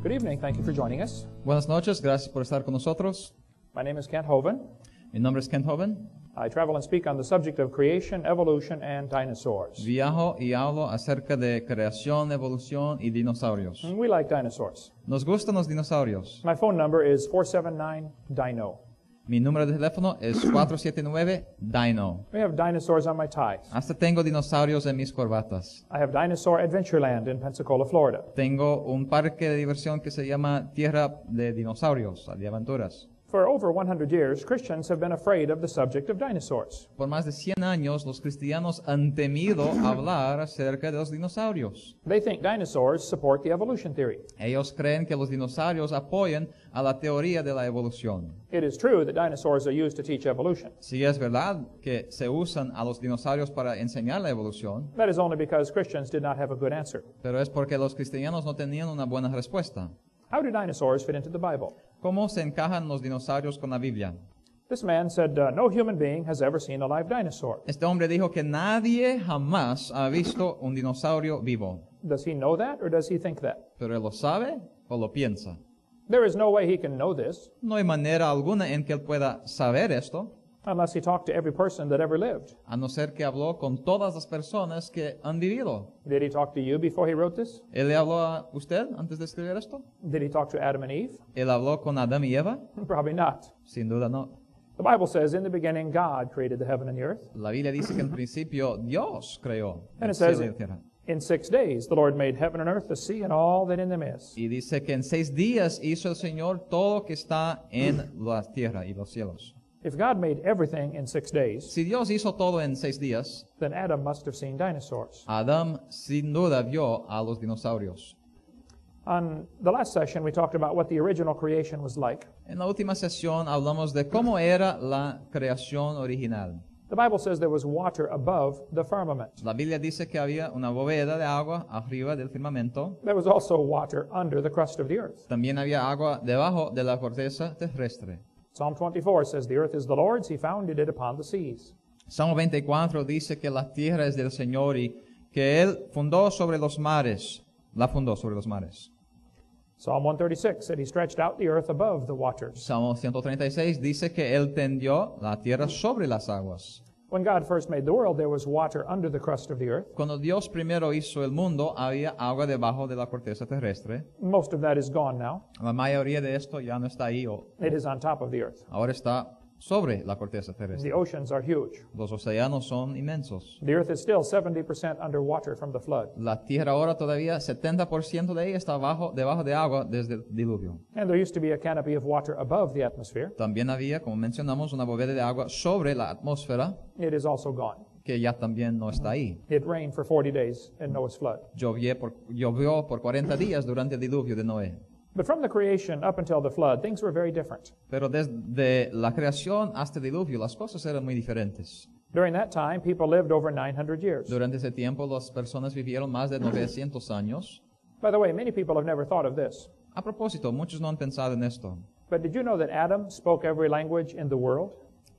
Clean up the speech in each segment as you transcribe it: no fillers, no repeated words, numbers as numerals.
Good evening. Thank you for joining us. Buenas noches, gracias por estar con nosotros. My name is Kent Hovind. Mi nombre es Kent Hovind. I travel and speak on the subject of creation, evolution, and dinosaurs. Viajo y hablo acerca de creación, evolución y dinosaurios. We like dinosaurs. Nos gustan los dinosaurios. My phone number is 479-DINO. Mi número de teléfono es 479-DINO. We have dinosaurs on my ties. Hasta tengo dinosaurios en mis corbatas. I have Dinosaur Adventureland in Pensacola, Florida. Tengo un parque de diversión que se llama Tierra de Dinosaurios, de aventuras. For over 100 years, Christians have been afraid of the subject of dinosaurs. Por más de 100 años, los cristianos han temido hablar acerca de los dinosaurios. They think dinosaurs support the evolution theory. Ellos creen que los dinosaurios apoyan a la teoría de la evolución. It is true that dinosaurs are used to teach evolution. Sí, es verdad que se usan a los dinosaurios para enseñar la evolución, That is only because Christians did not have a good answer. pero es porque los cristianos no tenían una buena respuesta. How do dinosaurs fit into the Bible? ¿Cómo se encajan los dinosaurios con la Biblia? This man said, no human being has ever seen a live dinosaur. Este hombre dijo que nadie jamás ha visto un dinosaurio vivo. Does he know that or does he think that? ¿Pero él lo sabe o lo piensa? There is no way he can know this No hay manera alguna en que él pueda saber esto, unless he talked to every person that ever lived. a no ser que habló con todas las personas que han vivido. Did he talk to you before he wrote this? ¿Él le habló a usted antes de escribir esto? Did he talk to Adam and Eve? ¿Él habló con Adán y Eva? Probably not. Sin duda no. The Bible says, in the beginning, God created the heaven and the earth. La Biblia dice que en principio Dios creó And el it says, cielo y la tierra. in 6 days, the Lord made heaven and earth, the sea, and all that in them is. Y dice que en 6 días hizo el Señor todo que está en la tierra y los cielos. If God made everything in 6 days, Si Dios hizo todo en 6 días, then Adam must have seen dinosaurs. Adán sin duda vio a los dinosaurios. On the last session, we talked about what the original creation was like. En la última sesión hablamos de cómo era la creación original. The Bible says there was water above the firmament. La Biblia dice que había una bóveda de agua arriba del firmamento. There was also water under the crust of the earth. También había agua debajo de la corteza terrestre. Psalm 24 says, the earth is the Lord's, he founded it upon the seas. Salmo 24 dice que la tierra es del Señor y que Él fundó sobre los mares, la fundó sobre los mares. Psalm 136 said he stretched out the earth above the waters. Salmo 136 dice que Él tendió la tierra sobre las aguas. When God first made the world, there was water under the crust of the earth. Cuando Dios primero hizo el mundo, había agua debajo de la corteza terrestre. Most of that is gone now. La mayoría de esto ya no está ahí, It is on top of the earth. ahora está sobre la corteza terrestre. The oceans are huge. Los océanos son inmensos. The earth is still 70% underwater from the flood. La tierra ahora todavía, 70% de ella está debajo de agua desde el diluvio. And there used to be a canopy of water above the atmosphere. También había, como mencionamos, una bóveda de agua sobre la atmósfera, It is also gone. que ya también no está ahí. It rained for 40 days in Noah's flood. Llovió por 40 días durante el diluvio de Noé. But from the creation up until the flood, things were very different. Pero desde la creación hasta el diluvio, las cosas eran muy diferentes. During that time, people lived over 900 years. Durante ese tiempo, las personas vivieron más de 900 años. By the way, many people have never thought of this. A propósito, muchos no han pensado en esto. But did you know that Adam spoke every language in the world?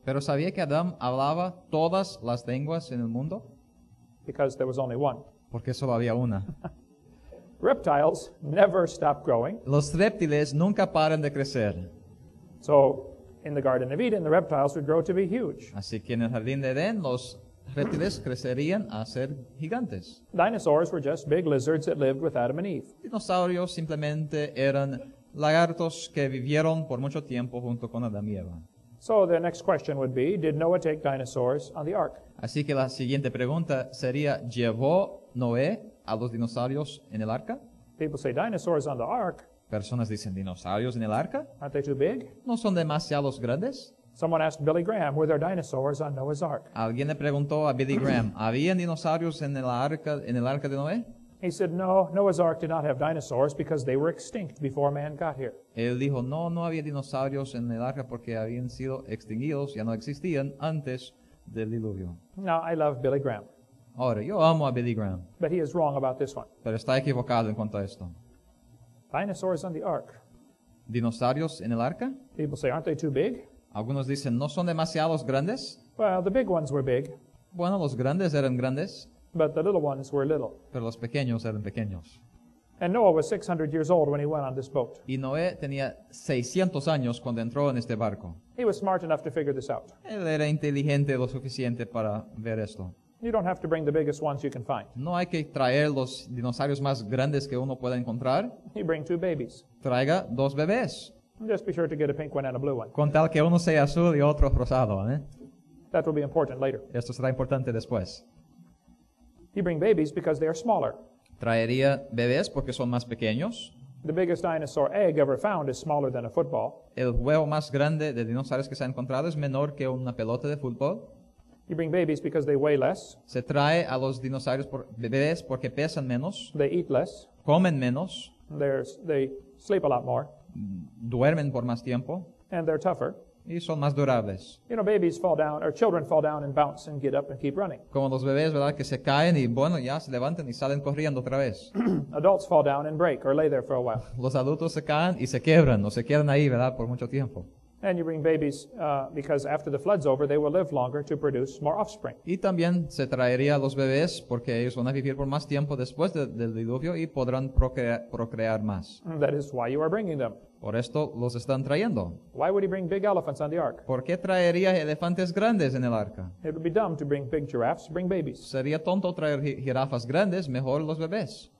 Pero ¿sabía que Adán hablaba todas las lenguas en el mundo? Because there was only one. Porque solo había una. Reptiles never stop growing. Los reptiles nunca paran de crecer. So, in the Garden of Eden, the reptiles would grow to be huge. Así que en el jardín de Edén, los reptiles crecerían a ser gigantes. Dinosaurs were just big lizards that lived with Adam and Eve. Dinosaurios simplemente eran lagartos que vivieron por mucho tiempo junto con Adán y Eva. So the next question would be, did Noah take dinosaurs on the ark? Así que la siguiente pregunta sería, ¿llevó Noé a los dinosaurios en el arca? People say dinosaurs on the ark. Personas dicen, ¿dinosaurios en el arca? Aren't they too big? ¿No son demasiados grandes? Someone asked Billy Graham, were there dinosaurs on Noah's ark? Alguien le preguntó a Billy Graham, ¿habían dinosaurios en el arca de Noé? He said, no, Noah's ark did not have dinosaurs because they were extinct before man got here. Él dijo, no había dinosaurios en el arca porque habían sido extinguidos, ya no existían antes del diluvio. Now, I love Billy Graham, Ahora, yo amo a Billy Graham, but he is wrong about this one. pero está equivocado en cuanto a esto. Dinosaurs on the ark. ¿Dinosaurios en el arca? People say, aren't they too big? Algunos dicen, ¿no son demasiados grandes? Well, the big ones were big, Bueno, los grandes eran grandes, but the little ones were little. pero los pequeños eran pequeños. And Noah was 600 years old when he went on this boat. Y Noé tenía 600 años cuando entró en este barco. He was smart enough to figure this out. Él era inteligente lo suficiente para ver esto. You don't have to bring the biggest ones you can find. No hay que traer los dinosaurios más grandes que uno pueda encontrar. You bring 2 babies. Traiga 2 bebés. Just be sure to get a pink one and a blue one. Con tal que uno sea azul y otro rosado, ¿eh? That will be important later. Esto será importante después. You bring babies because they are smaller. Traería bebés porque son más pequeños. The biggest dinosaur egg ever found is smaller than a football. El huevo más grande de dinosaurios que se ha encontrado es menor que una pelota de fútbol. You bring babies because they weigh less. Se trae a los dinosaurios bebés porque pesan menos, They eat less. comen menos, They sleep a lot more. duermen por más tiempo And they're tougher. y son más durables. You know, babies fall down, or children fall down and bounce and get up and keep running. Como los bebés, ¿verdad? Que se caen y bueno, ya se levantan y salen corriendo otra vez. Adults fall down and break or lay there for a while. Los adultos se caen y se quebran o se quedan ahí, ¿verdad? Por mucho tiempo. And you bring babies because after the flood's over, they will live longer to produce more offspring. Y también se traería a los bebés porque ellos van a vivir por más tiempo después del diluvio y podrán procrear más. That is why you are bringing them. Por esto los están trayendo. Why would he bring big elephants on the ark? ¿Por qué traería elefantes grandes en el arca? It would be dumb to bring big giraffes. Bring babies. Sería tonto traer jirafas grandes, mejor los bebés.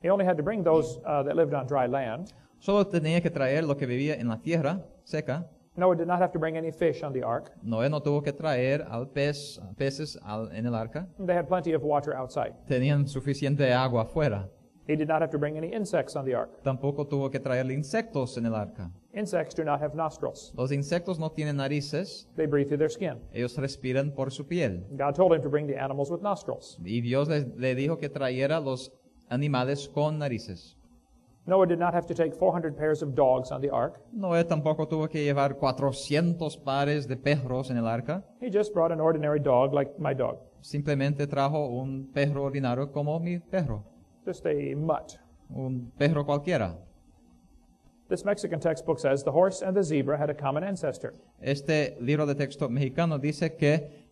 He only had to bring those that lived on dry land. Solo tenía que traer lo que vivía en la tierra seca. Noah did not have to bring any fish on the ark. Noé no tuvo que traer peces en el arca. They had plenty of water outside. Tenían suficiente agua afuera. He did not have to bring any insects on the ark. Tampoco tuvo que traer insectos en el arca. Insects do not have nostrils. Los insectos no tienen narices. They breathe through their skin. Ellos respiran por su piel. God told him to bring the animals with nostrils. Y Dios le dijo que trajera los animales con narices. Noah did not have to take 400 pairs of dogs on the ark. Noé tampoco tuvo que llevar 400 pares de perros en el arca. He just brought an ordinary dog like my dog. Simplemente trajo un perro ordinario como mi perro. Just a mutt. Un perro cualquiera. This Mexican textbook says the horse and the zebra had a common ancestor. Este libro de texto mexicano dice que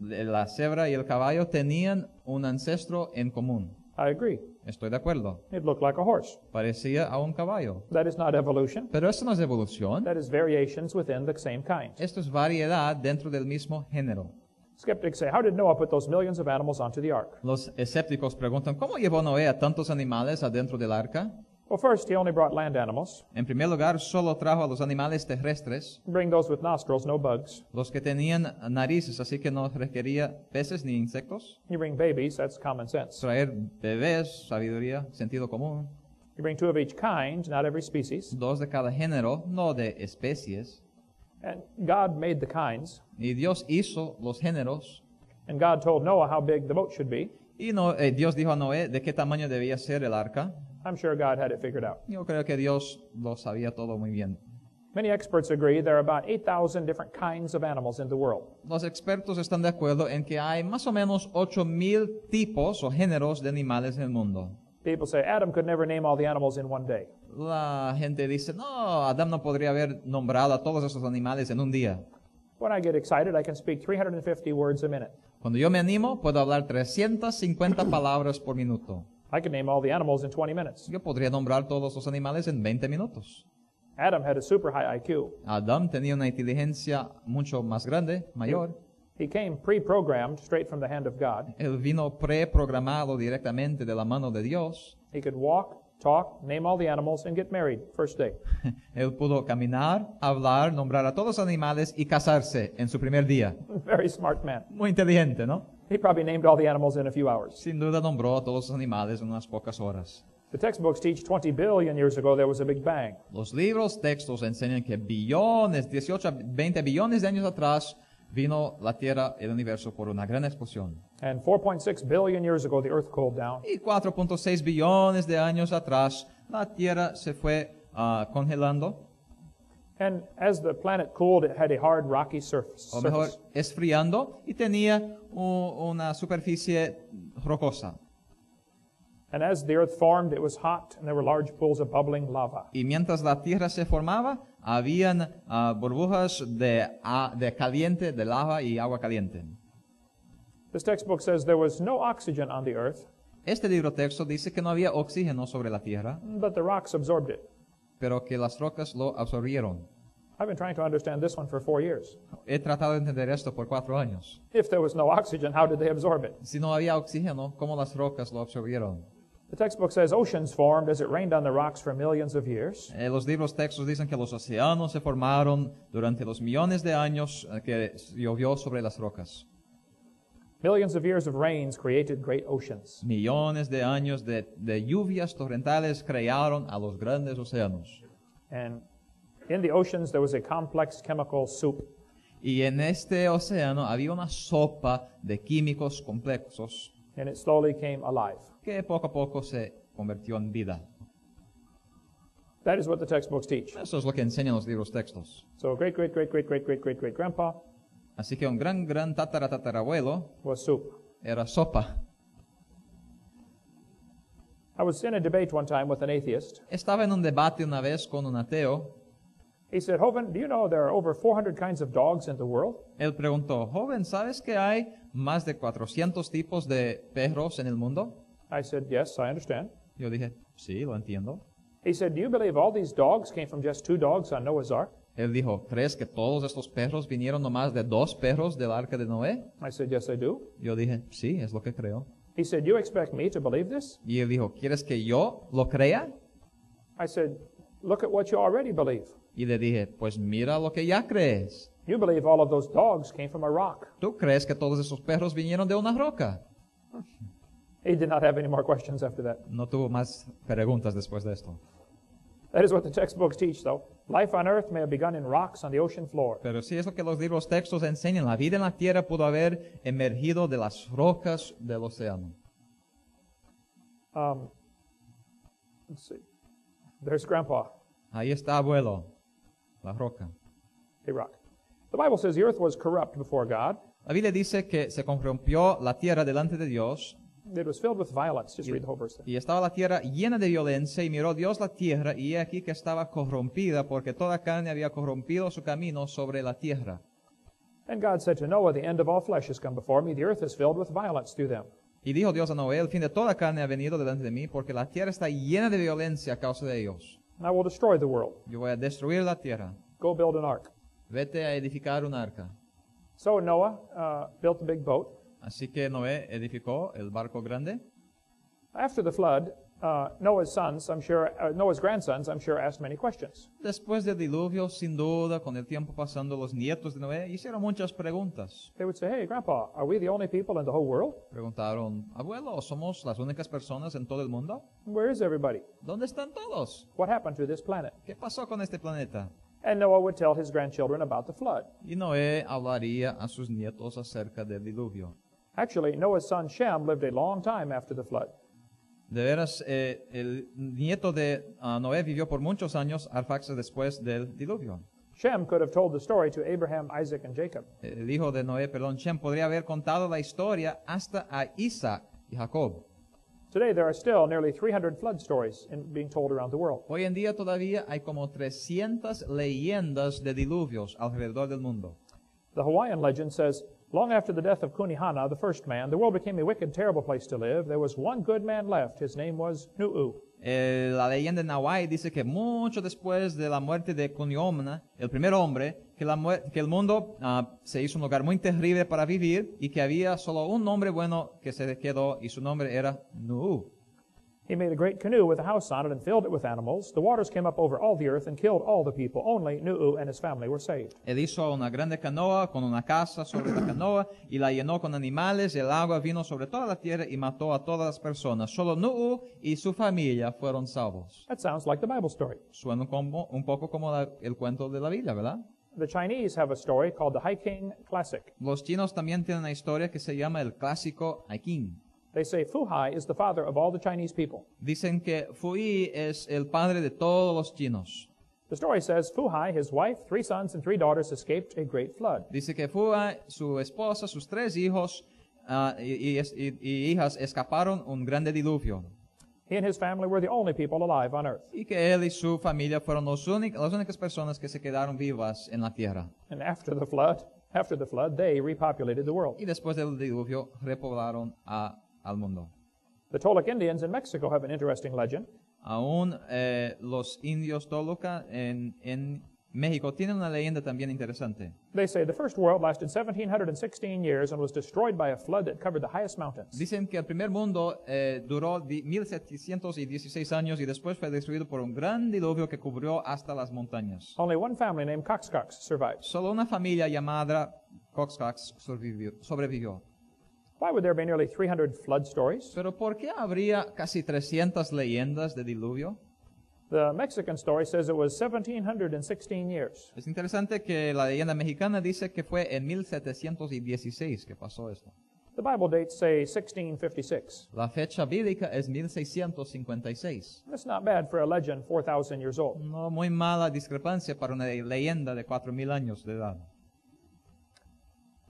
la cebra y el caballo tenían un ancestro en común. I agree. Estoy de acuerdo. It looked like a horse. Parecía a un caballo. That is not evolution. Pero esto no es evolución. That is variations within the same kind. Esto es variedad dentro del mismo género. Skeptics say, how did Noah put those millions of animals onto the ark? Los escépticos preguntan, ¿cómo llevó Noé a tantos animales adentro del arca? Well, first, he only brought land animals. En primer lugar, solo trajo a los animales terrestres, Bring those with nostrils, no bugs. los que tenían narices, así que no requería peces ni insectos. You bring babies, that's common sense. Traer bebés, sabiduría, sentido común. You bring 2 of each kind, not every species. 2 de cada género, no de especies. And God made the kinds. Y Dios hizo los géneros. And God told Noah how big the boat should be. Y Dios dijo a Noé de qué tamaño debía ser el arca. I'm sure God had it figured out. Yo creo que Dios lo sabía todo muy bien. Many experts agree there are about 8,000 different kinds of animals in the world. Los expertos están de acuerdo en que hay más o menos 8,000 tipos o géneros de animales en el mundo. People say Adam could never name all the animals in one day. La gente dice, no, Adán no podría haber nombrado a todos esos animales en un día. When I get excited, I can speak 350 words a minute. Cuando yo me animo, puedo hablar 350 palabras por minuto. I can name all the animals in 20 minutes. Yo podría nombrar todos los animales en 20 minutos. Adam had a super high IQ. Adán tenía una inteligencia mucho más grande, mayor. He came pre-programmed straight from the hand of God. Él vino preprogramado directamente de la mano de Dios. He could walk, talk, name all the animals, and get married first day. Él pudo caminar, hablar, nombrar a todos los animales y casarse en su primer día. Very smart man. Muy inteligente, ¿no? He probably named all the animals in a few hours. Sin duda nombró a todos los animales en unas pocas horas. The textbooks teach 20 billion years ago there was a big bang. Los libros, textos enseñan que billones, 18 a 20 billones de años atrás, vino la Tierra, el universo, por una gran explosión. And 4.6 billion years ago the earth cooled down. Y 4.6 billones de años atrás, la Tierra se fue congelando, And as the planet cooled, it had a hard, rocky surface. o mejor, esfriando, y tenía una superficie rocosa. And as the earth formed, it was hot, and there were large pools of bubbling lava. Y mientras la Tierra se formaba, habían burbujas de caliente, de lava y agua caliente. This textbook says there was no oxygen on the earth. Este libro texto dice que no había oxígeno sobre la tierra, but the rocks absorbed it. pero que las rocas lo absorbieron. I've been trying to understand this one for 4 years. He tratado de entender esto por 4 años. If there was no oxygen, how did they absorb it? Si no había oxígeno, ¿cómo las rocas lo absorbieron? The textbook says oceans formed as it rained on the rocks for millions of years. Los libros textos dicen que los océanos se formaron durante los millones de años que llovió sobre las rocas. Millions of years of rains created great oceans. Millones de años de lluvias torrentales crearon a los grandes océanos. And in the oceans there was a complex chemical soup. Y en este océano había una sopa de químicos complejos And it slowly came alive. que poco a poco se convirtió en vida. That is what the textbooks teach. Eso es lo que enseñan los libros textos. So great grandpa Así que un gran tatarabuelo was soup. era sopa. I was in a debate one time with an atheist. Estaba en un debate una vez con un ateo. He said, Hovind, do you know there are over 400 kinds of dogs in the world? Él preguntó, joven, ¿sabes que hay más de 400 tipos de perros en el mundo? I said, yes, I understand. Yo dije, sí, lo entiendo. He said, do you believe all these dogs came from just 2 dogs on Noah's Ark? Él dijo, ¿crees que todos estos perros vinieron nomás de 2 perros del Arca de Noé? I said, yes, I do. Yo dije, sí, es lo que creo. He said, you expect me to believe this? Y él dijo, ¿quieres que yo lo crea? I said, look at what you already believe. Y le dije, pues mira lo que ya crees. You believe all of those dogs came from a rock. ¿Tú crees que todos esos perros vinieron de una roca? He did not have any more questions after that. No tuvo más preguntas después de esto. That is what the textbooks teach, though. Life on earth may have begun in rocks on the ocean floor. Pero sí es lo que los libros textos enseñan. La vida en la tierra pudo haber emergido de las rocas del océano. Let's see. There's Grandpa, Ahí está abuelo, la roca. a rock. The Bible says the earth was corrupt before God. La Biblia dice que se corrompió la tierra delante de Dios It was filled with violence. Just read the whole verse there. y estaba la tierra llena de violencia y miró Dios la tierra y he aquí que estaba corrompida porque toda carne había corrompido su camino sobre la tierra. And God said to Noah, the end of all flesh has come before me. The earth is filled with violence through them. Y dijo Dios a Noé, el fin de toda carne ha venido delante de mí porque la tierra está llena de violencia a causa de ellos. And I will destroy the world. Yo voy a destruir la tierra. Go build an ark. Vete a edificar un arca. So Noah built a big boat. Así que Noé edificó el barco grande. After the flood, Noah's grandsons, I'm sure, asked many questions. Después del diluvio, sin duda, con el tiempo pasando, los nietos de Noé hicieron muchas preguntas. They would say, hey, Grandpa, are we the only people in the whole world? Preguntaron, abuelo, ¿somos las únicas personas en todo el mundo? Where is everybody? ¿Dónde están todos? What happened to this planet? ¿Qué pasó con este planeta? And Noah would tell his grandchildren about the flood. Y Noé hablaría a sus nietos acerca del diluvio. Actually, Noah's son Shem lived a long time after the flood. De veras, el nieto de Noé vivió por muchos años arfaxes después del diluvio. Shem could have told the story to Abraham, Isaac, and Jacob. El hijo de Noé, Shem, podría haber contado la historia hasta a Isaac y Jacob. Today, there are still nearly 300 flood stories being told around the world. Hoy en día todavía hay como 300 leyendas de diluvios alrededor del mundo. The Hawaiian legend says, long after the death of Kunihana, the first man, the world became a wicked, terrible place to live. There was one good man left. His name was Nu'u. La leyenda en Hawái dice que mucho después de la muerte de Kuniomna, el primer hombre, que el mundo se hizo un lugar muy terrible para vivir y que había solo un hombre bueno que se quedó y su nombre era Nu'u. He made a great canoe with a house on it and filled it with animals. The waters came up over all the earth and killed all the people. Only Nu'u and his family were saved. Él hizo una grande canoa con una casa sobre la canoa y la llenó con animales. El agua vino sobre toda la tierra y mató a todas las personas. Solo Nu'u y su familia fueron salvos. That sounds like the Bible story. Suena un poco como el cuento de la Biblia, ¿verdad? The Chinese have a story called the Hiking Classic. Los chinos también tienen una historia que se llama el clásico Hiking. They say Fu Hai is the father of all the Chinese people. Dicen que Fui es el padre de todos los chinos. The story says Fu Hai, his wife, 3 sons, and 3 daughters escaped a great flood. Dice que Fui, su esposa, sus 3 hijos y hijas escaparon un grande diluvio. He and his family were the only people alive on earth. Y que él y su familia fueron las únicas personas que se quedaron vivas en la tierra. And after the flood, they repopulated the world. Y después del diluvio repoblaron al mundo. The Toltec Indians in Mexico have an interesting legend. Aún los indios Toluca en México tienen una leyenda también interesante. They say the first world lasted 1,716 years and was destroyed by a flood that covered the highest mountains. Dicen que el primer mundo duró 1716 años y después fue destruido por un gran diluvio que cubrió hasta las montañas. Only one family named Coxcox survived. Solo una familia llamada Coxcox sobrevivió. Why would there be nearly 300 flood stories? Pero ¿por qué habría casi 300 leyendas de diluvio? The Mexican story says it was 1,716 years. Es interesante que la leyenda mexicana dice que fue en 1716 que pasó esto. The Bible dates say 1656. La fecha bíblica es 1656. That's not bad for a legend 4,000 years old. No muy mala discrepancia para una leyenda de 4,000 años de edad.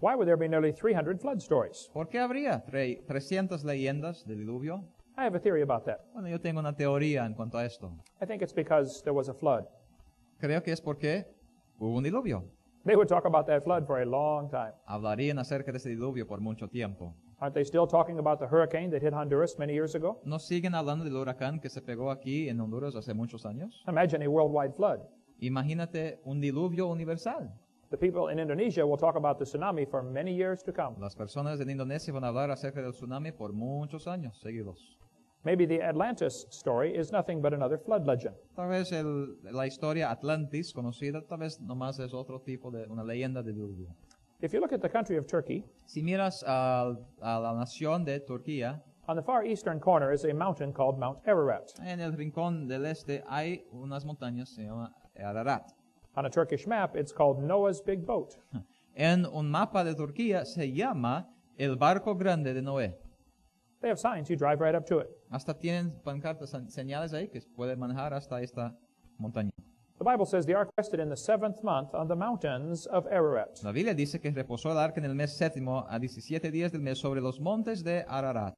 Why would there be nearly 300 flood stories? ¿Por qué habría 300 leyendas de diluvio? I have a theory about that. Bueno, yo tengo una teoría en cuanto a esto. I think it's because there was a flood. Creo que es porque hubo un diluvio. They would talk about that flood for a long time. Hablarían acerca de ese diluvio por mucho tiempo. Aren't they still talking about the hurricane that hit Honduras many years ago? ¿No siguen hablando del huracán que se pegó aquí en Honduras hace muchos años? Imagine a worldwide flood. Imagínate un diluvio universal. The people in Indonesia will talk about the tsunami for many years to come. Las personas en Indonesia van a hablar acerca del tsunami por muchos años seguidos. Maybe the Atlantis story is nothing but another flood legend. Tal vez la historia Atlantis conocida, tal vez nomás es otro tipo de una leyenda de diluvio. If you look at the country of Turkey, Si miras a la nación de Turquía, on the far eastern corner is a mountain called Mount Ararat. en el rincón del este hay unas montañas, se llama Ararat. On a Turkish map, it's called Noah's Big Boat. En un mapa de Turquía se llama el barco grande de Noé. They have signs. You drive right up to it. Hasta tienen pancartas, señales ahí que se puede manejar hasta esta montaña. The Bible says the ark rested in the 7th month on the mountains of Ararat. La Biblia dice que reposó el arca en el mes séptimo a 17 días del mes sobre los montes de Ararat.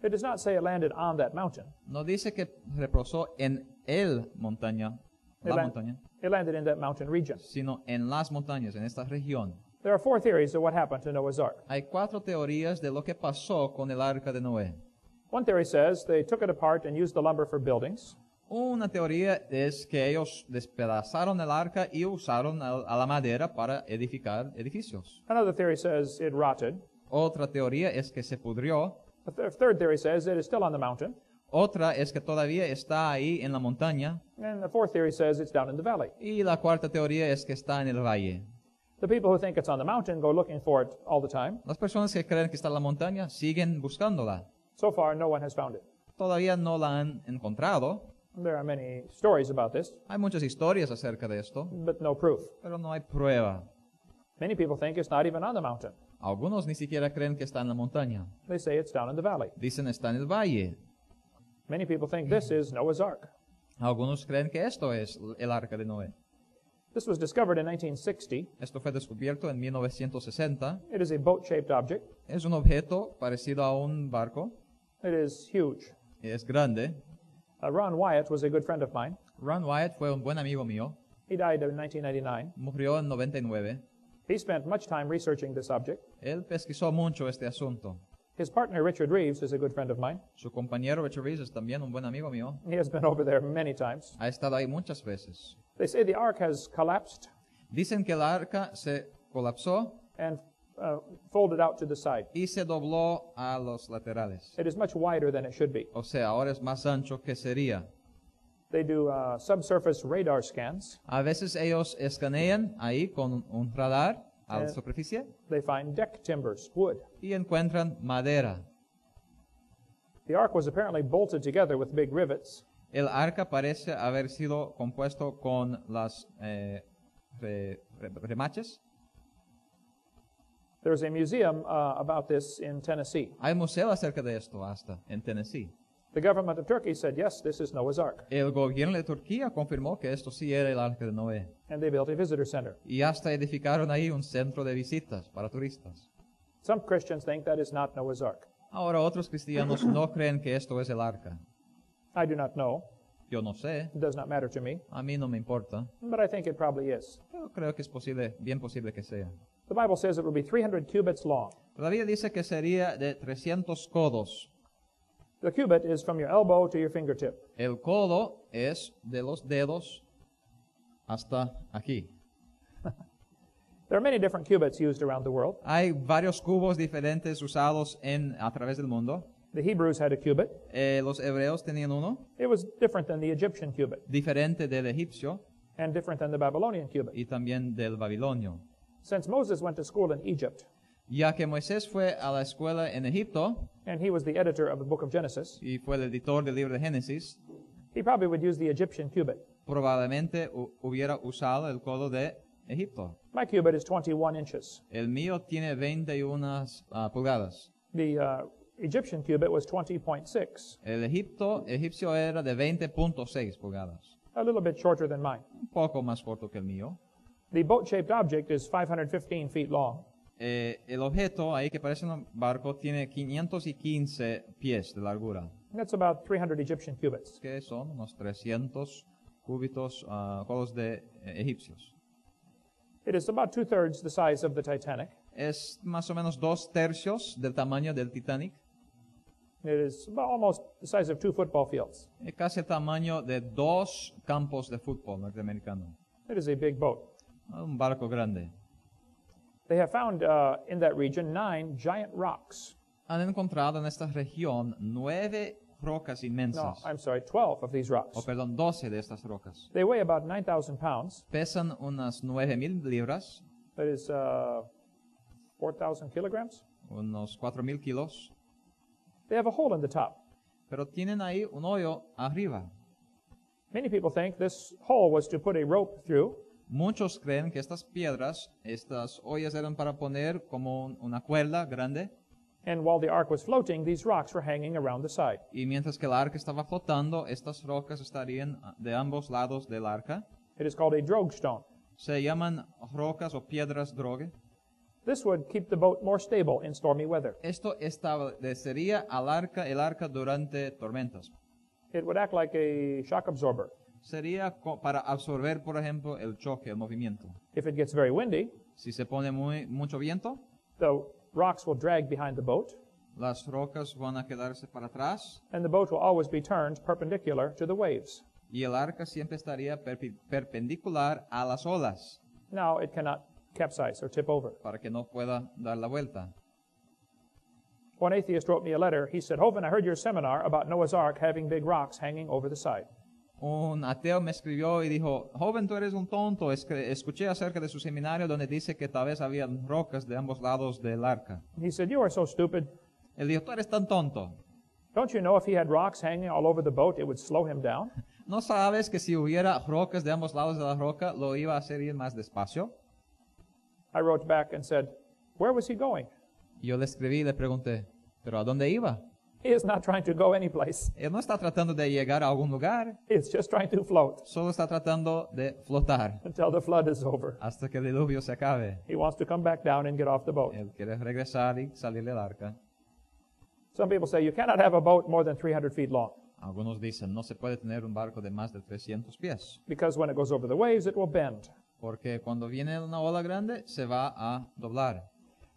It does not say it landed on that mountain. No dice que reposó en el montaña, la montaña, It landed in that mountain region. sino en las montañas, en esta región. There are 4 theories of what happened to Noah's ark. Hay 4 teorías de lo que pasó con el arca de Noé. One theory says they took it apart and used the lumber for buildings. Una teoría es que ellos despedazaron el arca y usaron a la madera para edificar edificios. Another theory says it rotted. Otra teoría es que se pudrió. A third theory says it is still on the mountain. Otra es que todavía está ahí en la montaña. And the fourth theory says it's down in the valley. Y la cuarta teoría es que está en el valle. The people who think it's on the mountain go looking for it all the time. Las personas que creen que está en la montaña siguen buscándola. So far, no one has found it. Todavía no la han encontrado. There are many stories about this, Hay muchas historias acerca de esto, but no proof. pero no hay prueba. Many people think it's not even on the mountain. Algunos ni siquiera creen que está en la montaña. They say it's down in the valley. Dicen está en el valle. Many people think this is Noah's Ark. Algunos creen que esto es el arca de Noé. This was discovered in 1960. Esto fue descubierto en 1960. It is a boat-shaped object. Es un objeto parecido a un barco. It is huge. Es grande. Ron Wyatt was a good friend of mine. Ron Wyatt fue un buen amigo mío. He died in 1999. Murió en 99. He spent much time researching this object. Él pesquisó mucho este asunto. His partner, Richard Reeves, is a good friend of mine. Su compañero Richard Reeves es también un buen amigo mío. He has been over there many times. Ha estado ahí muchas veces. They say the ark has collapsed Dicen que el arca se colapsó and folded out to the side. y se dobló a los laterales. It is much wider than it should be. O sea, ahora es más ancho que sería. They do subsurface radar scans. A veces ellos escanean ahí con un radar a la superficie They find deck timbers, wood. y encuentran madera. The ark was apparently bolted together with big rivets. El arca parece haber sido compuesto con las remaches. There's a museum about this in Tennessee. Hay un museo acerca de esto hasta en Tennessee. The government of Turkey said, yes, this is Noah's Ark. El gobierno de Turquía confirmó que esto sí era el arca de Noé. And they built a visitor center. Y hasta edificaron ahí un centro de visitas para turistas. Some Christians think that is not Noah's Ark. Ahora otros cristianos no creen que esto es el arca. I do not know. Yo no sé, It does not matter to me. a mí no me importa, But I think it probably is. pero creo que es posible, bien posible que sea. The Bible says it will be 300 cubits long. La Biblia dice que sería de 300 codos. The cubit is from your elbow to your fingertip. El codo es de los dedos hasta aquí. There are many different cubits used around the world. Hay varios cubos diferentes usados a través del mundo. The Hebrews had a cubit. Los hebreos tenían uno, It was different than the Egyptian cubit diferente del egipcio and different than the Babylonian cubit. y también del babilonio. Since Moses went to school in Egypt, Ya que Moisés fue a la escuela en Egipto and he was the editor of the book of Genesis, y fue el editor del libro de Génesis, he probably would use the Egyptian cubit. probablemente hubiera usado el codo de Egipto. My cubit is 21 inches. El mío tiene 21 pulgadas. The Egyptian cubit was 20.6, El egipcio era de 20.6 pulgadas, a little bit shorter than mine. un poco más corto que el mío. The boat-shaped object is 515 feet long. El objeto ahí que parece un barco tiene 515 pies de largura, That's about 300 Egyptian cubits. que son unos 300 cúbitos codos de egipcios. It is about 2/3 the size of the Titanic. Es más o menos 2/3 del tamaño del Titanic, It is about almost the size of 2 football fields. es casi el tamaño de 2 campos de fútbol norteamericano. It is a big boat. Un barco grande. They have found in that region 9 giant rocks. Han encontrado en esta región 9 rocas No, inmensas, I'm sorry, 12 of these rocks. 12 de estas rocas. They weigh about 9,000 pounds. Pesan unas 9,000 libras, That is 4,000 kilograms. unos 4,000 kilos, They have a hole in the top. pero tienen ahí un hoyo arriba. Many people think this hole was to put a rope through, Muchos creen que estas piedras, estas hoyas eran para poner como una cuerda grande, and while the ark was floating, these rocks were hanging around the side. y mientras que el arca estaba flotando, estas rocas estarían de ambos lados del arca. It is called a drogue stone. Se llaman rocas o piedras drogue. This would keep the boat more stable in stormy weather. Esto establecería el arca durante tormentas. It would act like a shock absorber. Sería para absorber, por ejemplo, el choque, el movimiento. If it gets very windy, Si se pone mucho viento, the rocks will drag behind the boat, las rocas van a quedarse para atrás and the boat will always be turned perpendicular to the waves. y el arca siempre estaría perpendicular a las olas Now it cannot capsize or tip over. para que no pueda dar la vuelta. One atheist wrote me a letter. He said, Hovind, I heard your seminar about Noah's Ark having big rocks hanging over the side. Un ateo me escribió y dijo, joven, tú eres un tonto. Escuché acerca de su seminario donde dice que tal vez había rocas de ambos lados del arca. He said, you are so stupid. Él dijo, tú eres tan tonto. Don't you know if he had rocks hanging all over the boat, it would slow him down? ¿No sabes que si hubiera rocas de ambos lados de la roca, lo iba a hacer ir más despacio? I wrote back and said, where was he going? Yo le escribí y le pregunté, ¿pero a dónde iba? He is not trying to go anyplace. Él no está tratando de llegar a algún lugar, He's just trying to float solo está tratando de flotar until the flood is over. hasta que el diluvio se acabe. He wants to come back down and get off the boat. Él quiere regresar y salir del arca. Some people say you cannot have a boat more than 300 feet long Algunos dicen, no se puede tener un barco de más de 300 pies, because when it goes over the waves, it will bend. porque cuando viene una ola grande, se va a doblar.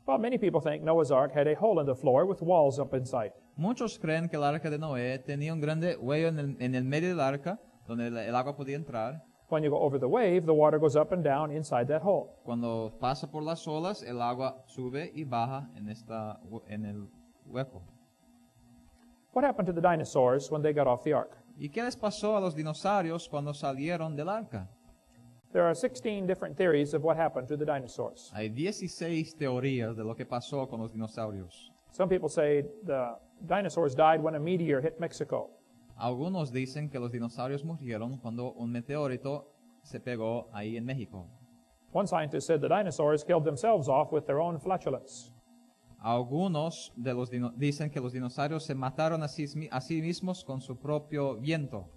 Well, many people think Noah's Ark had a hole in the floor with walls up inside. Muchos creen que el arca de Noé tenía un grande hueco en el medio del arca, donde el agua podía entrar. When you go over the wave, the water goes up and down inside that hole. Cuando pasa por las olas, el agua sube y baja en el hueco. What happened to the dinosaurs when they got off the ark? ¿Y qué les pasó a los dinosaurios cuando salieron del arca? There are 16 different theories of what happened to the dinosaurs. Hay 16 teorías de lo que pasó con los dinosaurios. Some people say the dinosaurs died when a meteor hit Mexico. Algunos dicen que los dinosaurios murieron cuando un meteorito se pegó ahí en México. One scientist said the dinosaurs killed themselves off with their own flatulence. Algunos dicen que los dinosaurios se mataron a sí mismos con su propio viento.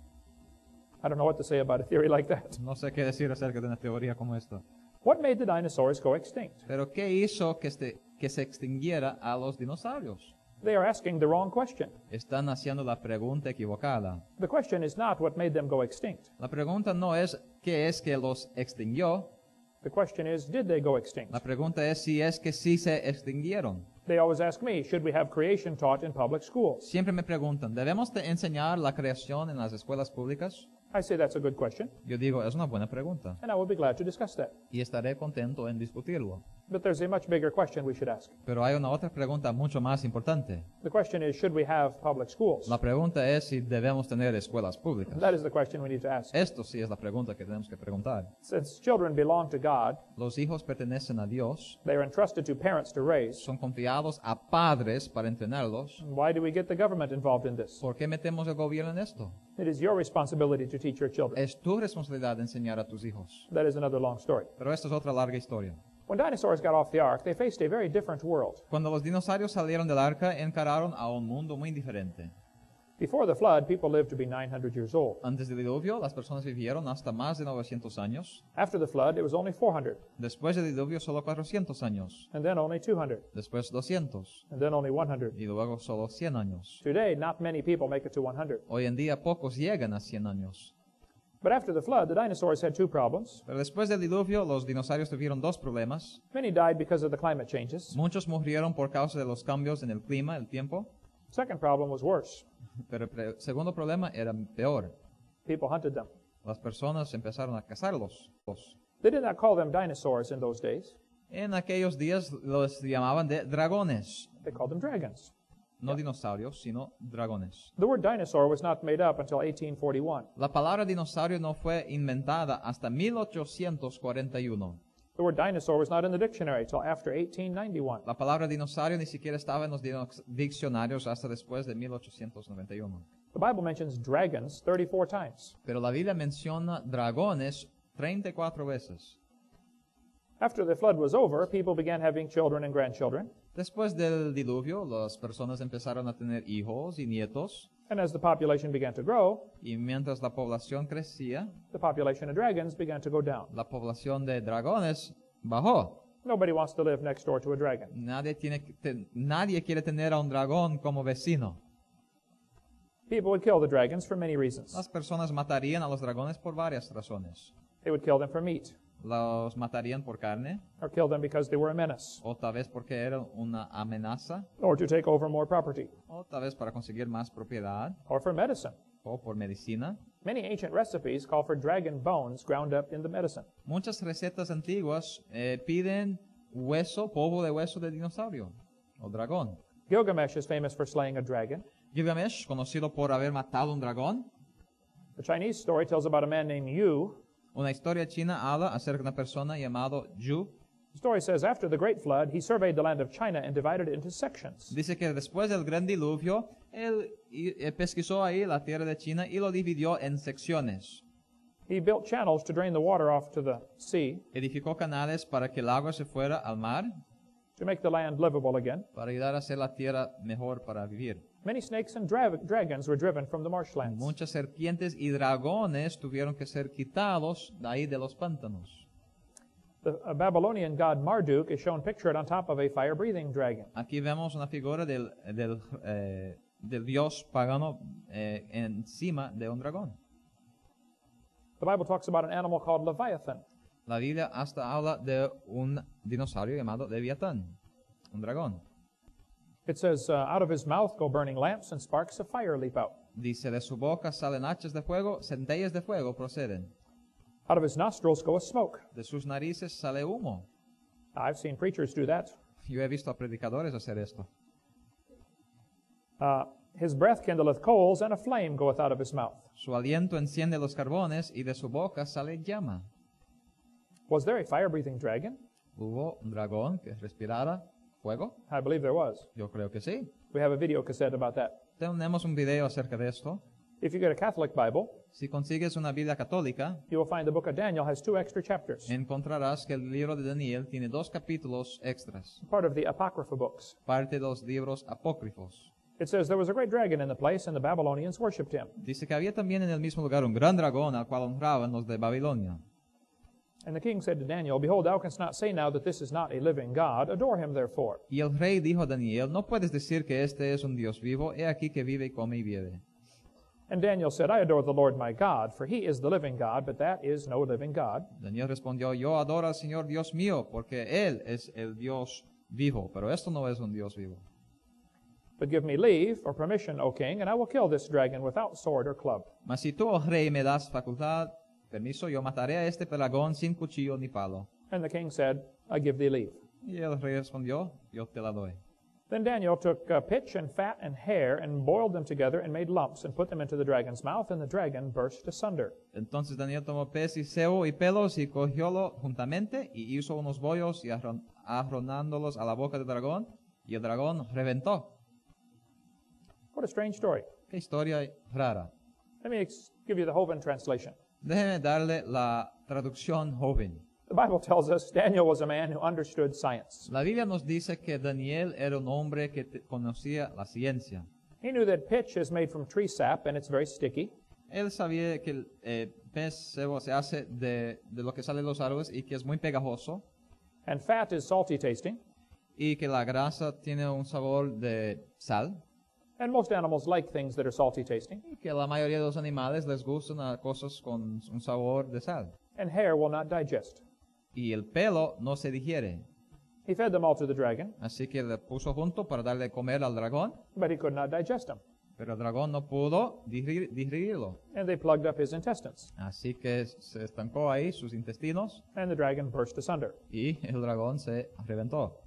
I don't know what to say about a theory like that. No sé qué decir acerca de una teoría como esta. What made the dinosaurs go extinct? Pero ¿qué hizo que se extinguiera a los dinosaurios? They are asking the wrong question. Están haciendo la pregunta equivocada. The question is not what made them go extinct. La pregunta no es qué es que los extinguió. The question is, did they go extinct? La pregunta es si es que sí se extinguieron. They always ask me, should we have creation taught in public schools? Siempre me preguntan, ¿debemos de enseñar la creación en las escuelas públicas? I say that's a good question, Yo digo, es una buena pregunta and I will be glad to discuss that. y estaré contento en discutirlo. But there's a much bigger question we should ask. Pero hay una otra pregunta mucho más importante. The question is, should we have public schools? La pregunta es si debemos tener escuelas públicas. That is the question we need to ask. Esto sí es la pregunta que tenemos que preguntar. Since children belong to God, Los hijos pertenecen a Dios, they are entrusted to parents to raise. son confiados a padres para entrenarlos. Why do we get the government involved in this? ¿Por qué metemos el gobierno en esto? It is your responsibility to teach your children. Es tu responsabilidad enseñar a tus hijos. That is another long story. Pero esta es otra larga historia. When dinosaurs got off the ark, they faced a very different world. Cuando los dinosaurios salieron del arca, encararon a un mundo muy diferente. Before the flood, people lived to be 900 years old. Antes del diluvio, las personas vivieron hasta más de 900 años. After the flood, it was only 400, Después del diluvio, solo 400 años. and then only 200, Después 200. and then only 100. Y luego solo 100 años. Today, not many people make it to 100. Hoy en día, pocos llegan a 100 años. But after the flood, the dinosaurs had two problems. Pero después del diluvio, los dinosaurios tuvieron dos problemas. Many died because of the climate changes. Muchos murieron por causa de los cambios en el clima, el tiempo. Second problem was worse. Pero el segundo problema era peor. People hunted them. Las personas empezaron a cazarlos. They did not call them dinosaurs in those days. En aquellos días los llamaban de dragones. They called them dragons. No dinosaurios, sino dragones. The word dinosaur was not made up until 1841. La palabra dinosaurio no fue inventada hasta 1841. The word dinosaur was not in the dictionary till after 1891. La palabra dinosaurio ni siquiera estaba en los diccionarios hasta después de 1891. The Bible mentions dragons 34 times. Pero la Biblia menciona dragones 34 veces. After the flood was over, people began having children and grandchildren. Después del diluvio, las personas empezaron a tener hijos y nietos. And as the population began to grow, Y mientras la población crecía, the population of dragons began to go down. la población de dragones bajó. Nobody wants to live next door to a dragon. Nadie quiere tener a un dragón como vecino. People would kill the dragons for many reasons. Las personas matarían a los dragones por varias razones. They would kill them for meat, Los matarían por carne, or kill them because they were a menace, o tal vez porque eran una amenaza, or to take over more property, o tal vez para conseguir más propiedad, or for medicine. o por medicina. Many ancient recipes call for dragon bones ground up in the medicine. Muchas recetas antiguas piden polvo de hueso de dinosaurio o dragón. Gilgamesh is famous for slaying a dragon. Gilgamesh, conocido por haber matado un dragón. The Chinese story tells about a man named Yu. Una historia china habla acerca de una persona llamado Yu. The story says after the great flood, he surveyed the land of China and divided it into sections. Dice que después del gran diluvio, él pesquisó ahí la tierra de China y lo dividió en secciones. He built channels to drain the water off to the sea, Edificó canales para que el agua se fuera al mar, to make the land livable again. para ayudar a hacer la tierra mejor para vivir. Many snakes and dragons were driven from the marshlands. Muchas serpientes y dragones tuvieron que ser quitados de ahí de los pantanos. The Babylonian god Marduk is shown pictured on top of a fire-breathing dragon. Aquí vemos una figura del dios pagano encima de un dragón. The Bible talks about an animal called Leviathan. La Biblia hasta habla de un dinosaurio llamado Leviatán, un dragón. It says, out of his mouth go burning lamps and sparks of fire leap out. Dice, de su boca salen hachas de fuego, centellas de fuego proceden. Out of his nostrils goeth smoke. De sus narices sale humo. I've seen preachers do that. Yo he visto a predicadores hacer esto. His breath kindleth coals, and a flame goeth out of his mouth. Su aliento enciende los carbones y de su boca sale llama. Was there a fire-breathing dragon? ¿Hubo un dragón que respirara fuego? I believe there was. Yo creo que sí. We have a video cassette about that. Tenemos un video acerca de esto. If you get a Catholic Bible, Si consigues una Biblia católica, you will find the book of Daniel has 2 extra chapters, encontrarás que el libro de Daniel tiene 2 capítulos extras, part of the Apocrypha books. parte de los libros apócrifos. It says, there was a great dragon in the place, and the Babylonians worshipped him. Dice que había también en el mismo lugar un gran dragón al cual honraban los de Babilonia. And the king said to Daniel, behold, thou canst not say now that this is not a living God. Adore him, therefore. Y el rey dijo a Daniel, no puedes decir que este es un Dios vivo, he aquí que vive y come y bebe. And Daniel said, I adore the Lord my God, for he is the living God, but that is no living God. Daniel respondió, yo adoro al Señor Dios mío, porque Él es el Dios vivo, pero esto no es un Dios vivo. But give me leave or permission, O king, and I will kill this dragon without sword or club. Mas si tú, oh rey, me das facultad, permiso, yo mataré a este dragón sin cuchillo ni palo. And the king said, I give thee leave. Y el rey respondió, yo te la doy. Then Daniel took pitch and fat and hair and boiled them together and made lumps and put them into the dragon's mouth, and the dragon burst asunder. Entonces Daniel tomó pez y cebo y pelos y cogiólo juntamente y hizo unos bollos y arronándolos a la boca del dragón, y el dragón reventó. What a strange story. Qué historia rara. Let me give you the Hovind translation. Déjeme darle la traducción Hovind. The Bible tells us Daniel was a man who understood science. La Biblia nos dice que Daniel era un hombre que conocía la ciencia. He knew that pitch is made from tree sap and it's very sticky. Él sabía que el pez cebo se hace de lo que sale de los árboles y que es muy pegajoso, And fat is salty tasting. y que la grasa tiene un sabor de sal, And most animals like things that are salty tasting. y que a la mayoría de los animales les gustan cosas con un sabor de sal. And hair will not digest. Y el pelo no se digiere. He fed them all to the dragon, Así que le puso junto para darle de comer al dragón, but he could not digest them. pero el dragón no pudo digerirlo. And they plugged up his intestines. Así que se estancó ahí sus intestinos And the dragon burst asunder. y el dragón se reventó.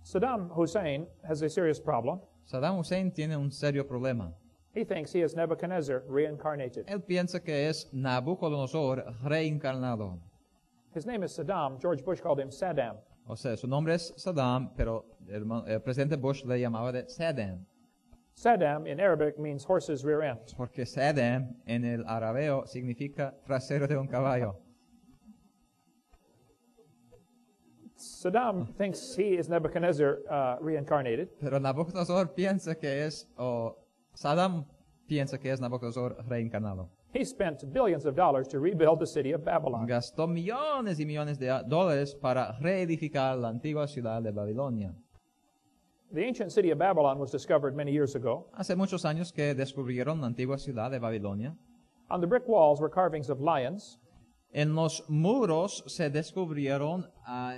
Saddam Hussein has a serious problem. Saddam Hussein tiene un serio problema. He thinks he is Nebuchadnezzar reincarnated. Él piensa que es Nabucodonosor reencarnado. His name is Saddam. George Bush called him Saddam. O sea, su nombre es Saddam, pero el presidente Bush le llamaba de Saddam, Saddam in Arabic means horse's rear end. porque Saddam en el arameo significa trasero de un caballo. Saddam thinks he is Nebuchadnezzar reincarnated. Pero Nabucodonosor piensa que es, Saddam piensa que es Nabucodonosor reencarnado. He spent billions of dollars to rebuild the city of Babylon. Gastó millones y millones de dólares para reedificar la antigua ciudad de Babilonia. The ancient city of Babylon was discovered many years ago. Hace muchos años que descubrieron la antigua ciudad de Babilonia. On the brick walls were carvings of lions, En los muros se descubrieron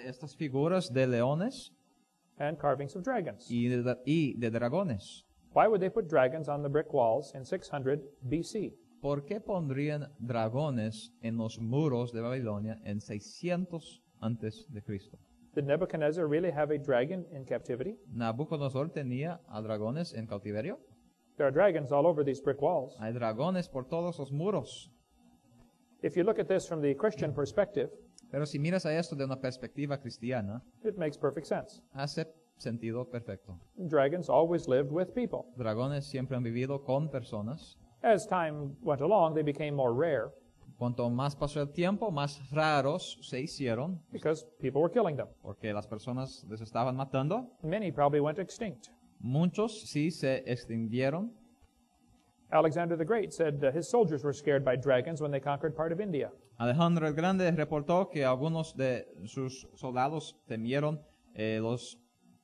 estas figuras de leones and carvings of dragons. y de dragones. Why would they put dragons on the brick walls in 600 BC? ¿Por qué pondrían dragones en los muros de Babilonia en 600 antes de Cristo? Did Nebuchadnezzar really have a dragon in captivity? ¿Nabucodonosor tenía a dragones en cautiverio? There are dragons all over these brick walls. Hay dragones por todos los muros. If you look at this from the Christian perspective, Pero si miras a esto de una perspectiva cristiana, it makes perfect sense. hace sentido perfecto. Dragons always lived with people. Dragones siempre han vivido con personas. As time went along, they became more rare Cuanto más pasó el tiempo, más raros se hicieron, because people were killing them. porque las personas les estaban matando. Many probably went extinct. Muchos sí se extinguieron. Alexander the Great said his soldiers were scared by dragons when they conquered part of India. Alejandro el Grande reportó que algunos de sus soldados temieron los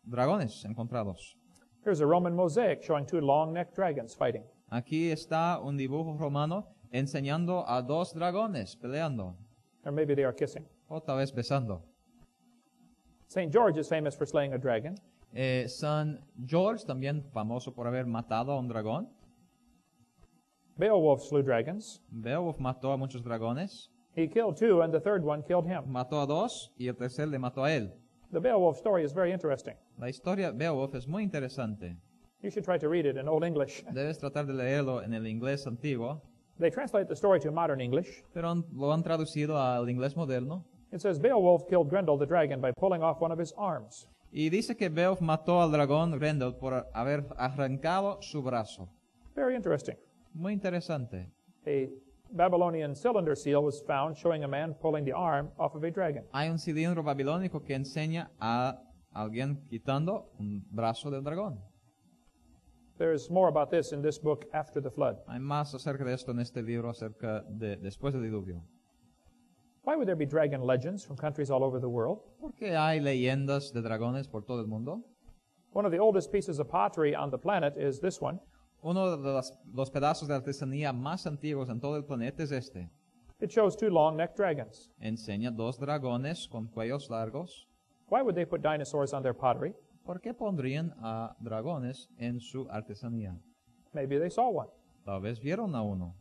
dragones encontrados. Here's a Roman mosaic showing two long-necked dragons fighting. Aquí está un dibujo romano enseñando a dos dragones peleando, Or maybe they are kissing. o tal vez besando. St. George is famous for slaying a dragon. San George, también famoso por haber matado a un dragón. Beowulf slew dragons. Beowulf mató a muchos dragones. He killed two, and the third one killed him. Mató a dos y el tercer le mató a él. The Beowulf story is very interesting. La historia de Beowulf es muy interesante. You should try to read it in Old English. Debes tratar de leerlo en el inglés antiguo, They translate the story to modern English. pero lo han traducido al inglés moderno. It says Beowulf killed Grendel the dragon by pulling off one of his arms. Y dice que Beowulf mató al dragón Grendel por haber arrancado su brazo. Very interesting. Muy interesante. A Babylonian cylinder seal was found showing a man pulling the arm off of a dragon. Hay un cilindro babilónico que enseña a alguien quitando un brazo del dragón. There's more about this in this book, After the Flood. Hay más acerca de esto en este libro acerca de después del diluvio. Why would there be dragon legends from countries all over the world? ¿Por qué hay leyendas de dragones por todo el mundo? One of the oldest pieces of pottery on the planet is this one. Uno de los pedazos de artesanía más antiguos en todo el planeta es este. It shows two long-necked dragons. Enseña dos dragones con cuellos largos. Why would they put dinosaurs on their pottery? ¿Por qué pondrían a dragones en su artesanía? Maybe they saw one. Tal vez vieron a uno.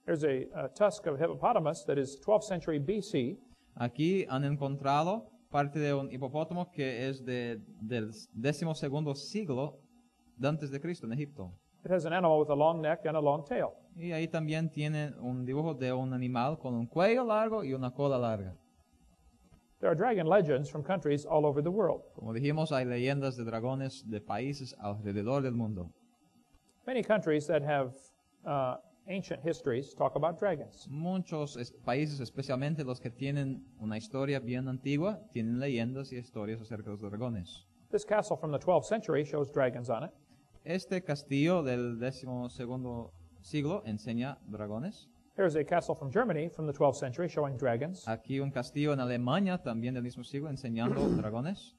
There's a tusk of hippopotamus that is 12th century BC. Aquí han encontrado parte de un hipopótamo que es del 12º siglo de antes de Cristo en Egipto. It has an animal with a long neck and a long tail. Y ahí también tienen un dibujo de un animal con un cuello largo y una cola larga. There are dragon legends from countries all over the world. Como dijimos, hay leyendas de dragones de países alrededor del mundo. Many countries that have ancient histories talk about dragons. Muchos países, especialmente los que tienen una historia bien antigua, tienen leyendas y historias acerca de los dragones. This castle from the 12th century shows dragons on it. Este castillo del 12º siglo enseña dragones. Here's a castle from Germany from the 12th century showing dragons. Aquí un castillo en Alemania, también del mismo siglo, enseñando dragones.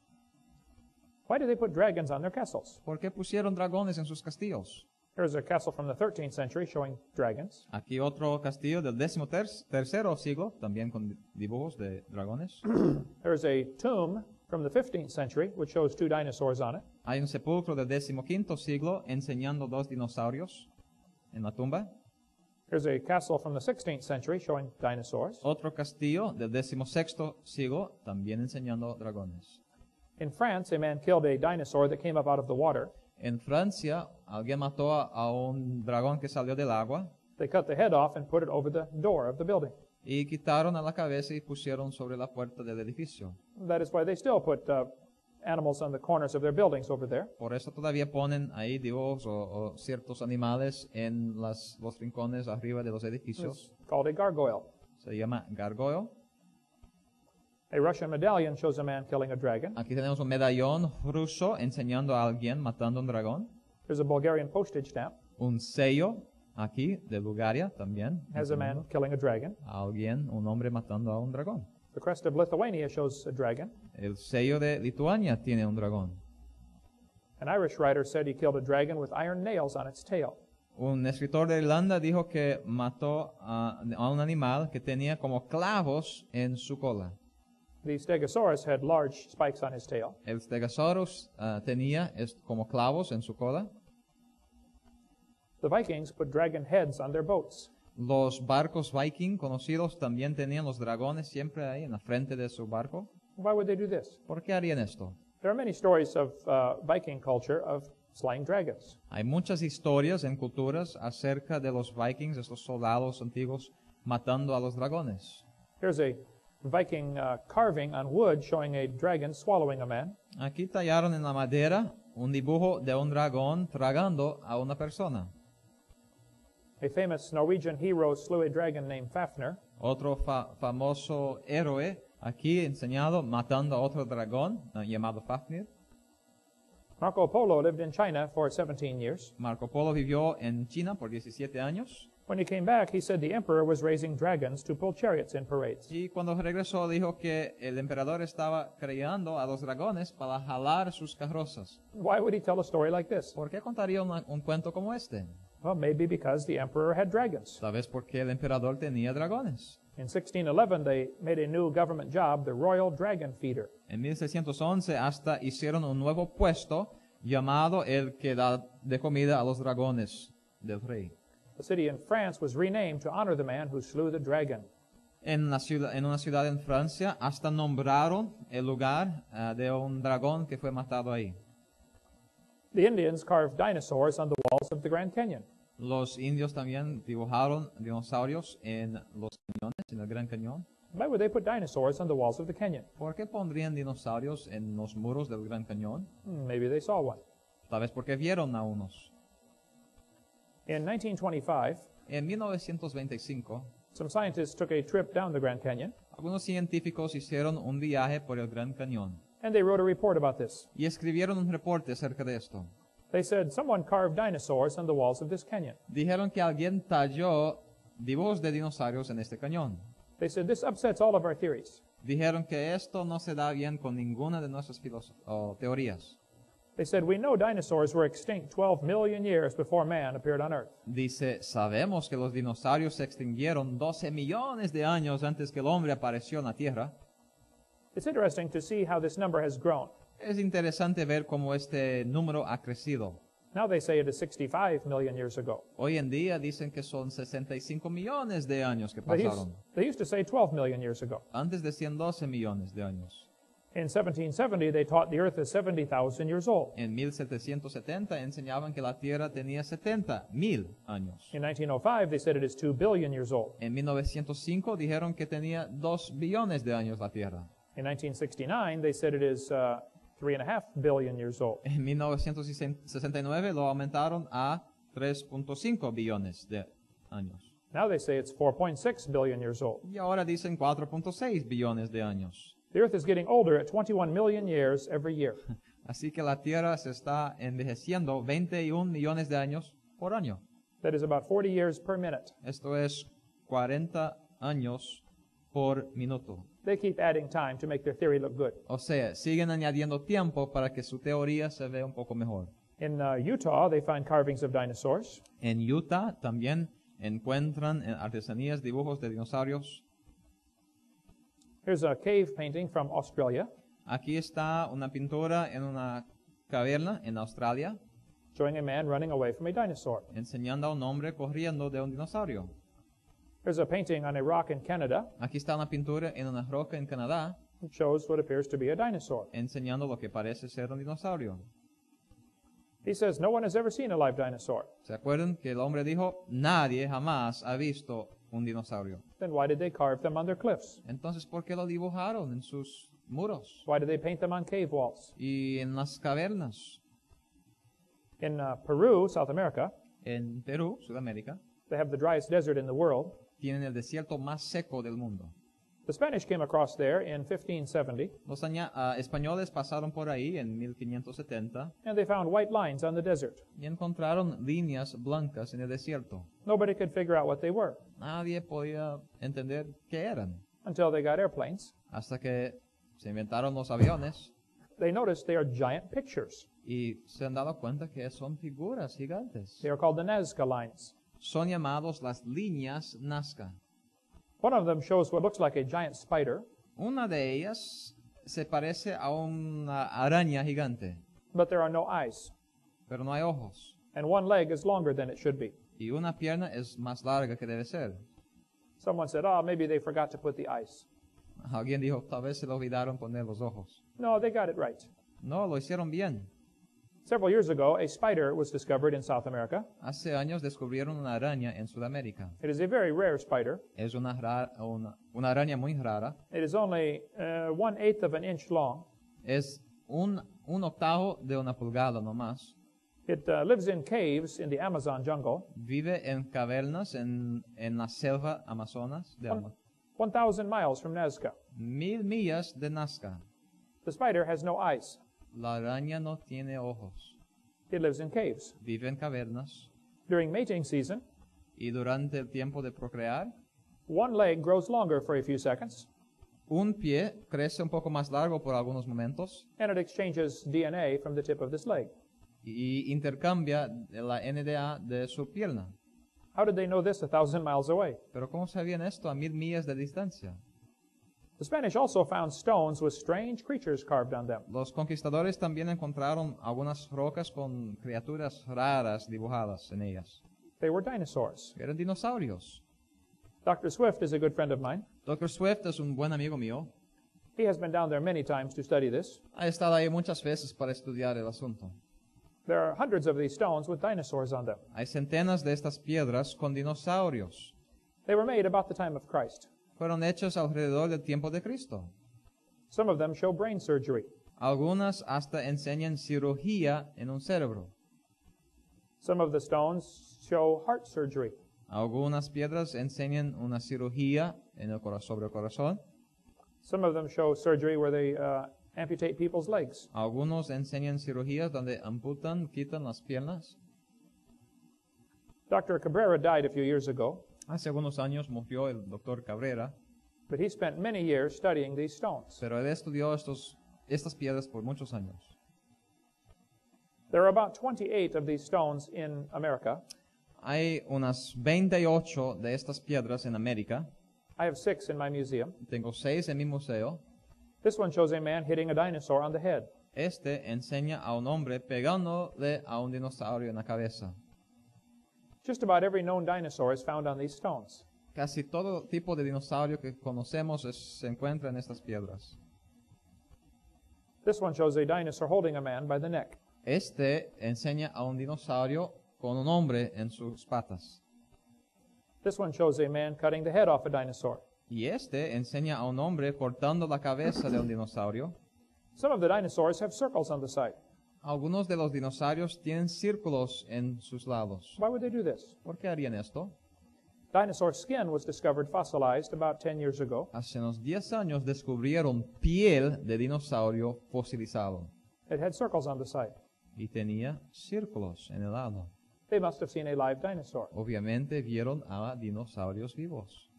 Why do they put dragons on their castles? ¿Por qué pusieron dragones en sus castillos? Here's a castle from the 13th century showing dragons. Aquí otro castillo del 13º siglo, también con dibujos de dragones. There's a tomb from the 15th century which shows two dinosaurs on it. Hay un sepulcro del 15º siglo enseñando dos dinosaurios en la tumba. Here's a castle from the 16th century showing dinosaurs. Otro castillo del 16º siglo también enseñando dragones. In France, a man killed a dinosaur that came up out of the water. En Francia, alguien mató a un dragón que salió del agua They cut the head off and put it over the door of the building. y quitaron a la cabeza y pusieron sobre la puerta del edificio. That is why they still put animals on the corners of their buildings over there. Por eso todavía ponen ahí dibujos o ciertos animales en los rincones arriba de los edificios. It's called a gargoyle. Se llama gargoyle. A Russian medallion shows a man killing a dragon. Aquí tenemos un medallón ruso enseñando a alguien matando un dragón. There's a Bulgarian postage stamp. Un sello aquí de Bulgaria también. Has a man killing a dragon. A alguien, un hombre matando a un dragón. The crest of Lithuania shows a dragon. El sello de Lituania tiene un dragón. An Irish writer said he killed a dragon with iron nails on its tail. Un escritor de Irlanda dijo que mató a un animal que tenía como clavos en su cola. The Stegosaurus had large spikes on his tail. El Stegosaurus tenía como clavos en su cola. The Vikings put dragon heads on their boats. Los barcos viking conocidos también tenían los dragones siempre ahí en la frente de su barco. Why would they do this? ¿Por qué harían esto? There are many stories of Viking culture of slaying dragons. Hay muchas historias en culturas acerca de los vikings, estos soldados antiguos, matando a los dragones. Here's a Viking carving on wood showing a dragon swallowing a man. Aquí tallaron en la madera un dibujo de un dragón tragando a una persona. A famous Norwegian hero slew a dragon named Fafnir. Otro famoso héroe aquí enseñado matando a otro dragón llamado Fafnir. Marco Polo lived in China for 17 years. Marco Polo vivió en China por 17 años. When he came back, he said the emperor was raising dragons to pull chariots in parades. Y cuando regresó dijo que el emperador estaba creando a los dragones para jalar sus carrozas. Why would he tell a story like this? ¿Por qué contaría un cuento como este? Well, maybe because the emperor had dragons. Tal vez porque el emperador tenía dragones. In 1611, they made a new government job, the Royal Dragon Feeder. En 1611 hasta hicieron un nuevo puesto llamado el que da de comida a los dragones del rey. The city in France was renamed to honor the man who slew the dragon. En una ciudad en Francia hasta nombraron el lugar de un dragón que fue matado ahí. The Indians carved dinosaurs on the walls of the Grand Canyon. Los indios también dibujaron dinosaurios en los cañones, en el Gran Cañón. Why would they put dinosaurs on the walls of the canyon? ¿Por qué pondrían dinosaurios en los muros del Gran Cañón? Maybe they saw one. Tal vez porque vieron a unos. In 1925, En 1925, some scientists took a trip down the Grand Canyon, algunos científicos hicieron un viaje por el Gran Cañón and they wrote a report about this. y escribieron un reporte acerca de esto. They said someone carved dinosaurs on the walls of this canyon. Dijeron que alguien talló dibujos de dinosaurios en este cañón. They said this upsets all of our theories. Dijeron que esto no se da bien con ninguna de nuestras teorías. They said we know dinosaurs were extinct 12 million years before man appeared on Earth. Dice, sabemos que los dinosaurios se extinguieron 12 millones de años antes que el hombre apareció en la Tierra. It's interesting to see how this number has grown. Es interesante ver cómo este número ha crecido. Now they say it is 65 million years ago. Hoy en día dicen que son 65 millones de años que They pasaron. used to say 12 million years ago. Antes decían 12 millones de años. In 1770, they taught the earth is 70,000 years old. En 1770 enseñaban que la Tierra tenía 70,000 años. In 1905, they said it is 2 billion years old. En 1905 dijeron que tenía 2 billones de años la Tierra. In 1969, they said it is 3.5 billion years old. En 1969 lo aumentaron a 3.5 billones de años. Now they say it's 4.6 billion years old. Y ahora dicen 4.6 billones de años. The earth is getting older at 21 million years every year. Así que la Tierra se está envejeciendo 21 millones de años por año. That is about 40 years per minute. Esto es 40 años por minuto. They keep adding time to make their theory look good. O sea, siguen añadiendo tiempo para que su teoría se vea un poco mejor. In Utah, they find carvings of dinosaurs. En Utah también encuentran en artesanías dibujos de dinosaurios. Here's a cave painting from Australia Aquí está una pintura en una caverna en Australia, showing a man running away from a dinosaur. enseñando a un hombre corriendo de un dinosaurio. There's a painting on a rock in Canada Aquí está una pintura en una roca en Canadá, that shows what appears to be a dinosaur. enseñando lo que parece ser un dinosaurio. He says no one has ever seen a live dinosaur. ¿Se acuerdan que el hombre dijo, nadie jamás ha visto un dinosaurio? Then why did they carve them on their cliffs? Entonces, ¿por qué lo dibujaron en sus muros Why did they paint them on cave walls? y en las cavernas? In Peru, South America, En Perú, Sudamérica, they have the driest desert in the world. tienen el desierto más seco del mundo. The Spanish came across there in 1570, Los españoles pasaron por ahí en 1570 and they found white lines on the desert. y encontraron líneas blancas en el desierto. Nobody could figure out what they were Nadie podía entender qué eran. until they got airplanes. Hasta que se inventaron los aviones They noticed they are giant pictures. y se han dado cuenta que son figuras gigantes. They are called the Nazca lines. Son llamados las líneas Nazca. One of them shows what looks like a giant spider, Una de ellas se parece a una araña gigante, but there are no eyes, pero no hay ojos. and one leg is longer than it should be. Y una pierna es más larga que debe ser. Someone said, oh, maybe they forgot to put the eyes. Alguien dijo, tal vez se le olvidaron poner los ojos. No, they got it right. No, lo hicieron bien. Several years ago, a spider was discovered in South America. Hace años descubrieron una araña en Sudamérica. It is a very rare spider. Es una araña muy rara. It is only 1/8 of an inch long. Es un octavo de una pulgada nomás. It lives in caves in the Amazon jungle, Vive en cavernas en la selva Amazonas de 1,000 miles from Nazca. 1000 millas de Nazca. The spider has no eyes. La araña no tiene ojos. It lives in caves. Vive en cavernas. During mating season, Y durante el tiempo de procrear, one leg grows longer for a few seconds, un pie crece un poco más largo por algunos momentos and it exchanges DNA from the tip of this leg. y intercambia la NDA de su pierna. How did they know this 1,000 miles away? Pero ¿cómo sabían esto a 1000 millas de distancia? The Spanish also found stones with strange creatures carved on them. Los conquistadores también encontraron algunas rocas con criaturas raras dibujadas en ellas. They were dinosaurs. Eran dinosaurios. Dr. Swift is a good friend of mine. Dr. Swift es un buen amigo mío. He has been down there many times to study this. Ha estado ahí muchas veces para estudiar el asunto. There are hundreds of these stones with dinosaurs on them. Hay centenas de estas piedras con dinosaurios. They were made about the time of Christ. Fueron hechos alrededor del tiempo de Cristo. Some of them show brain surgery. Algunas hasta enseñan cirugía en un cerebro. Some of the stones show heart surgery. Algunas piedras enseñan una cirugía en el sobre el corazón. Some of them show surgery where they amputate people's legs. Algunos enseñan cirugías donde amputan, quitan las piernas. Dr. Cabrera died a few years ago, Hace algunos años murió el doctor Cabrera, but he spent many years studying these stones. pero él estudió estas piedras por muchos años. There are about 28 of these stones in America. Hay unas 28 de estas piedras en América. I have 6 in my museum. Tengo 6 en mi museo. This one shows a man hitting a dinosaur on the head. Este enseña a un hombre pegándole a un dinosaurio en la cabeza. Just about every known dinosaur is found on these stones. Casi todo tipo de dinosaurio que conocemos se encuentra en estas piedras. This one shows a dinosaur holding a man by the neck. Este enseña a un dinosaurio con un hombre en sus patas. This one shows a man cutting the head off a dinosaur. Y este enseña a un hombre cortando la cabeza de un dinosaurio. Some of the dinosaurs have circles on the side. Algunos de los dinosaurios tienen círculos en sus lados. Why would they do this? ¿Por qué harían esto? Dinosaur skin was discovered fossilized about 10 years ago. Hace unos 10 años descubrieron piel de dinosaurio fosilizado It had circles on the side. y tenía círculos en el lado. They must have seen a live dinosaur. Obviamente vieron a dinosaurios vivos.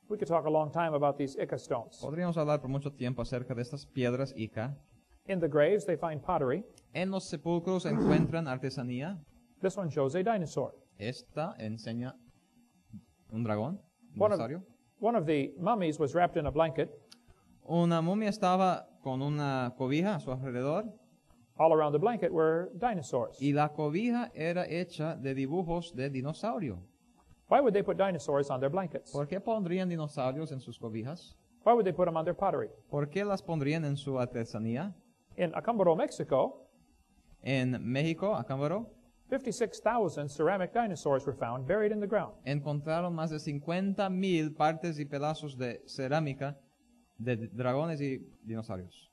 We could talk a long time about these Ica stones. Podríamos hablar por mucho tiempo acerca de estas piedras Ica. In the graves, they find pottery. En los sepulcros encuentran artesanía. This one shows a dinosaur. Esta enseña un dragón, un One of, dinosaurio. one of the mummies was wrapped in a blanket. Una momia estaba con una cobija a su alrededor All around the blanket were dinosaurs. y la cobija era hecha de dibujos de dinosaurio. Why would they put dinosaurs on their blankets? ¿Por qué pondrían dinosaurios en sus cobijas? Why would they put them on their pottery? ¿Por qué las pondrían en su artesanía? In Acambaro, Mexico, En México, Acámbaro, 56,000 ceramic dinosaurs were found buried in the ground. encontraron más de 50,000 partes y pedazos de cerámica de dragones y dinosaurios.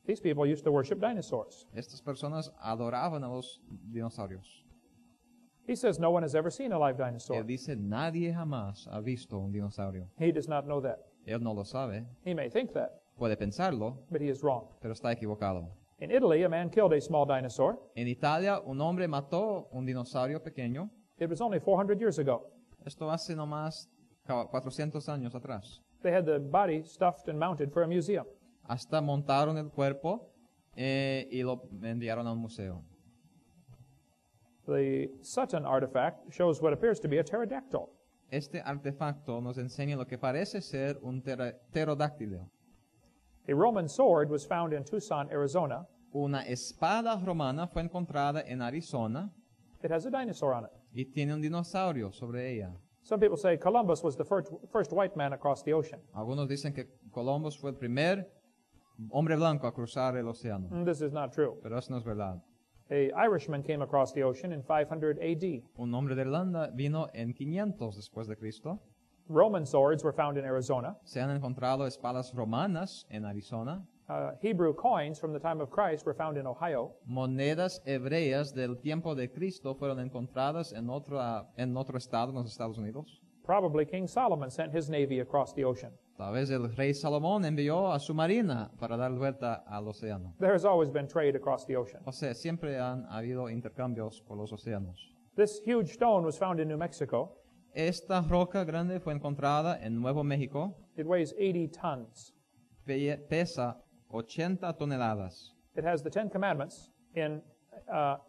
These people used to worship dinosaurs. Estas personas adoraban a los dinosaurios. He says no one has ever seen a live dinosaur. Él dice, nadie jamás ha visto un dinosaurio. He does not know that. Él no lo sabe, He may think that, puede pensarlo, but he is wrong. pero está equivocado. In Italy, a man killed a small dinosaur. En Italia, un hombre mató un dinosaurio pequeño. It was only 400 years ago. Esto hace nomás 400 años atrás. They had the body stuffed and mounted for a museum. Hasta montaron el cuerpo y lo enviaron a un museo. The Sutton artifact shows what appears to be a pterodactyl. Este artefacto nos enseña lo que parece ser un pterodáctilo. A Roman sword was found in Tucson, Arizona. Una espada romana fue encontrada en Arizona It has a dinosaur on it. y tiene un dinosaurio sobre ella. Some people say Columbus was the first white man across the ocean. Algunos dicen que Columbus fue el primer hombre blanco a cruzar el océano, This is not true. pero eso no es verdad. A Irishman came across the ocean in 500 AD. Un hombre de Irlanda vino en 500 después de Cristo. Roman swords were found in Arizona. Se han encontrado espadas romanas en Arizona. Hebrew coins from the time of Christ were found in Ohio. Monedas hebreas del tiempo de Cristo fueron encontradas en otro estado en los Estados Unidos. Probably King Solomon sent his navy across the ocean. Tal vez el rey Salomón envió a su marina para dar vuelta al océano. There has always been trade across the ocean. O sea, siempre han habido intercambios por los océanos. This huge stone was found in New Mexico. Esta roca grande fue encontrada en Nuevo México. It weighs 80 tons. Pesa 80 toneladas It has the Ten Commandments in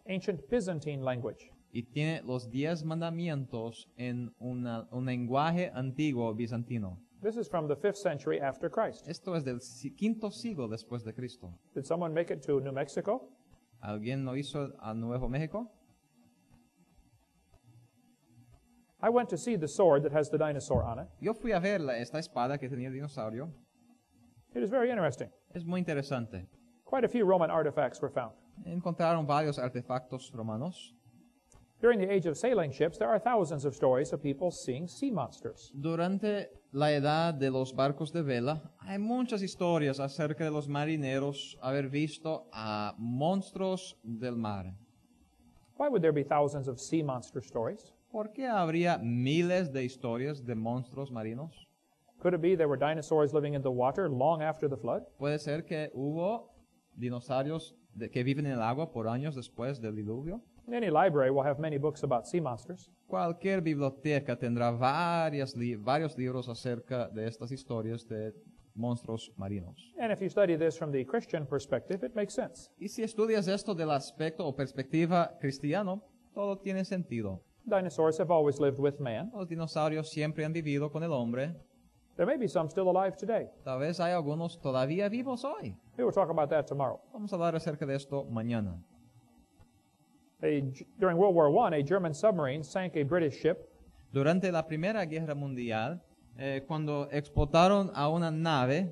ancient Byzantine language. y tiene los 10 mandamientos en un lenguaje antiguo bizantino. This is from the 5th century after Christ. Esto es del quinto siglo después de Cristo. Did someone make it to New Mexico? ¿Alguien lo hizo a Nuevo México? I went to see the sword that has the dinosaur on it. Yo fui a ver esta espada que tenía el dinosaurio. It is very interesting. Es muy interesante. Quite a few Roman artifacts were found. Encontraron varios artefactos romanos. During the age of sailing ships, there are thousands of stories of people seeing sea monsters. Durante la edad de los barcos de vela, hay muchas historias acerca de los marineros haber visto a monstruos del mar. Why would there be thousands of sea monster stories? ¿Por qué habría miles de historias de monstruos marinos? Could it be there were dinosaurs living in the water long after the flood? Puede ser que hubo dinosaurios que viven en el agua por años después del diluvio. Any library will have many books about sea monsters. Cualquier biblioteca tendrá varios libros acerca de estas historias de monstruos marinos. And if you study this from the Christian perspective, it makes sense. Y si estudias esto del aspecto o perspectiva cristiano, todo tiene sentido. Dinosaurs have always lived with man. Los dinosaurios siempre han vivido con el hombre. There may be some still alive today. Tal vez hay algunos todavía vivos hoy. We will talk about that tomorrow. Vamos a hablar acerca de esto mañana. During World War I, a German submarine sank a British ship. Durante la Primera Guerra Mundial, cuando explotaron a una nave,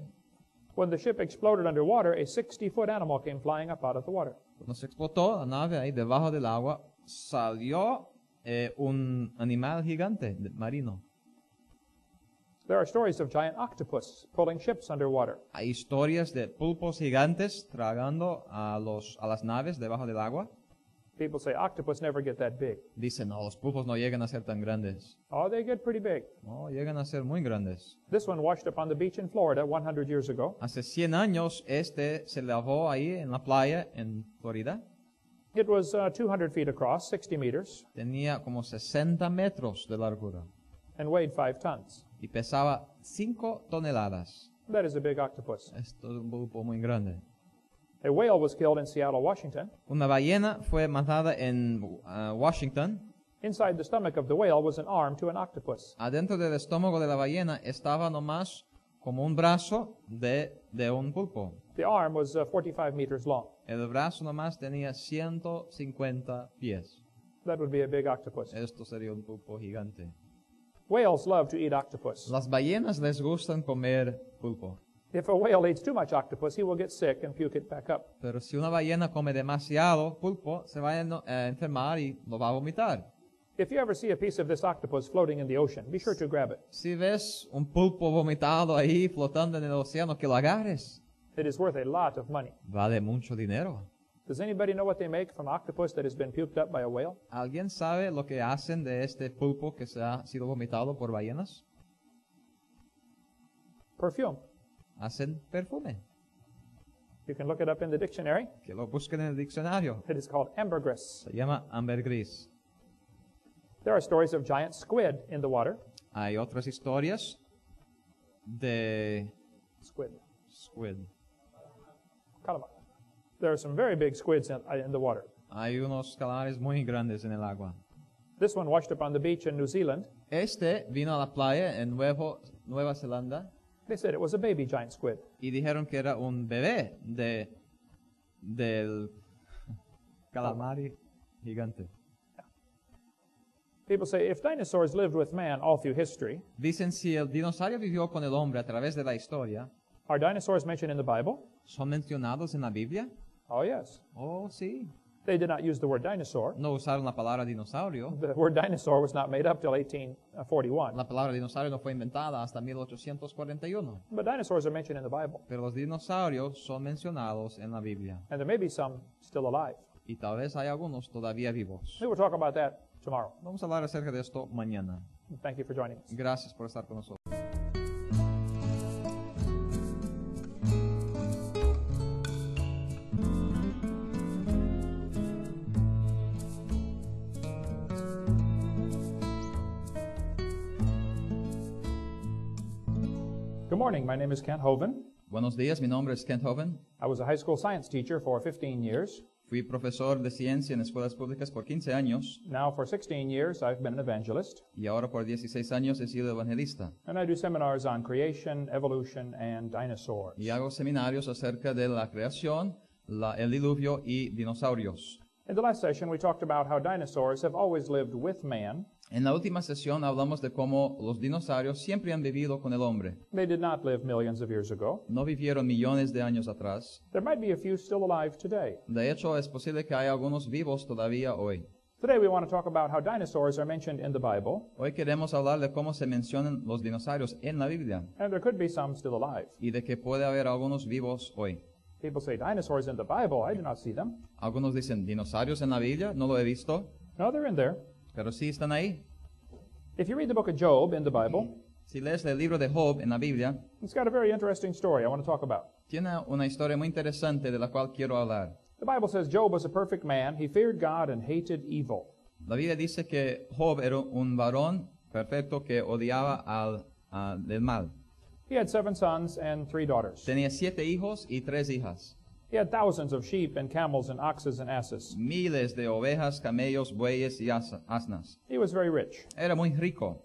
When the ship exploded underwater, a 60-foot animal came flying up out of the water. cuando se explotó la nave ahí debajo del agua, salió un animal gigante marino. There are stories of giant octopus pulling ships underwater. Hay historias de pulpos gigantes tragando a las naves debajo del agua. People say octopus never get that big. Dicen, no, los pulpos no llegan a ser tan grandes. Oh, they get pretty big. No, llegan a ser muy grandes. This one washed up on the beach in Florida 100 years ago. Hace 100 años, se lavó ahí en la playa en Florida. It was 200 feet across, 60 meters, Tenía como 60 metros de largura and weighed 5 tons. y pesaba 5 toneladas. That is a big octopus. Esto es un pulpo muy grande. A whale was killed in Seattle, Washington. Una ballena fue matada en Washington. Inside the stomach of the whale was an arm to an octopus. Adentro del estómago de la ballena estaba nomás como un brazo de un pulpo. The arm was 45 meters long. El brazo nomás tenía 150 pies. That would be a big octopus. Esto sería un pulpo gigante. Whales love to eat octopus. Las ballenas les gustan comer pulpo. If a whale eats too much octopus, he will get sick and puke it back up. Pero si una ballena come demasiado pulpo, se va a enfermar y lo va a vomitar. If you ever see a piece of this octopus floating in the ocean, be sure to grab it. Si ves un pulpo vomitado ahí flotando en el océano, que lo agarres. It is worth a lot of money. Vale mucho dinero. Does anybody know what they make from octopus that has been puked up by a whale? ¿Alguien sabe lo que hacen de este pulpo que se ha sido vomitado por ballenas? Perfume. Hacen perfume. You can look it up in the dictionary. Que lo busquen en el diccionario. It is called ambergris. Se llama ambergris. There are stories of giant squid in the water. Hay otras historias de Squid. squid. Calamar. There are some very big squids in the water. Hay unos calamares muy grandes en el agua. This one washed up on the beach in New Zealand. Este vino a la playa en Nueva Zelanda They said it was a baby giant squid. y dijeron que era un bebé del calamar gigante. People say if dinosaurs lived with man all through history, Dicen, si el dinosaurio vivió con el hombre a través de la historia, are dinosaurs mentioned in the Bible? ¿son mencionados en la Biblia? Oh, yes. Oh, sí. They did not use the word dinosaur. No usaron la palabra dinosaurio. The word dinosaur was not made up till 1841. La palabra dinosaurio no fue inventada hasta 1841. But dinosaurs are mentioned in the Bible. Pero los dinosaurios son mencionados en la Biblia. And there may be some still alive. Y tal vez hay algunos todavía vivos. We will talk about that tomorrow. Vamos a hablar acerca de esto mañana. Thank you for joining us. Gracias por estar con nosotros. Good morning. My name is Kent Hovind. Buenos días, mi nombre es Kent Hovind. I was a high school science teacher for 15 years. Fui profesor de ciencia en escuelas públicas por 15 años Now for 16 years, I've been an evangelist. y ahora por 16 años he sido evangelista. And I do seminars on creation, evolution, and dinosaurs. Y hago seminarios acerca de la creación, el diluvio y dinosaurios. In the last session, we talked about how dinosaurs have always lived with man. En la última sesión hablamos de cómo los dinosaurios siempre han vivido con el hombre. They did not live millions of years ago. No vivieron millones de años atrás. There might be a few still alive today. De hecho, es posible que haya algunos vivos todavía hoy. Today we want to talk about how dinosaurs are mentioned in the Bible, Hoy queremos hablar de cómo se mencionan los dinosaurios en la Biblia and there could be some still alive. y de que puede haber algunos vivos hoy. People say, dinosaurs in the Bible, I do not see them. Algunos dicen, ¿dinosaurios en la Biblia? No lo he visto, No, they're in there. pero sí están ahí. If you read the book of Job in the Bible, Si lees el libro de Job en la Biblia, it's got a very interesting story I want to talk about. tiene una historia muy interesante de la cual quiero hablar. The Bible says Job was a perfect man. He feared God and hated evil. La Biblia dice que Job era un varón perfecto que odiaba del mal. He had 7 sons and 3 daughters. Tenía 7 hijos y 3 hijas. He had thousands of sheep and camels and oxes and asses. Miles de ovejas, camellos, bueyes y asnas. He was very rich. Era muy rico.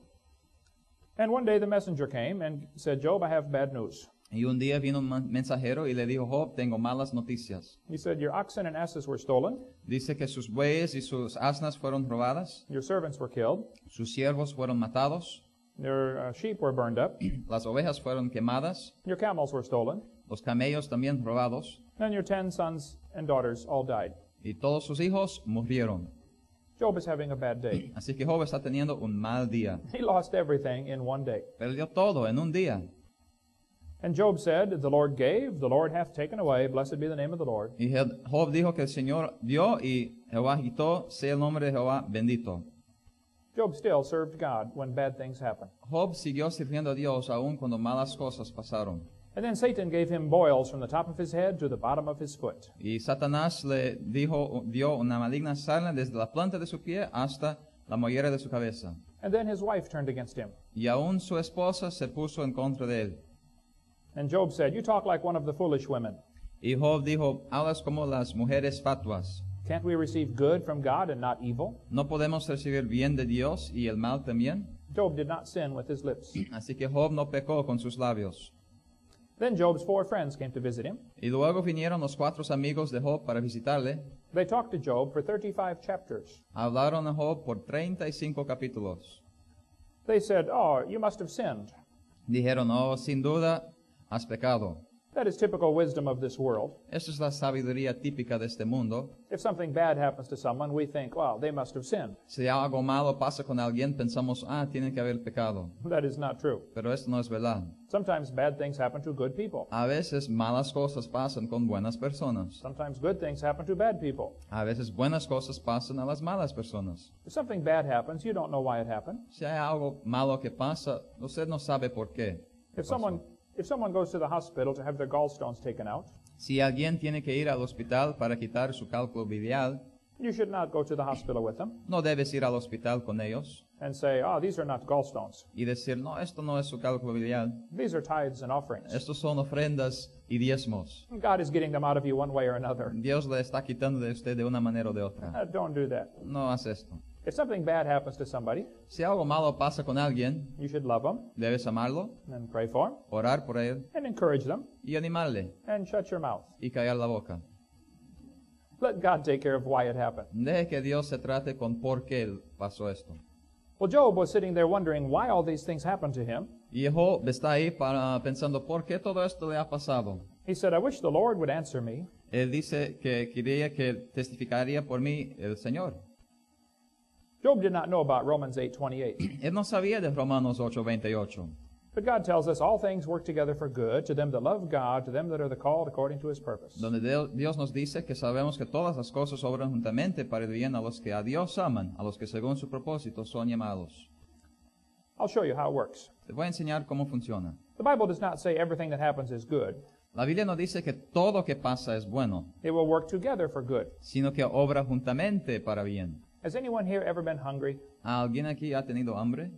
And one day the messenger came and said, Job, I have bad news. Y un día vino un mensajero y le dijo, Job, tengo malas noticias. He said, your oxen and asses were stolen, Dice que sus bueyes y sus asnas fueron robadas, your servants were killed, sus siervos fueron matados, your sheep were burned up, las ovejas fueron quemadas, your camels were stolen, los camellos también robados, and your 10 sons and daughters all died. y todos sus hijos murieron. Job is having a bad day. Así que Job está teniendo un mal día. He lost everything in one day. Perdió todo en un día. And Job said, the Lord gave, the Lord hath taken away, blessed be the name of the Lord. Y Job dijo que el Señor dio y Jehová quitó, sea el nombre de Jehová bendito. Job still served God when bad things happened. Job siguió sirviendo a Dios aun cuando malas cosas pasaron. And then Satan gave him boils from the top of his head to the bottom of his foot. Y Satanás le dio una maligna sarna desde la planta de su pie hasta la mollera de su cabeza. And then his wife turned against him. Y aún su esposa se puso en contra de él. And Job said, you talk like one of the foolish women. Y Job dijo, hablas como las mujeres fatuas. Can't we receive good from God and not evil? ¿No podemos recibir bien de Dios y el mal también? Job did not sin with his lips. Así que Job no pecó con sus labios. Then Job's 4 friends came to visit him. Y luego vinieron los 4 amigos de Job para visitarle. They talked to Job for 35 chapters. Hablaron a Job por 35 capítulos. They said, oh, you must have sinned. Dijeron, oh, sin duda, has pecado. That is typical wisdom of this world. Esta es la sabiduría típica de este mundo. If something bad happens to someone, we think, well, they must have sinned. Si algo malo pasa con alguien, pensamos, tienen que haber pecado. That is not true. Pero esto no es verdad. Sometimes bad things happen to good people. A veces malas cosas pasan con buenas personas. Sometimes good things happen to bad people. A veces buenas cosas pasan a las malas personas. If something bad happens, you don't know why it happened. Si hay algo malo que pasa, usted no sabe por qué. If someone goes to the hospital to have their gallstones taken out, Si alguien tiene que ir al hospital para quitar su cálculo biliar, you should not go to the hospital with them no debes ir al hospital con ellos and say, oh, these are not gallstones. y decir, no, esto no es su cálculo biliar, These are tithes and offerings. estos son ofrendas y diezmos. God is getting them out of you one way or another. Dios le está quitando de usted de una manera o de otra. Don't do that. No hace esto. If something bad happens to somebody, Si algo malo pasa con alguien, you should love them debes amarlo, and pray for them orar por él and encourage them y animarle and shut your mouth. y callar la boca. Let God take care of why it happened. Deje que Dios se trate con por qué pasó esto. Well, Job was sitting there wondering why all these things happened to him. Y Job está ahí pensando, ¿por qué todo esto le ha pasado? He said, I wish the Lord would answer me. Él dice que quería que testificaría por mí el Señor. Job did not know about Romans 8:28. Él no sabía de Romanos 8:28. But God tells us all things work together for good to them that love God, to them that are the called according to his purpose. Donde Dios nos dice que sabemos que todas las cosas obran juntamente para el bien a los que a Dios aman, a los que según su propósito son llamados. I'll show you how it works. Te voy a enseñar cómo funciona. The Bible does not say everything that happens is good. La Biblia no dice que todo que pasa es bueno, It will work together for good. sino que obra juntamente para bien. Has anyone here ever been hungry? ¿Alguien aquí ha tenido hambre?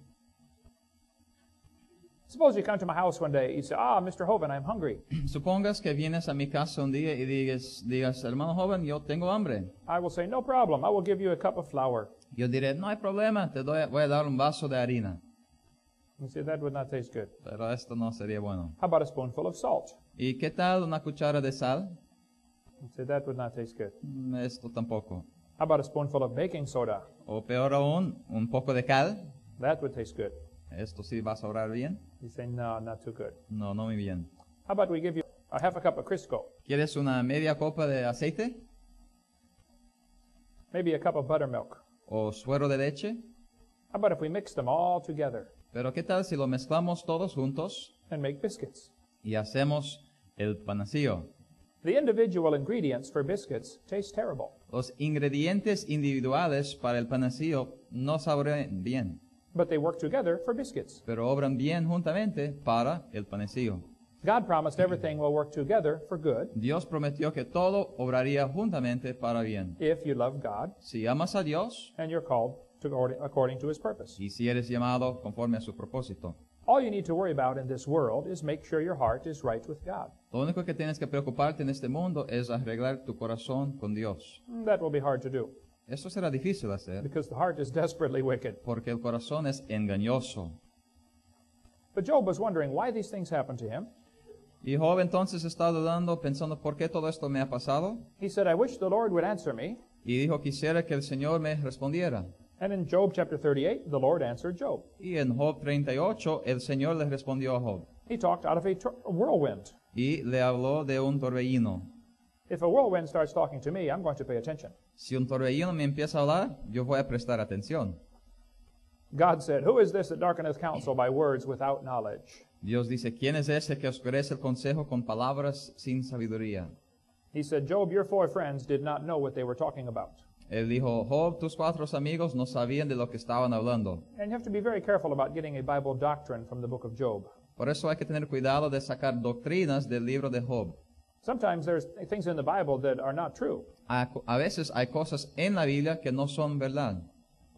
Suppose you come to my house one day, you say, Mr. Hovind, I'm hungry. Supongas que vienes a mi casa un día y digas, hermano joven, yo tengo hambre. I will say, no problem, I will give you a cup of flour. Yo diré, no hay problema, voy a dar un vaso de harina. You say, that would not taste good. Pero esto no sería bueno. How about a spoonful of salt? ¿Y qué tal una cuchara de sal? You say, that would not taste good. Esto tampoco. How about a spoonful of baking soda? O peor aún, un poco de cal. That would taste good. Esto sí va a sobrar bien. You say, no, not too good. No, no muy bien. How about we give you a half a cup of Crisco? ¿Quieres una media copa de aceite? Maybe a cup of buttermilk. ¿O suero de leche? How about if we mix them all together Pero ¿qué tal si lo mezclamos todos juntos and make biscuits? y hacemos el panacillo? The individual ingredients for biscuits taste terrible, Los ingredientes individuales para el panacillo no saben bien, but they work together for biscuits. pero obran bien juntamente para el panacillo. God promised everything will work together for good Dios prometió que todo obraría juntamente para bien. if you love God Si amas a Dios and you're called according to his purpose. y si eres llamado conforme a su propósito. All you need to worry about in this world is make sure your heart is right with God. Lo único que tienes que preocuparte en este mundo es arreglar tu corazón con Dios. That will be hard to do Esto será difícil de hacer because the heart is desperately wicked. porque el corazón es engañoso. But Job was wondering why these things happened to him. Y Job entonces está dudando, pensando, ¿por qué todo esto me ha pasado? He said, I wish the Lord would answer me. Y dijo, quisiera que el Señor me respondiera. And in Job chapter 38, the Lord answered Job. Y en Job 38, el Señor le respondió a Job. He talked out of a whirlwind. Y le habló de un torbellino. If a whirlwind starts talking to me, I'm going to pay attention. Si un torbellino me empieza a hablar, yo voy a prestar atención. God said, Who is this that darkeneth counsel by words without knowledge? Dios dice, ¿quién es ese que oscurece el consejo con palabras sin sabiduría? He said, Job, your 4 friends did not know what they were talking about. Él dijo, Job, tus 4 amigos no sabían de lo que estaban hablando. And you have to be very careful about getting a Bible doctrine from the book of Job. Por eso hay que tener cuidado de sacar doctrinas del libro de Job. Sometimes there's things in the Bible that are not true, A veces hay cosas en la Biblia que no son verdad.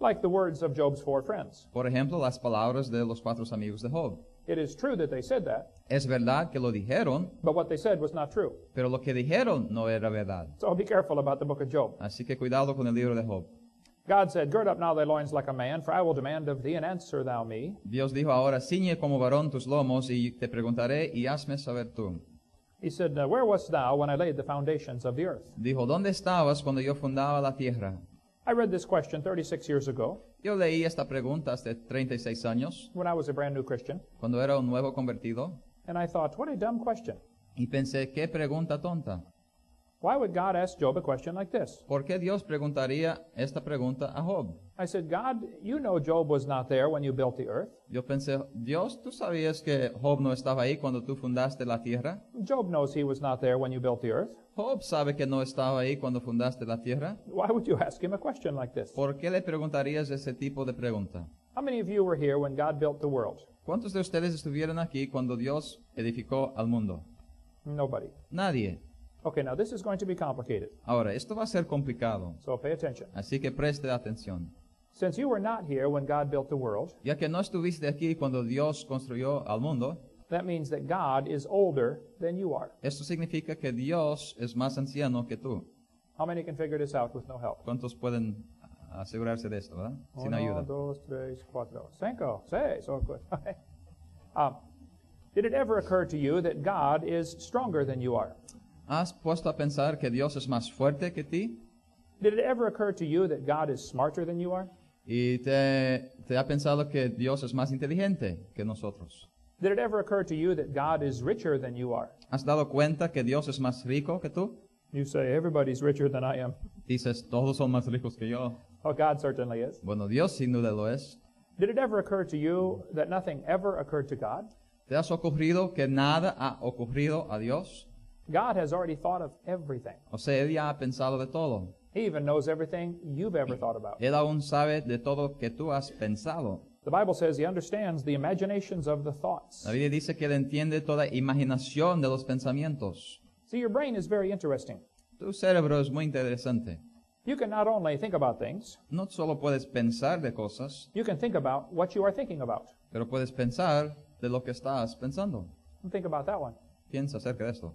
like the words of Job's 4 friends. Por ejemplo, las palabras de los 4 amigos de Job. It is true that they said that, Es verdad que lo dijeron, but what they said was not true. pero lo que dijeron no era verdad. So be careful about the book of Job. Así que cuidado con el libro de Job. God said, Gird up now thy loins like a man, for I will demand of thee, and answer thou me. Dios dijo, ahora ciñe como varón tus lomos y te preguntaré y hazme saber tú. He said, Where wast thou when I laid the foundations of the earth? Dijo, ¿dónde estabas cuando yo fundaba la tierra? I read this question 36 years ago Yo leí esta pregunta hace 36 años, when I was a brand new Christian, cuando era un nuevo convertido, and I thought, what a dumb question. y pensé, qué pregunta tonta. Why would God ask Job a question like this? ¿Por qué Dios preguntaría esta pregunta a Job? I said, God, you know Job was not there when you built the earth. Yo pensé, Dios, ¿tú sabías que Job no estaba ahí cuando tú fundaste la tierra? Job knows he was not there when you built the earth. Job sabe que no estaba ahí cuando fundaste la tierra. Why would you ask him a question like this? ¿Por qué le preguntarías ese tipo de pregunta? How many of you were here when God built the world? ¿Cuántos de ustedes estuvieron aquí cuando Dios edificó al mundo? Nobody. Nadie. Okay, now this is going to be complicated, Ahora, esto va a ser complicado, so pay attention. así que preste atención. Since you were not here when God built the world, Ya que no estuviste aquí cuando Dios construyó al mundo, that means that God is older than you are. esto significa que Dios es más anciano que tú. How many can figure this out with no help? ¿Cuántos pueden asegurarse de esto, verdad? Sin 1, ayuda. 2, 3, 4, 5, 6. Oh, good. Did it ever occur to you that God is stronger than you are? ¿Has puesto a pensar que Dios es más fuerte que ti? Did it ever occur to you that God is smarter than you are? ¿Y te ha pensado que Dios es más inteligente que nosotros? Did it ever occur to you that God is richer than you are? ¿Has dado cuenta que Dios es más rico que tú? You say, everybody's richer than I am. Dices, todos son más ricos que yo. Oh, God certainly is. Bueno, Dios sin duda lo es. Did it ever occur to you that nothing ever occurred to God? ¿Te has ocurrido que nada ha ocurrido a Dios? God has already thought of everything. O sea, Él ya ha pensado de todo. He even knows everything you've ever thought about. Él aún sabe de todo que tú has pensado. The Bible says He understands the imaginations of the thoughts. La Biblia dice que Él entiende toda imaginación de los pensamientos. See, your brain is very interesting. Tu cerebro es muy interesante. You can not only think about things, No solo puedes pensar de cosas, you can think about what you are thinking about. pero puedes pensar de lo que estás pensando. Think about that one. Piensa acerca de esto.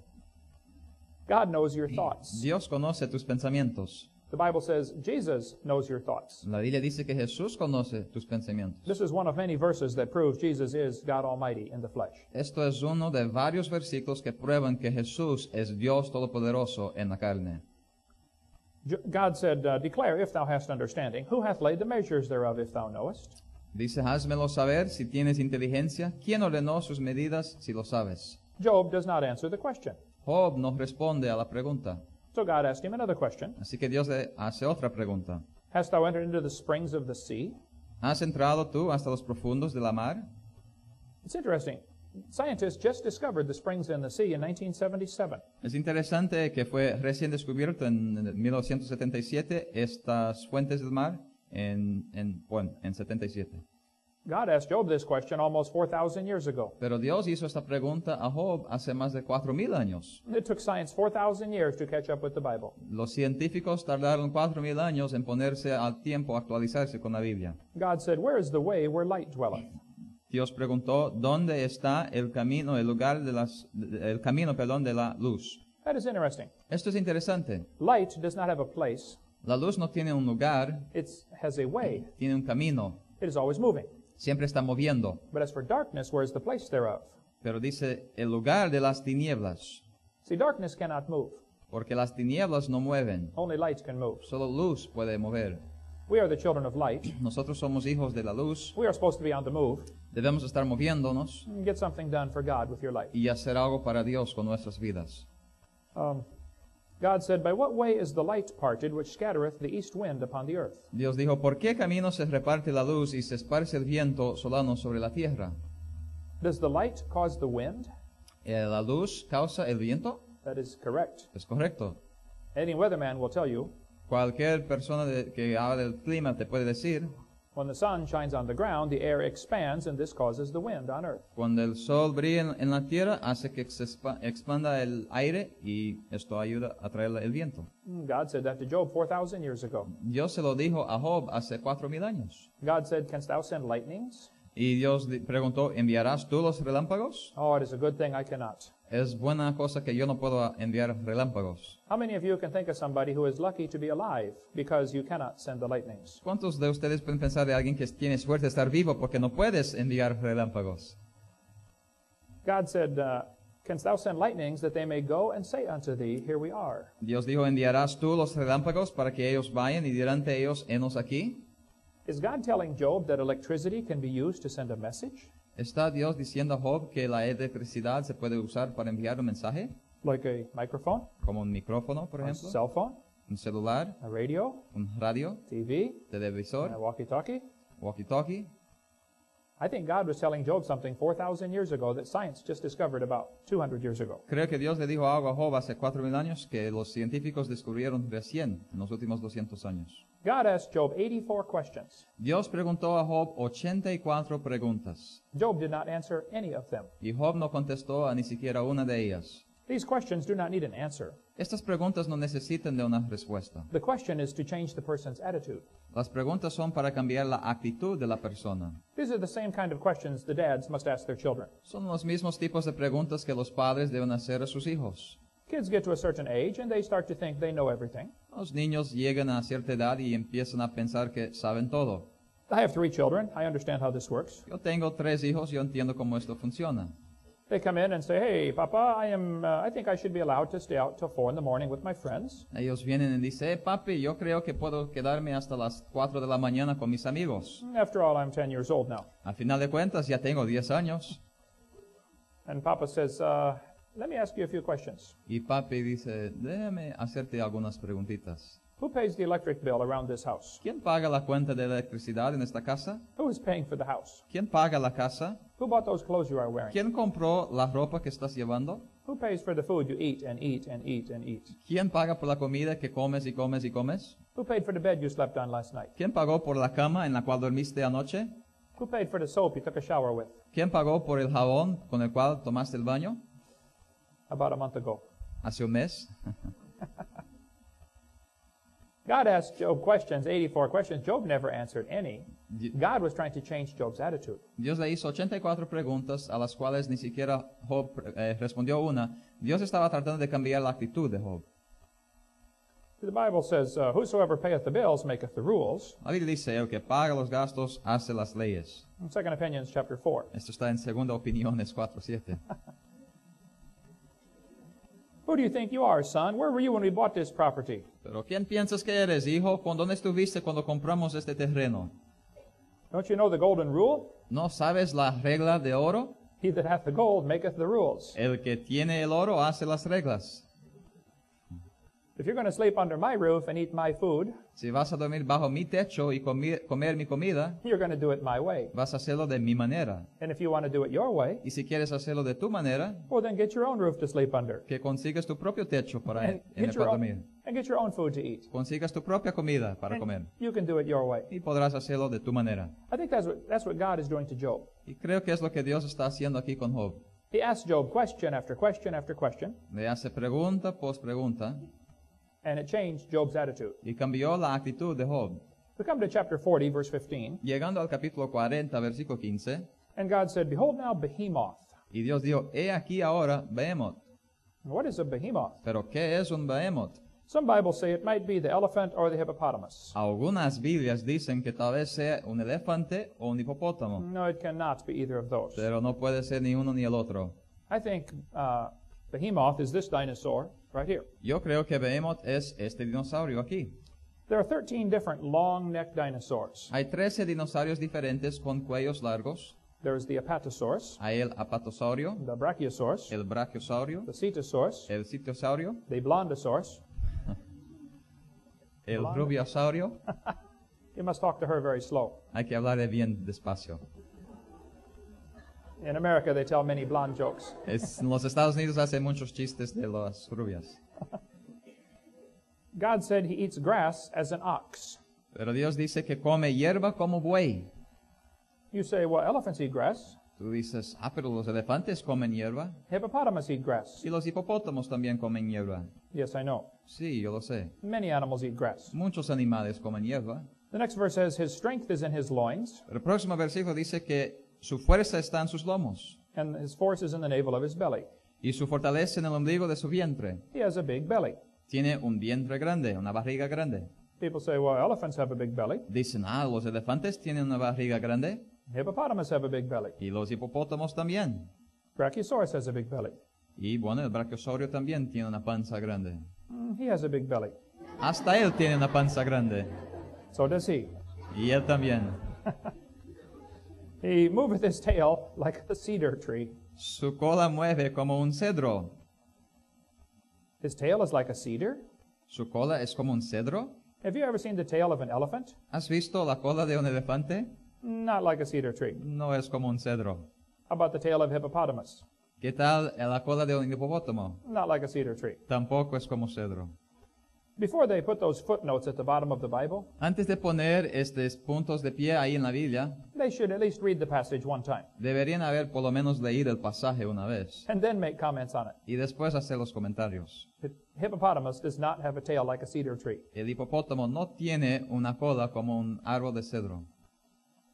God knows your thoughts. Dios conoce tus pensamientos. The Bible says Jesus knows your thoughts. La Biblia dice que Jesús conoce tus pensamientos. This is one of many verses that proves Jesus is God Almighty in the flesh. Esto es uno de varios versículos que prueban que Jesús es Dios Todopoderoso en la carne. God said, Declare if thou hast understanding. Who hath laid the measures thereof if thou knowest? Dice, házmelo saber si tienes inteligencia. ¿Quién ordenó sus medidas si lo sabes? Job does not answer the question. Job no responde a la pregunta. So God asked him another question. Así que Dios le hace otra pregunta. Hast thou entered into the springs of the sea? ¿Has entrado tú hasta los profundos de la mar? It's interesting. Scientists just discovered the springs in the sea in 1977. Es interesante que fue recién descubierto en 1977 estas fuentes del mar en 77. God asked Job this question almost 4,000 years ago. Pero Dios hizo esta pregunta a Job hace más de 4,000 años. It took science 4,000 years to catch up with the Bible. Los científicos tardaron 4,000 años en ponerse al tiempo, actualizarse con la Biblia. God said, Where is the way where light dwelleth? Dios preguntó, ¿dónde está el camino, el lugar de de la luz? That is interesting. Esto es interesante. Light does not have a place. La luz no tiene un lugar, It has a way. tiene un camino. It is always moving. siempre está moviendo. But as for darkness, where is the place thereof? Pero dice, el lugar de las tinieblas, See, darkness cannot move. porque las tinieblas no mueven, Only light can move. solo luz puede mover. We are the children of light. Nosotros somos hijos de la luz, We are supposed to be on the move. debemos estar moviéndonos Get something done for God with your life. y hacer algo para Dios con nuestras vidas. God said, By what way is the light parted which scattereth the east wind upon the earth? Dios dijo, ¿por qué camino se reparte la luz y se esparce el viento solano sobre la tierra? Does the light cause the wind? ¿La luz causa el viento? That is correct. Es correcto. Any weatherman will tell you, Cualquier persona que habla del clima te puede decir, when the sun shines on the ground, the air expands, and this causes the wind on earth. cuando el sol brilla en la tierra, hace que se expanda el aire y esto ayuda a traer el viento. God said that to Job 4,000 years ago. Dios se lo dijo a Job hace 4,000 años. God said, Canst thou send lightnings? Y Dios preguntó, ¿enviarás tú los relámpagos? Oh, it is a good thing I cannot. Es buena cosa que yo no puedo enviar relámpagos. How many of you can think of somebody who is lucky to be alive because you cannot send the lightnings? ¿Cuántos de ustedes pueden pensar de alguien que tiene suerte de estar vivo porque no puedes enviar relámpagos? God said, Canst thou send lightnings that they may go and say unto thee, Here we are? Dios dijo, ¿enviarás tú los relámpagos para que ellos vayan y dirán ante ellos, henos aquí? Is God telling Job that electricity can be used to send a message? ¿Está Dios diciendo a Job que la electricidad se puede usar para enviar un mensaje? Like a microphone, Como un micrófono, por a ejemplo, cell phone, un celular, a radio, un radio, TV, a televisor, walkie-talkie? walkie-talkie. I think God was telling Job something 4,000 years ago that science just discovered about 200 years ago. Creo que Dios le dijo algo a Job hace 4,000 años que los científicos descubrieron recién en los últimos 200 años. God asked Job 84 questions. Dios preguntó a Job 84 preguntas Job did not answer any of them. y Job no contestó a ni siquiera una de ellas. These questions do not need an answer. Estas preguntas no necesitan de una respuesta. The question is to change the person's attitude. Las preguntas son para cambiar la actitud de la persona. These are the same kind of questions the dads must ask their children. Son los mismos tipos de preguntas que los padres deben hacer a sus hijos. Kids get to a certain age and they start to think they know everything. Los niños llegan a cierta edad y empiezan a pensar que saben todo. I have 3 children. I understand how this works. Yo tengo 3 hijos, yo entiendo cómo esto funciona. They come in and say, Hey, Papa, I think I should be allowed to stay out till 4 in the morning with my friends. Ellos vienen y dicen, papi, yo creo que puedo quedarme hasta las 4 de la mañana con mis amigos. After all, I'm 10 years old now. Al final de cuentas, ya tengo 10 años. And Papa says, let me ask you a few questions. Y papi dice, déjame hacerte algunas preguntitas. Who pays the electric bill around this house? ¿Quién paga la cuenta de electricidad en esta casa? Who is paying for the house? ¿Quién paga la casa? Who bought those clothes you are wearing? ¿Quién compró la ropa que estás llevando? Who pays for the food you eat and eat and eat and eat? ¿Quién paga por la comida que comes y comes y comes? Who paid for the bed you slept on last night? ¿Quién pagó por la cama en la cual dormiste anoche? Who paid for the soap you took a shower with ¿Quién pagó por el jabón con el cual tomaste el baño? about a month ago? ¿Hace un mes? God asked Job questions, 84 questions. Job never answered any. God was trying to change Job's attitude. Dios le hizo 84 preguntas a las cuales ni siquiera Job respondió una. Dios estaba tratando de cambiar la actitud de Job. The Bible says, whosoever payeth the bills maketh the rules. La Biblia dice, el que paga los gastos hace las leyes. In 2 Opinions chapter 4. Esto está en Segunda Opiniones 4:7. Who do you think you are, son? Where were you when we bought this property? Pero ¿quién piensas que eres, hijo? ¿Con dónde estuviste cuando compramos este terreno? Don't you know the golden rule? ¿No sabes la regla de oro? He that hath the gold maketh the rules. El que tiene el oro hace las reglas. If you're going to sleep under my roof and eat my food, Si vas a dormir bajo mi techo y comer mi comida, you're going to do it my way. vas a hacerlo de mi manera. And if you want to do it your way, Y si quieres hacerlo de tu manera, well, then get your own roof to sleep under. que consigas tu propio techo para And en el get your cual own, dormir. and get your own food to eat. Consigas tu propia comida para And comer. you can do it your way. Y podrás hacerlo de tu manera. I think that's what God is doing to Job. Y creo que es lo que Dios está haciendo aquí con Job. He asks Job question after question after question, Le hace pregunta pos pregunta and it changed Job's attitude. y cambió la actitud de Job. We come to chapter 40, verse 15, Llegando al capítulo 40, versículo 15, and God said, Behold now behemoth. y Dios dijo, he aquí ahora Behemoth. What is a behemoth? ¿Pero qué es un Behemoth? Some Bibles say it might be the elephant or the hippopotamus. Algunas Biblias dicen que tal vez sea un elefante o un hipopótamo, No, it cannot be either of those. pero no puede ser ni uno ni el otro. I think behemoth is this dinosaur right here. Yo creo que Behemoth es este dinosaurio aquí. There are 13 different long-necked dinosaurs. Hay 13 dinosaurios diferentes con cuellos largos. There's the apatosaurus, Hay el apatosaurio, the brachiosaurus, el brachiosaurio, the cetosaurus, el citosaurio, the blondosaurus. el rubiosaurio. You must talk to her very slow. Hay que hablarle bien despacio. In America, they tell many blonde jokes. En los Estados Unidos hace muchos chistes de las rubias. God said he eats grass as an ox. Pero Dios dice que come hierba como buey. You say, well, elephants eat grass. Tú dices, pero los elefantes comen hierba. Hippopotamus eat grass. Y los hipopótamos también comen hierba. Yes, I know. Sí, yo lo sé. Many animals eat grass. Muchos animales comen hierba. The next verse says, his strength is in his loins, Pero el próximo versículo dice que su fuerza está en sus lomos and his force is in the navel of his belly. y su fortaleza en el ombligo de su vientre. He has a big belly. Tiene un vientre grande, una barriga grande. People say, well, elephants have a big belly. Dicen, los elefantes tienen una barriga grande Hippopotamus have a big belly. y los hipopótamos también. Brachiosaurus has a big belly. Y bueno, el brachiosaurio también tiene una panza grande. He has a big belly. Hasta él tiene una panza grande. So does he. Y él también. He moveth his tail like a cedar tree. Su cola mueve como un cedro. His tail is like a cedar. Su cola es como un cedro. Have you ever seen the tail of an elephant? ¿Has visto la cola de un elefante? Not like a cedar tree. No es como un cedro. How about the tail of hippopotamus? ¿Qué tal la cola de un hipopótamo? Not like a cedar tree. Tampoco es como cedro. Before they put those footnotes at the bottom of the Bible, Antes de poner estos puntos de pie ahí en la Biblia, they should at least read the passage one time deberían haber por lo menos leído el pasaje una vez and then make comments on it. y después hacer los comentarios. Hippopotamus does not have a tail like a cedar tree. El hipopótamo no tiene una cola como un árbol de cedro.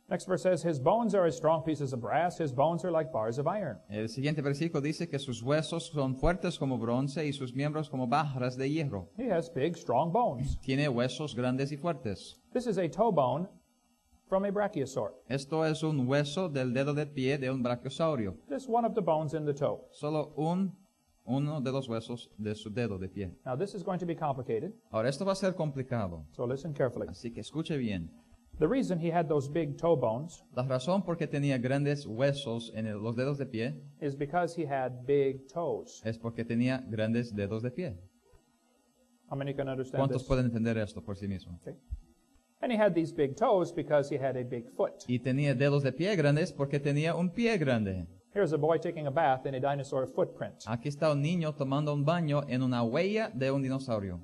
Next verse says, his bones are as strong pieces of brass, his bones are like bars of iron. El siguiente versículo dice que sus huesos son fuertes como bronce y sus miembros como barras de hierro. He has big, strong bones. Tiene huesos grandes y fuertes. This is a toe bone from a brachiosaur. Esto es un hueso del dedo de pie de un brachiosaurio. Just one of the bones in the toe. Solo uno de los huesos de su dedo de pie. Now this is going to be complicated, Ahora, esto va a ser complicado, so listen carefully. así que escuche bien. The reason he had those big toe bones La razón por qué tenía grandes huesos en los dedos de pie is because he had big toes. es porque tenía grandes dedos de pie. How many can understand ¿Cuántos this? pueden entender esto por sí mismos? Okay. And he had these big toes because he had a big foot. Y tenía dedos de pie grandes porque tenía un pie grande. Here's a boy taking a bath in a dinosaur footprint. Aquí está un niño tomando un baño en una huella de un dinosaurio.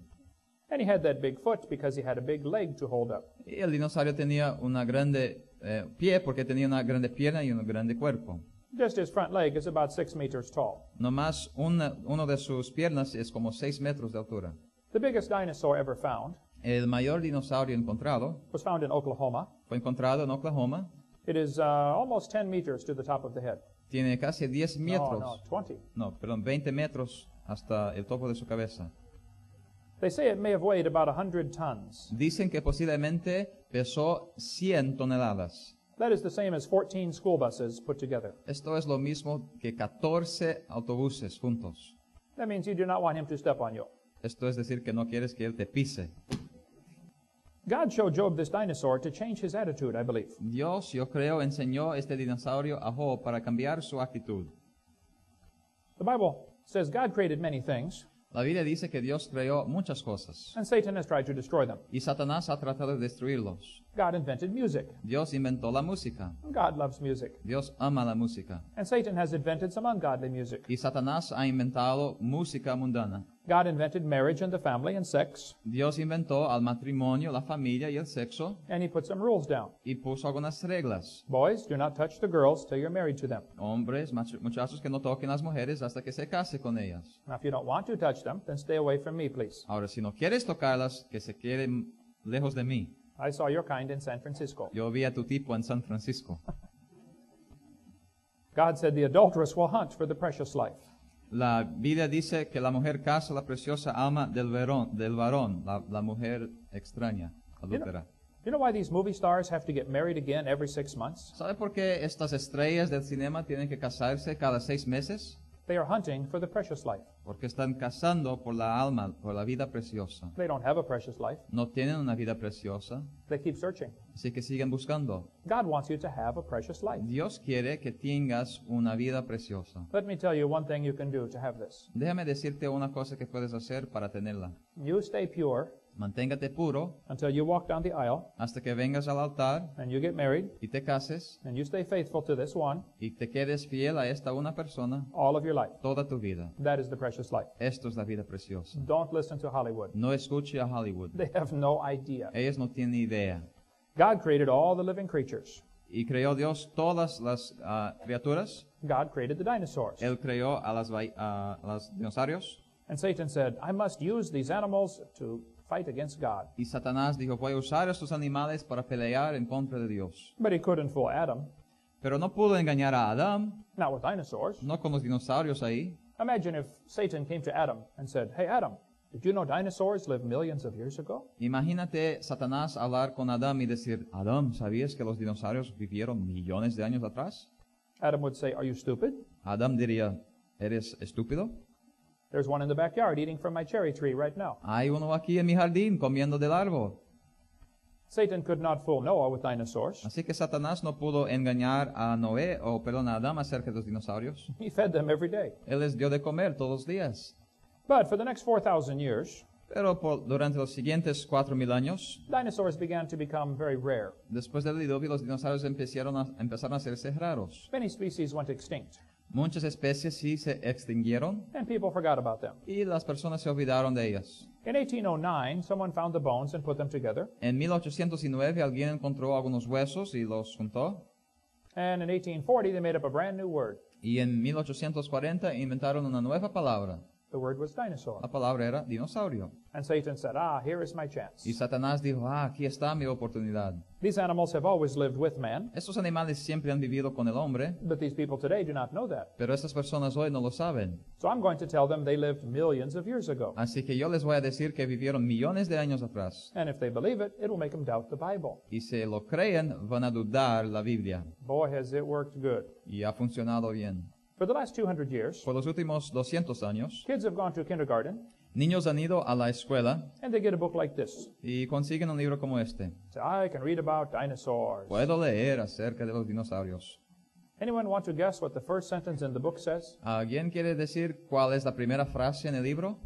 And he had that big foot because he had a big leg to hold up. Y el dinosaurio tenía una grande pie porque tenía una grande pierna y un grande cuerpo. Just his front leg is about 6 meters tall. Nomás uno de sus piernas es como 6 metros de altura. The biggest dinosaur ever found El mayor dinosaurio encontrado was found in Oklahoma. fue encontrado en Oklahoma. It is almost 10 meters to the top of the head. Tiene casi 10 metros. No, 20. No, perdón, 20 metros hasta el topo de su cabeza. They say it may have weighed about 100 tons. Dicen que posiblemente pesó 100 toneladas. That is the same as 14 school buses put together. Esto es lo mismo que 14 autobuses juntos. That means you do not want him to step on you. Esto es decir que no quieres que él te pise. God showed Job this dinosaur to change his attitude, I believe. Dios, yo creo, enseñó este dinosaurio a Job para cambiar su actitud. The Bible says God created many things, La Biblia dice que Dios creó muchas cosas and Satan has tried to destroy them. y Satanás ha tratado de destruirlos. God invented music. Dios inventó la música. God loves music. Dios ama la música. And Satan has invented some ungodly music. Y Satanás ha inventado música mundana. God invented marriage and the family and sex, Dios inventó al matrimonio, la familia y el sexo and he put some rules down. y puso algunas reglas. Boys, do not touch the girls till you're married to them. Hombres, muchachos que no toquen las mujeres hasta que se case con ellas. Now, if you don't want to touch them, then stay away from me, please. Ahora, si no quieres tocarlas, que se queden lejos de mí. I saw your kind in San Francisco. Yo vi a tu tipo en San Francisco. God said the adulteress will hunt for the precious life. La Biblia dice que la mujer caza la preciosa alma del varón, la mujer extraña, adúltera. You know why these movie stars have to get married again every 6 months? ¿Sabe por qué estas estrellas del cinema tienen que casarse cada 6 meses? They are hunting for the precious life. Porque están cazando por la alma, por la vida preciosa. They don't have a precious life. No tienen una vida preciosa, They keep searching. así que siguen buscando. God wants you to have a precious life. Dios quiere que tengas una vida preciosa. Let me tell you one thing you can do to have this. Déjame decirte una cosa que puedes hacer para tenerla. You stay pure Manténgate puro until you walk down the aisle hasta que vengas al altar and you get married y te cases and you stay faithful to this one y te quedes fiel a esta una persona all of your life. toda tu vida. That is the precious life. Esto es la vida preciosa. Don't listen to Hollywood. No escuche a Hollywood. They have no idea. Ellos no tienen idea. God created all the living creatures. Y creó Dios todas las criaturas. God created the dinosaurs. Él creó a los dinosaurios. And Satan said, I must use these animals to fight against God. Y Satanás dijo, voy a usar estos animales para pelear en contra de Dios. But he couldn't fool Adam. Pero no pudo engañar a Adán, Not with dinosaurs. no con los dinosaurios ahí. Imagine if Satan came to Adam and said, Hey, Adam, did you know dinosaurs lived millions of years ago? Imagínate Satanás hablar con Adán y decir, Adán, ¿sabías que los dinosaurios vivieron millones de años atrás? Adam would say, Are you stupid? Adán diría, ¿eres estúpido? There's one in the backyard eating from my cherry tree right now. Hay uno aquí en mi jardín comiendo del árbol. Satan could not fool Noah with dinosaurs. Así que Satanás no pudo engañar a a Adán acerca de los dinosaurios. He fed them every day. Él les dio de comer todos los días. But for the next 4,000 years, Pero durante los siguientes 4,000 años, dinosaurs began to become very rare. después del diluvio, los dinosaurios empezaron a hacerse raros. Many species went extinct, Muchas especies sí se extinguieron and people forgot about them. y las personas se olvidaron de ellas. In 1809, someone found the bones and put them together. En 1809 alguien encontró algunos huesos y los juntó. And in 1840, they made up a brand new word. Y en 1840 inventaron una nueva palabra. The word was dinosaur. La palabra era dinosaurio. And Satan said, here is my chance. Y Satanás dijo, aquí está mi oportunidad. These animals have always lived with man, Estos animales siempre han vivido con el hombre, but these people today do not know that. pero estas personas hoy no lo saben. So I'm going to tell them they lived millions of years ago. Así que yo les voy a decir que vivieron millones de años atrás. And if they believe it, it will make them doubt the Bible. Y si lo creen, van a dudar la Biblia. Boy, has it worked good. Y ha funcionado bien. For the last 200 years, Por los últimos 200 años, kids have gone to kindergarten, niños han ido a la escuela and they get a book like this. y consiguen un libro como este. Say, I can read about dinosaurs. Puedo leer acerca de los dinosaurios. Anyone want to guess what the first sentence in the book says? ¿Alguien quiere decir cuál es la primera frase en el libro?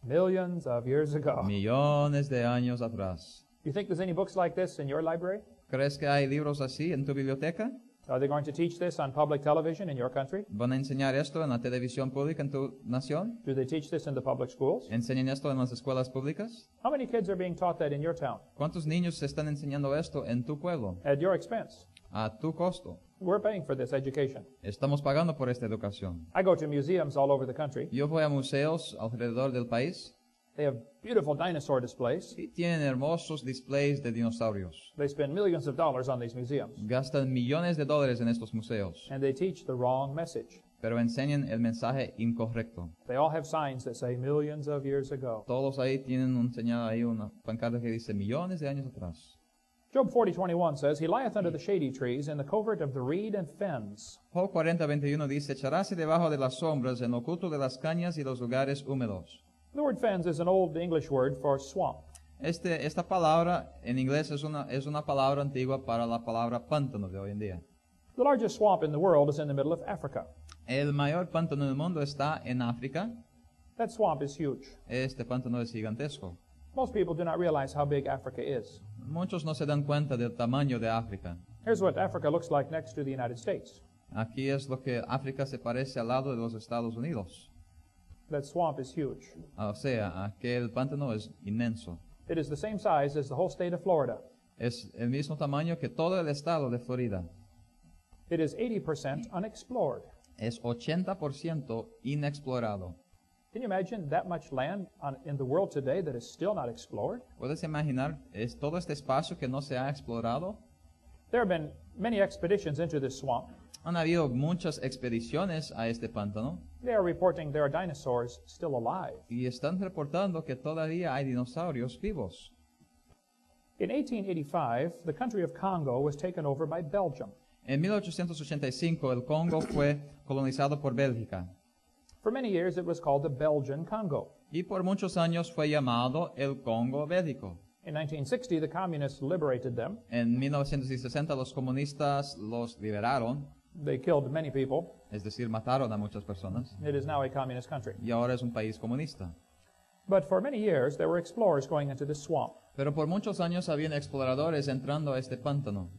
Millions of years ago. Millones de años atrás. You think there's any books like this in your library? ¿Crees que hay libros así en tu biblioteca? Are they going to teach this on public television in your country? ¿Van a enseñar esto en la televisión pública en tu nación? Do they teach this in the public schools? ¿Enseñan esto en las escuelas públicas? How many kids are being taught that in your town? ¿Cuántos niños se están enseñando esto en tu pueblo? At your expense. A tu costo. We're paying for this education. Estamos pagando por esta educación. I go to museums all over the country. Yo voy a museos alrededor del país They have beautiful dinosaur displays. y tienen hermosos displays de dinosaurios. They spend millions of dollars on these museums. Gastan millones de dólares en estos museos, And they teach the wrong message. pero enseñan el mensaje incorrecto. They all have signs that say millions of years ago. Todos ahí tienen señal ahí una pancarta que dice millones de años atrás. Job 40:21 says, He lieth under the shady trees in the covert of the reed and fens. Job 40:21 dice, echaráse debajo de las sombras, en lo oculto de las cañas y los lugares húmedos. The word fens is an old English word for swamp. Esta palabra en inglés es una palabra antigua para la palabra pántano de hoy en día. The largest swamp in the world is in the middle of Africa. El mayor pántano del mundo está en África. That swamp is huge. Este pántano es gigantesco. Most people do not realize how big Africa is. Muchos no se dan cuenta del tamaño de África. Here's what Africa looks like next to the United States. Aquí es lo que África se parece al lado de los Estados Unidos. That swamp is huge. O sea, aquel pántano es inmenso. It is the same size as the whole state of Florida. Es el mismo tamaño que todo el estado de Florida. It is 80% unexplored. Es 80% inexplorado. Can you imagine that much land in the world today that is still not explored? ¿Puedes imaginar es todo este espacio que no se ha explorado? There have been many expeditions into this swamp. Han habido muchas expediciones a este pántano They are reporting there are dinosaurs still alive. y están reportando que todavía hay dinosaurios vivos. In 1885, the country of Congo was taken over by Belgium. En 1885 el Congo fue colonizado por Bélgica For many years, it was called the Belgian Congo. y por muchos años fue llamado el Congo Bélgico. In 1960, the communists liberated them. En 1960 los comunistas los liberaron, They killed many people. es decir, mataron a muchas personas, It is now a communist country. y ahora es un país comunista. But for many years, there were explorers going into this swamp. Pero por muchos años habían exploradores entrando a este pántano.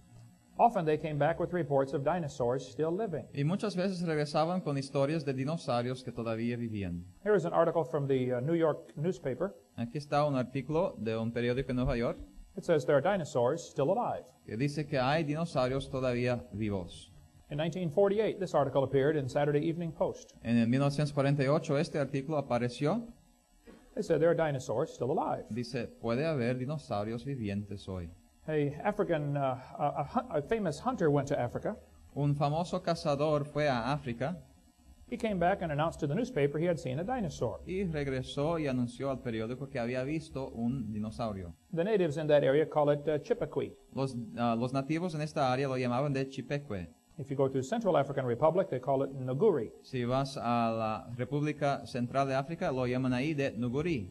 Often they came back with reports of dinosaurs still living. Y muchas veces regresaban con historias de dinosaurios que todavía vivían. Here is an article from the New York newspaper. Aquí está un artículo de un periódico en Nueva York It says there are dinosaurs still alive. que dice que hay dinosaurios todavía vivos. In 1948, this article appeared in Saturday Evening Post. En el 1948 este artículo apareció. They said there are dinosaurs still alive. Dice, puede haber dinosaurios vivientes hoy. A famous hunter went to Africa. Un famoso cazador fue a África He came back and announced to the newspaper he had seen a dinosaur. y regresó y anunció al periódico que había visto un dinosaurio. The natives in that area call it Chippeque. Los nativos en esta área lo llamaban de Chipekwe. If you go to Central African Republic, they call it Nguri. Si vas a la República Central de África, lo llaman ahí de Nguri.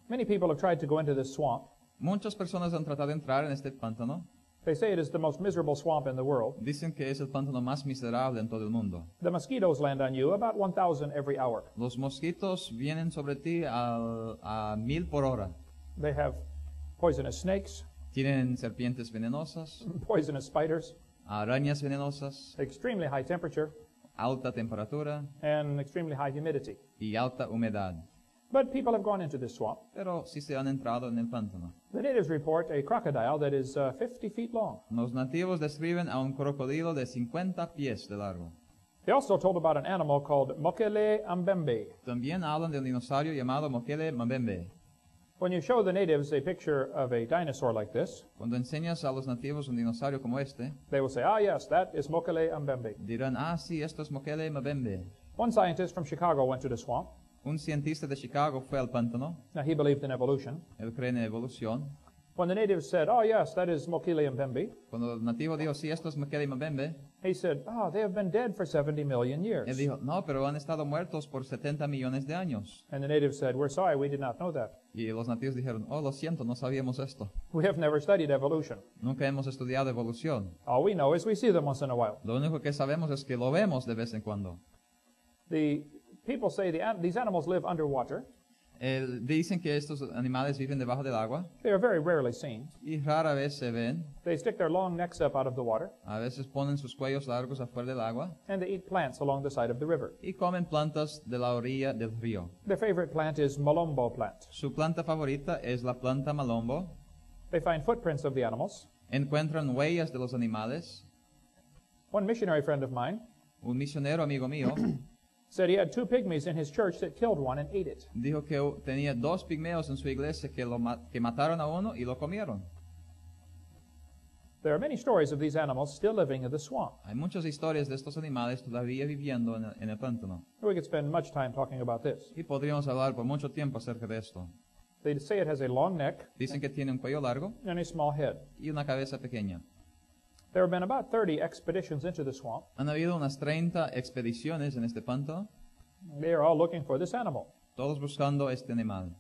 Many people have tried to go into this swamp. Muchas personas han tratado de entrar en este pántano. They say it is the most miserable swamp in the world. Dicen que es el pántano más miserable en todo el mundo. The mosquitoes land on you about 1,000 every hour. Los mosquitos vienen sobre ti a 1000 por hora. They have poisonous snakes, Tienen serpientes venenosas, poisonous spiders, arañas venenosas, extremely high temperature, alta temperatura and extremely high humidity. y alta humedad. But people have gone into this swamp. Pero sí se han entrado en el pántano. The natives report a crocodile that is 50 feet long. Los nativos describen a un crocodilo de 50 pies de largo. They also told about an animal called Mokele Ambembe. También hablan de un dinosaurio llamado Mokele Mbembe. When you show the natives a picture of a dinosaur like this, Cuando enseñas a los nativos un dinosaurio como este, they will say, ah, yes, that is Mokele Ambembe. dirán, ah, sí, esto es Mokele Mbembe. One scientist from Chicago went to the swamp. Un cientista de Chicago fue al pántano. Now, he believed in evolution. Él cree en evolución. When the natives said, oh, yes, that is Mokele Mbembe, Cuando el nativo dijo, sí, esto es Mokele Mbembe, he said, oh, they have been dead for 70 million él years. dijo, no, pero han estado muertos por 70 millones de años. And the natives said, we're sorry, we did not know that. Y los nativos dijeron, oh, lo siento, no sabíamos esto. We have never studied evolution. Nunca hemos estudiado evolución. All we know is we see them once in a while. Lo único que sabemos es que lo vemos de vez en cuando. The people say these animals live underwater. Dicen que estos animales viven debajo del agua They are very rarely seen. y rara vez se ven. They stick their long necks up out of the water, A veces ponen sus cuellos largos afuera del agua and they eat plants along the side of the river. y comen plantas de la orilla del río. Their favorite plant is Malombo plant. Su planta favorita es la planta malombo. They find footprints of the animals. Encuentran huellas de los animales. One missionary friend of mine Un misionero amigo mío said he had 2 pygmies in his church that killed one and ate it. dijo que tenía 2 pigmeos en su iglesia que mataron a uno y lo comieron. There are many stories of these animals still living in the swamp. Hay muchas historias de estos animales todavía viviendo en el pántano. We could spend much time talking about this. Y podríamos hablar por mucho tiempo acerca de esto. They say it has a long neck Dicen que tiene un cuello largo and a small head. y una cabeza pequeña. There have been about 30 expeditions into the swamp. Han habido unas 30 expediciones en este pántano, They are all looking for this animal. todos buscando este animal.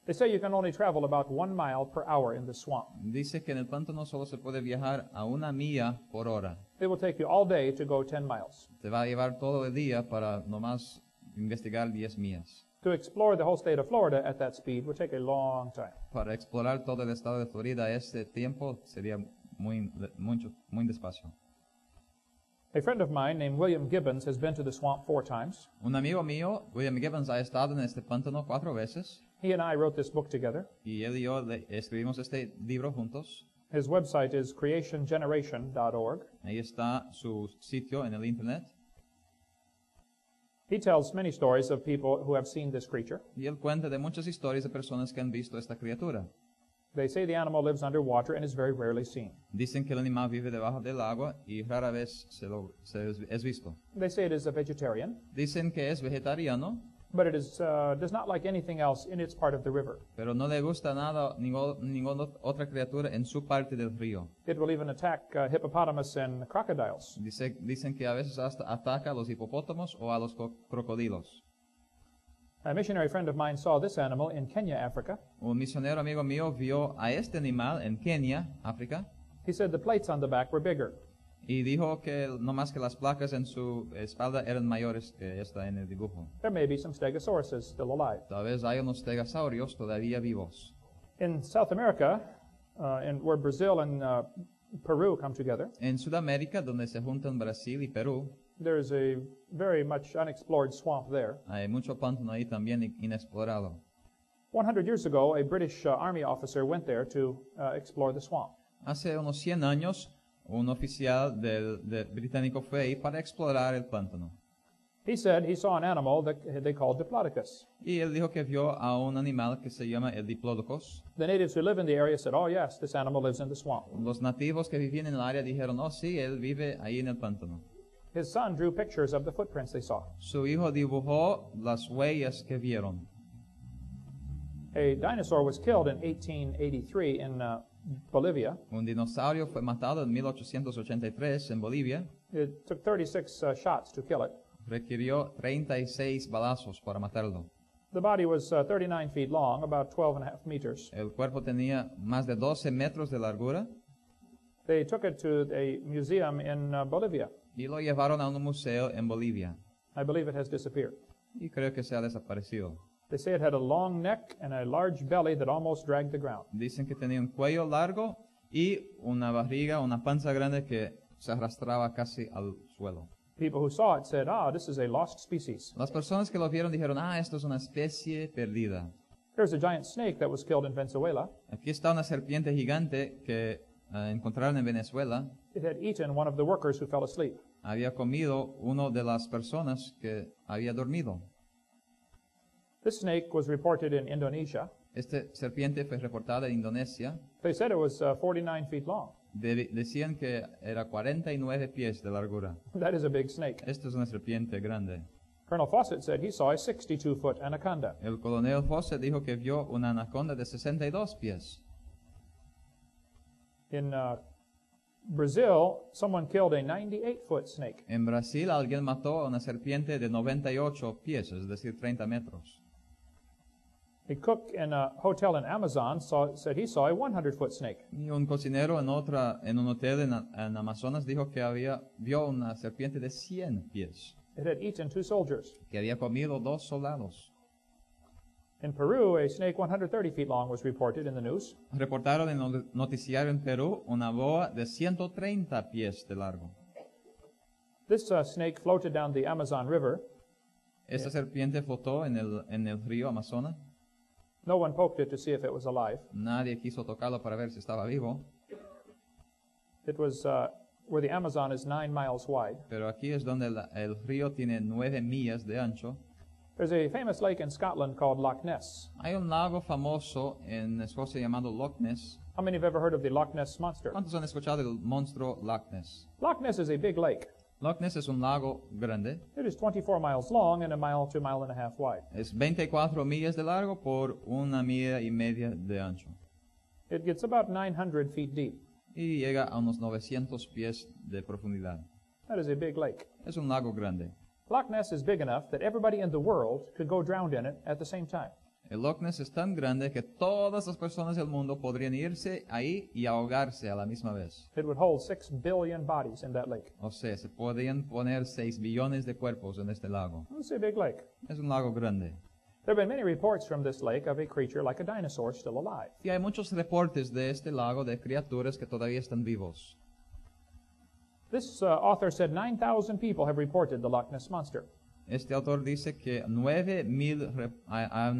They say you can only travel about 1 mile per hour in the swamp. Dice que en el pántano solo se puede viajar a 1 milla por hora. It will take you all day to go 10 miles. Te va a llevar todo el día para nomás investigar 10 millas. To explore the whole state of Florida at that speed would take a long time. Para explorar todo el estado de Florida a este tiempo sería muy despacio. A friend of mine named William Gibbons has been to the swamp 4 times. Un amigo mío, William Gibbons, ha estado en este pántano 4 veces He and I wrote this book together. y él y yo escribimos este libro juntos. His website is creationgeneration.org. Ahí está su sitio en el internet. He tells many stories of people who have seen this creature. Y él cuenta de muchas historias de personas que han visto esta criatura. They say the animal lives underwater and is very rarely seen. Dicen que el animal vive debajo del agua y rara vez es visto. They say it is a vegetarian, Dicen que es vegetariano, but it is, does not like anything else in its part of the river. pero no le gusta nada, ninguna otra criatura en su parte del río. It will even attack hippopotamus and crocodiles. Dicen que a veces hasta ataca a los hipopótamos o a los crocodilos. A missionary friend of mine saw this animal in Kenya, Africa. Un misionero amigo mío vio a este animal en Kenia, África, He said the plates on the back were bigger. y dijo que no más que las placas en su espalda eran mayores que esta en el dibujo. There may be some stegosauruses still alive. Tal vez hay unos stegosaurios todavía vivos. In South America, where Brazil and Peru come together, En Sudamérica, donde se juntan Brasil y Perú, there's a very much unexplored swamp there. hay mucho pantano ahí también inexplorado. 100 years ago, a British Army officer went there to explore the swamp. Hace unos 100 años, un oficial del británico fue ahí para explorar el pantano. He said he saw an animal that they called Diplodocus. Y él dijo que vio a un animal que se llama el Diplodocus. The natives who live in the area said, oh yes, this animal lives in the swamp. Los nativos que vivían en el área dijeron, oh sí, él vive ahí en el pantano. His son drew pictures of the footprints they saw. Su hijo dibujó las huellas que vieron. A dinosaur was killed in 1883 in Bolivia. Un dinosaurio fue matado en 1883 en Bolivia. It took 36 shots to kill it. Requirió 36 balazos para matarlo. The body was 39 feet long, about 12 and a half meters. El cuerpo tenía más de 12 metros de largura They took it to a museum in Bolivia. y lo llevaron a un museo en Bolivia. I believe it has disappeared. Y creo que se ha desaparecido. They say it had a long neck and a large belly that almost dragged the ground. Dicen que tenía un cuello largo y una barriga, una panza grande que se arrastraba casi al suelo. People who saw it said, this is a lost species. Las personas que lo vieron dijeron, esto es una especie perdida. There's a giant snake that was killed in Venezuela. Aquí está una serpiente gigante que encontraron en Venezuela. It had eaten one of the workers who fell asleep. Había comido uno de las personas que había dormido. This snake was reported in Indonesia. Esta serpiente fue reportada en Indonesia. They said it was 49 feet long. Decían que era 49 pies de largura. That is a big snake. Esta es una serpiente grande. Colonel Fawcett said he saw a 62-foot anaconda. El coronel Fosse dijo que vio una anaconda de 62 pies. In Brazil, someone killed a 98-foot snake. En Brasil alguien mató a una serpiente de 98 pies, es decir, 30 metros. A cook in a hotel in Amazon said he saw a 100-foot snake. Y un cocinero en un hotel en Amazonas dijo que vio una serpiente de 100 pies, It had eaten 2 soldiers. que había comido 2 soldados. In Peru, a snake 130 feet long was reported in the news. Reportaron en el noticiario en Perú una boa de 130 pies de largo. This snake floated down the Amazon River. Esta serpiente flotó en el río Amazonas. No one poked it to see if it was alive. Nadie quiso tocarlo para ver si estaba vivo. It was where the Amazon is 9 miles wide. Pero aquí es donde el río tiene 9 millas de ancho. There's a famous lake in Scotland called Loch Ness. Hay un lago famoso en Escocia llamado Loch Ness. How many have ever heard of the Loch Ness Monster? ¿Cuántos han escuchado del monstruo Loch Ness? Loch Ness is a big lake. Loch Ness es un lago grande. It is 24 miles long and a mile to a mile and a half wide. Es 24 millas de largo por 1,5 millas de ancho. It gets about 900 feet deep. Y llega a unos 900 pies de profundidad. That is a big lake. Es un lago grande. Loch Ness is big enough that everybody in the world could go drowned in it at the same time. El Loch Ness es tan grande que todas las personas del mundo podrían irse ahí y ahogarse a la misma vez. It would hold 6 billion bodies in that lake. O sea, se podrían poner 6 billones de cuerpos en este lago. It's a big lake. Es un lago grande. There have been many reports from this lake of a creature like a dinosaur still alive. Y hay muchos reportes de este lago de criaturas que todavía están vivos. This author said 9,000 people have reported the Loch Ness Monster. Este autor dice que han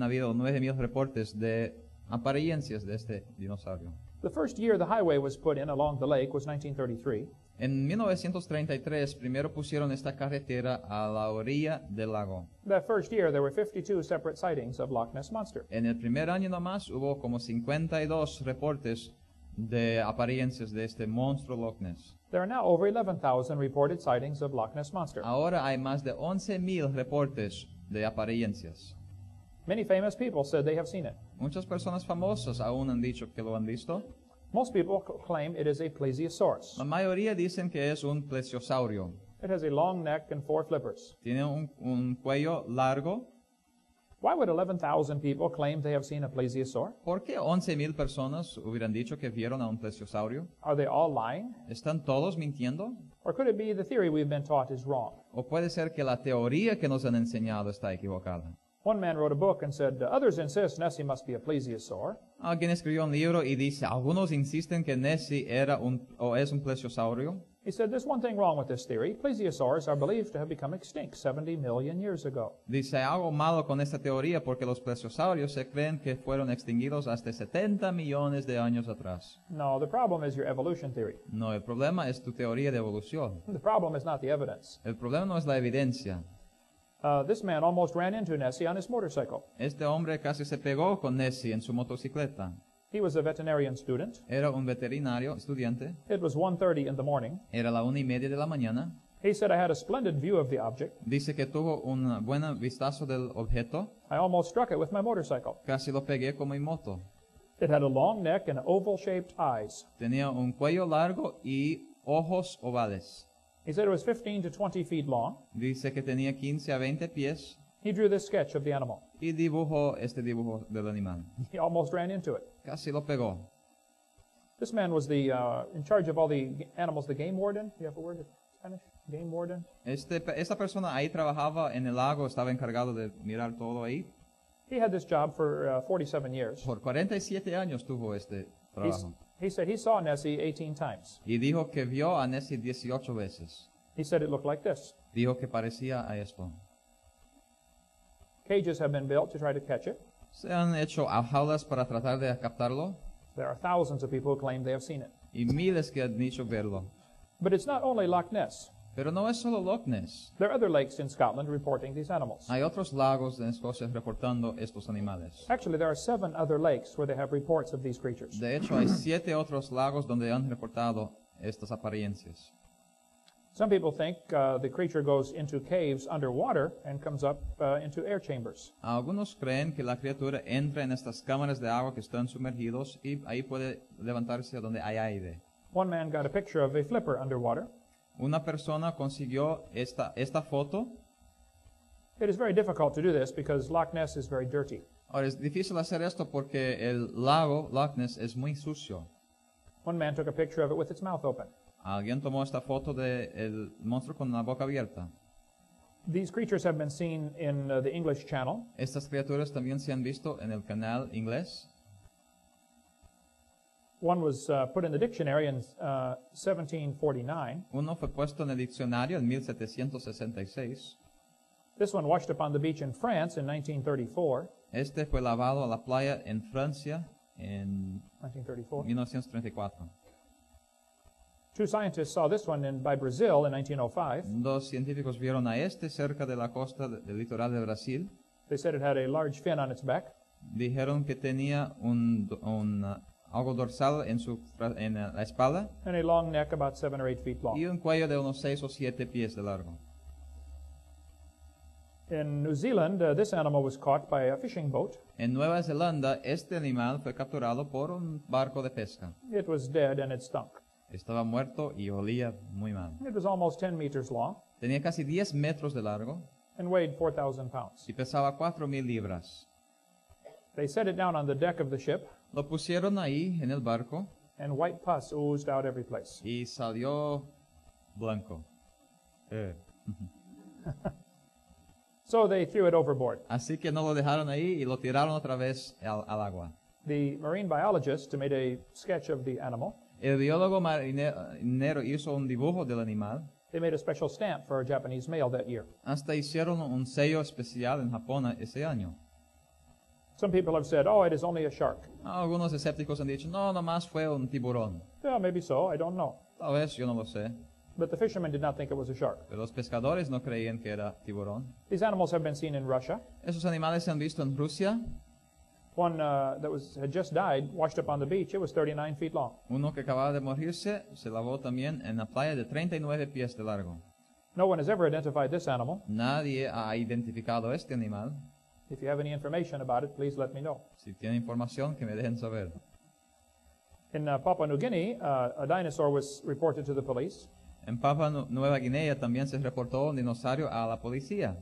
habido 9,000 reportes de apariencias de este dinosaurio. The first year the highway was put in along the lake was 1933. En 1933, primero pusieron esta carretera a la orilla del lago. That first year, there were 52 separate sightings of Loch Ness Monster. En el primer año nomás hubo como 52 reportes de apariencias de este monstruo Loch Ness. There are now over 11,000 reported sightings of Loch Ness Monster. Ahora hay más de 11,000 reportes de apariencias. Many famous people said they have seen it. Muchas personas famosas aún han dicho que lo han visto. Most people claim it is a plesiosaurus. La mayoría dicen que es un plesiosaurio. It has a long neck and 4 flippers. Tiene un cuello largo. Why would 11,000 people claim they have seen a plesiosaur? ¿Por qué 11,000 personas hubieran dicho que vieron a un plesiosaurio? Are they all lying? ¿Están todos mintiendo? Or could it be the theory we've been taught is wrong? ¿O puede ser que la teoría que nos han enseñado está equivocada? One man wrote a book and said, others insist Nessie must be a plesiosaur. Alguien escribió un libro y dice, algunos insisten que Nessie es un plesiosaurio. He said, there's one thing wrong with this theory. Plesiosaurs are believed to have become extinct 70 million years ago. Dice, algo malo con esta teoría porque los plesiosaurios se creen que fueron extinguidos hasta 70 millones de años atrás. No, the problem is your evolution theory. No, el problema es tu teoría de evolución. The problem is not the evidence. El problema no es la evidencia. This man almost ran into Nessie on his motorcycle. Este hombre casi se pegó con Nessie en su motocicleta. He was a veterinarian student. Era un veterinario estudiante. It was 1:30 in the morning. Era la 1:30 de la mañana. He said, I had a splendid view of the object. Dice que tuvo un buen vistazo del objeto. I almost struck it with my motorcycle. Casi lo pegué con mi moto. It had a long neck and oval-shaped eyes. Tenía un cuello largo y ojos ovales. He said it was 15 to 20 feet long. Dice que tenía 15 a 20 pies. He drew this sketch of the animal. Y dibujó este dibujo del animal. He almost ran into it. Casi lo pegó. This man was the in charge of all the animals, the game warden. You have a word in Spanish? Game warden? Esta persona ahí trabajaba en el lago, estaba encargado de mirar todo ahí. He had this job for 47 years. Por 47 años tuvo este trabajo. He said he saw Nessie 18 times. Y dijo que vio a Nessie 18 veces. He said it looked like this. Dijo que parecía a esto. Cages have been built to try to catch it. Se han hecho jaulas para tratar de captarlo. There are thousands of people who claim they have seen it. Y miles que han dicho verlo. But it's not only Loch Ness. Pero no es solo Loch Ness. There are other lakes in Scotland reporting these animals. Hay otros lagos en Escocia reportando estos animales. Actually, there are 7 other lakes where they have reports of these creatures. De hecho, hay 7 otros lagos donde han reportado estas apariencias. Some people think the creature goes into caves underwater and comes up into air chambers. Algunos creen que la criatura entra en estas cámaras de agua que están sumergidos y ahí puede levantarse donde hay aire. One man got a picture of a flipper underwater. Una persona consiguió esta foto. It is very difficult to do this because Loch Ness is very dirty. Ahora, es difícil hacer esto porque el lago Loch Ness es muy sucio. One man took a picture of it with its mouth open. Alguien tomó esta foto del monstruo con la boca abierta. These creatures have been seen in the English Channel. Estas criaturas también se han visto en el canal inglés. One was put in the dictionary in 1749. Uno fue puesto en el diccionario en 1766. This one washed up on the beach in France in 1934. Este fue lavado a la playa en Francia en 1934. 1934. 2 scientists saw this one by Brazil in 1905. Dos científicos vieron a este cerca de la costa del litoral de Brasil. They said it had a large fin on its back. Dijeron que tenía algo dorsal en la espalda And a long neck about 7 or 8 feet long. y un cuello de unos 6 o 7 pies de largo. In New Zealand, this animal was caught by a fishing boat. En Nueva Zelanda, este animal fue capturado por un barco de pesca. It was dead and it stunk. Estaba muerto y olía muy mal. It was almost 10 meters long Tenía casi 10 metros de largo and weighed 4,000 pounds. y pesaba 4,000 libras. They set it down on the deck of the ship, Lo pusieron ahí en el barco and white pus oozed out every place. y salió blanco. So they threw it overboard. Así que no lo dejaron ahí y lo tiraron otra vez al agua. The marine biologist made a sketch of the animal. El biólogo marinero hizo un dibujo del animal. They made a special stamp for a Japanese male that year. Hasta hicieron un sello especial en Japón ese año. Some people have said, oh, it is only a shark. Algunos escépticos han dicho, no, nomás fue un tiburón. Yeah, maybe so, I don't know. Tal vez, yo no lo sé. But the fishermen did not think it was a shark. Pero los pescadores no creían que era tiburón. These animals have been seen in Russia. Esos animales se han visto en Rusia. One had just died, washed up on the beach. It was 39 feet long. Uno que acababa de morirse se lavó también en la playa de 39 pies de largo. No one has ever identified this animal. Nadie ha identificado este animal. If you have any information about it, please let me know. Si tiene información, que me dejen saber. In Papua New Guinea, a dinosaur was reported to the police. En Papua Nueva Guinea también se reportó un dinosaurio a la policía.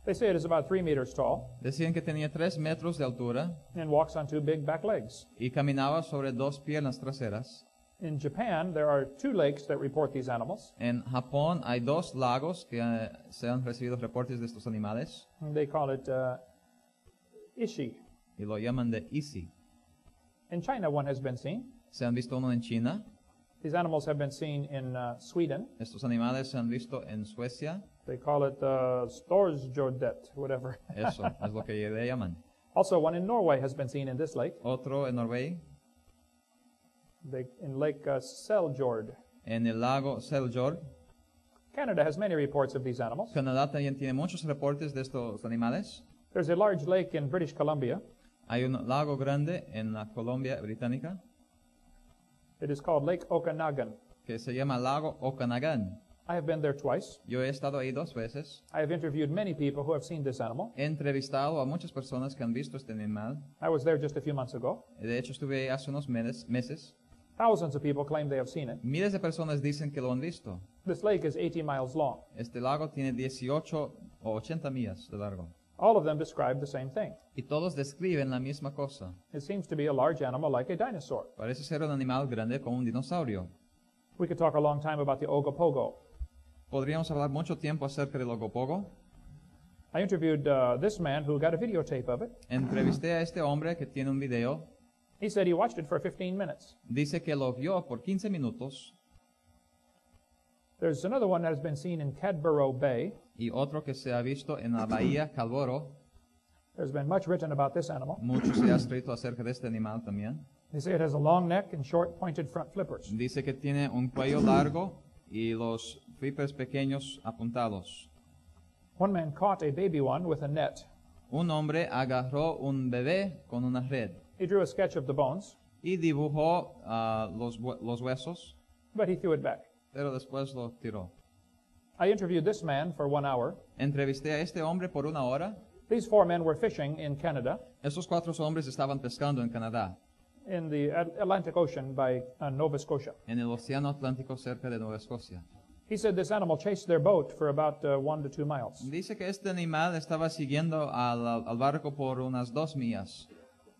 They say it is about 3 meters tall Decían que tenía 3 metros de altura and walks on 2 big back legs. y caminaba sobre 2 piernas traseras. In Japan, there are 2 lakes that report these animals. En Japón hay 2 lagos que se han recibido reportes de estos animales They call it Ishi. y lo llaman de Isi. In China, one has been seen. Se han visto uno en China. These animals have been seen in Sweden. Estos animales se han visto en Suecia. They call it Storsjordet, whatever. Eso es lo que le llaman. Also, one in Norway has been seen in this lake, Otro en Noruega, in Lake Seljord. en el lago Seljord. Canada has many reports of these animals. Canadá también tiene muchos reportes de estos animales. There's a large lake in British Columbia. Hay un lago grande en la Colombia británica It is called Lake Okanagan. que se llama lago Okanagan. I have been there twice. Yo he estado ahí 2 veces. I have interviewed many people who have seen this animal. He entrevistado a muchas personas que han visto este animal. I was there just a few months ago. De hecho, estuve ahí hace unos meses. Thousands of people claim they have seen it. Miles de personas dicen que lo han visto. This lake is 80 miles long. Este lago tiene 18 o 80 millas de largo. All of them describe the same thing. Y todos describen la misma cosa. It seems to be a large animal like a dinosaur. Parece ser un animal grande como un dinosaurio. We could talk a long time about the Ogopogo. Podríamos hablar mucho tiempo acerca del ogopogo. I interviewed this man who got a videotape of it. Entrevisté a este hombre que tiene un video. He said he watched it for 15 minutes. Dice que lo vio por 15 minutos. There's another one that has been seen in Cadborough Bay. Y otro que se ha visto en la bahía Calvoro. There's been much written about this animal. Mucho se ha escrito acerca de este animal también. They say it has a long neck and short pointed front flippers. Dice que tiene un cuello largo y los flippers pequeños apuntados. One man caught a baby one with a net. Un hombre agarró un bebé con una red He drew a sketch of the bones, y dibujó los huesos, but he threw it back. pero después lo tiró. I interviewed this man for 1 hour. Entrevisté a este hombre por 1 hora. These 4 men were fishing in Canada, Estos 4 hombres estaban pescando en Canadá, in the Atlantic Ocean by Nova Scotia. en el Océano Atlántico cerca de Nueva Escocia. He said this animal chased their boat for about 1 to 2 miles. Dice que este animal estaba siguiendo al barco por unas 2 millas.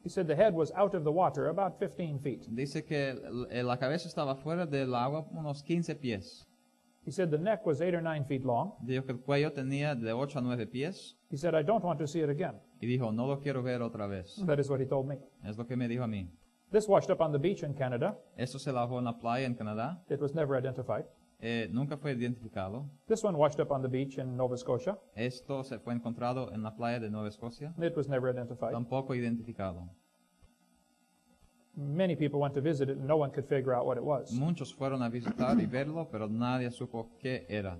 He said the head was out of the water about 15 feet. Dice que la cabeza estaba fuera del agua unos 15 pies. He said the neck was 8 or 9 feet long. Dijo que el cuello tenía de 8 a 9 pies. He said, I don't want to see it again. Y dijo, no lo quiero ver otra vez. That is what he told me. Es lo que me dijo a mí. This washed up on the beach in Canada. Esto se lavó en la playa en Canadá. It was never identified. Nunca fue identificado. This one washed up on the beach in Nova Scotia. Esto se fue encontrado en la playa de Nueva Escocia. It was never identified. Tampoco identificado. Many people went to visit it and no one could figure out what it was. Muchos fueron a visitar y verlo, pero nadie supo qué era.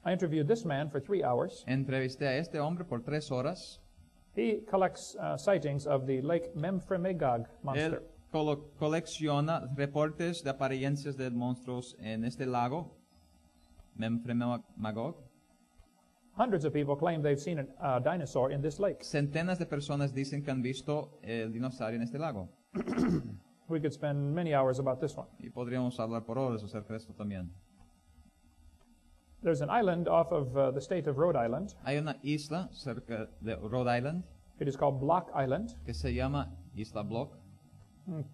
I interviewed this man for 3 hours. Entrevisté a este hombre por 3 horas. He collects sightings of the Lake Memphremagog monster. Él colecciona reportes de apariencias de monstruos en este lago, Memphremagog. Hundreds of people claim they've seen a dinosaur in this lake. Centenas de personas dicen que han visto el dinosaurio en este lago. We could spend many hours about this one. Y podríamos hablar por horas acerca de esto también. There's an island off of the state of Rhode Island. Hay una isla cerca de Rhode Island It is called Block Island. que se llama Isla Block.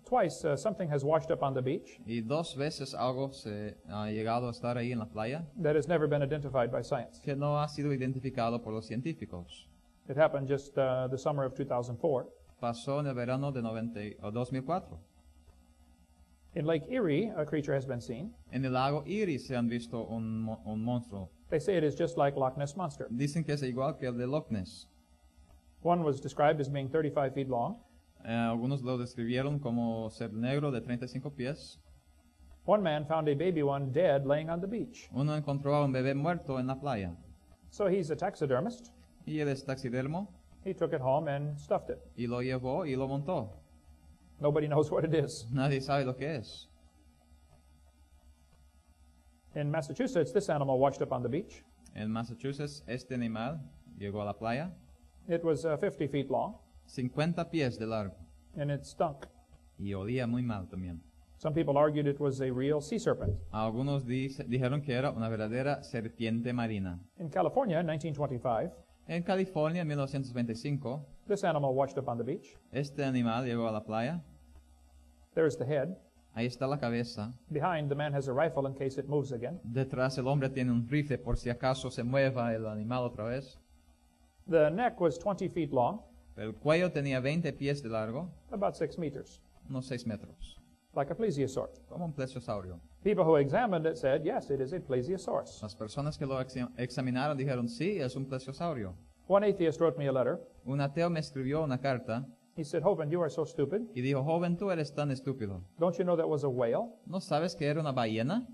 Twice something has washed up on the beach Y 2 veces algo se ha llegado a estar ahí en la playa that has never been identified by science. que no ha sido identificado por los científicos. It happened just the summer of 2004. Pasó en el verano de 2004. In Lake Erie, a creature has been seen. En el lago Erie se han visto un monstruo. They say it is just like Loch Ness Monster. Dicen que es igual que el de Loch Ness. One was described as being 35 feet long. Algunos lo describieron como ser negro de 35 pies. One man found a baby one dead laying on the beach. Uno encontró a un bebé muerto en la playa. So he's a taxidermist. Y él es taxidermo He took it home and stuffed it. y lo llevó y lo montó. Nobody knows what it is. Nadie sabe lo que es. In Massachusetts, this animal washed up on the beach. En Massachusetts, este animal llegó a la playa, It was 50 feet long, 50 pies de largo, and it stunk. y olía muy mal también. Some people argued it was a real sea serpent. Algunos dijeron que era una verdadera serpiente marina. In California, in 1925, En California, en 1925, this animal washed up on the beach. este animal llegó a la playa. There's the head. Ahí está la cabeza. Behind, the man has a rifle in case it moves again. Detrás el hombre tiene un rifle por si acaso se mueva el animal otra vez. The neck was 20 feet long, El cuello tenía 20 pies de largo, about 6 meters, unos 6 metros, like a plesiosaur. como un plesiosaurio. People who examined it said, yes, it is a plesiosaurus. Las personas que lo examinaron dijeron, sí, es un plesiosaurio. One atheist wrote me a letter. Un ateo me escribió una carta He said, Hovind, you are so stupid. y dijo, joven, tú eres tan estúpido. Don't you know that was a whale? ¿No sabes que era una ballena?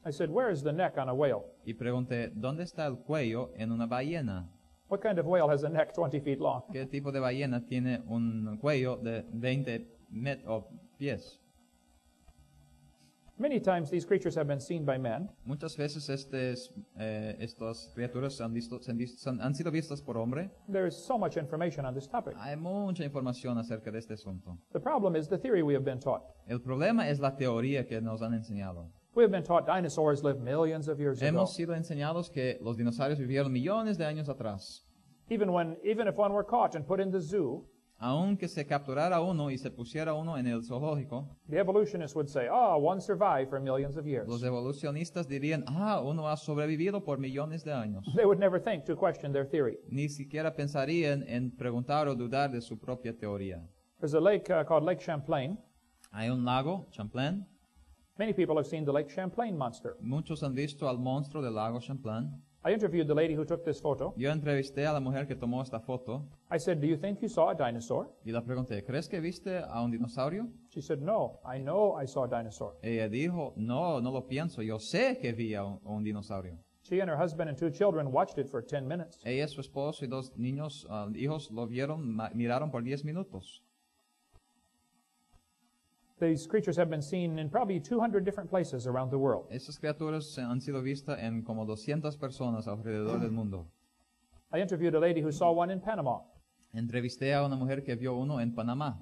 I said, where is the neck on a whale? Y pregunté, ¿dónde está el cuello en una ballena? What kind of whale has a neck 20 feet long? ¿Qué tipo de ballena tiene un cuello de 20 pies? Many times these creatures have been seen by men, Muchas veces estas criaturas han sido vistas por hombre. there is so much information on this topic. Hay mucha información acerca de este asunto. The problem is the theory we have been taught. El problema es la teoría que nos han enseñado. We have been taught dinosaurs lived millions of years ago. Hemos sido enseñados que los dinosaurios vivieron millones de años atrás. Even if one were caught and put in the zoo, Aunque se capturara uno y se pusiera uno en el zoológico, the evolutionists would say, one survived for millions of years. los evolucionistas dirían, uno ha sobrevivido por millones de años. They would never think to question their theory. Ni siquiera pensarían en preguntar o dudar de su propia teoría. There's a lake called Lake Champlain. Hay un lago, Champlain. Many people have seen the Lake Champlain monster. Muchos han visto al monstruo del lago Champlain. I interviewed the lady who took this photo. Yo entrevisté a la mujer que tomó esta foto I said, do you think you saw a dinosaur? y la pregunté, ¿crees que viste a un dinosaurio? She said, no, I know I saw a dinosaur. Ella dijo, no, no lo pienso, yo sé que vi a un dinosaurio. She and her husband and 2 children watched it for 10 minutes. Ella, su esposo y 2 niños, hijos lo vieron, miraron por 10 minutos. These creatures have been seen in probably 200 different places around the world. Estas criaturas han sido vistas en como 200 personas alrededor del mundo. I interviewed a lady who saw one in Panama. Entrevisté a una mujer que vio uno en Panamá.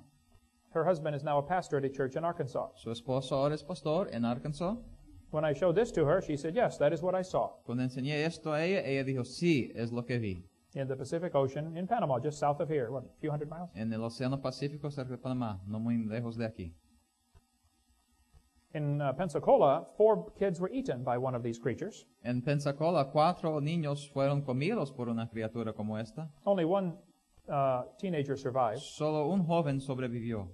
Her husband is now a pastor at a church in Arkansas. Su esposo ahora es pastor en Arkansas. When I showed this to her, she said, yes, that is what I saw. Cuando enseñé esto a ella, ella dijo, sí, es lo que vi. In the Pacific Ocean in Panama, just south of here, what, a few hundred miles? En el Océano Pacífico cerca de Panamá, no muy lejos de aquí. In Pensacola, 4 kids were eaten by one of these creatures. En Pensacola, 4 niños fueron comidos por una criatura como esta. Only one teenager survived. Solo un joven sobrevivió.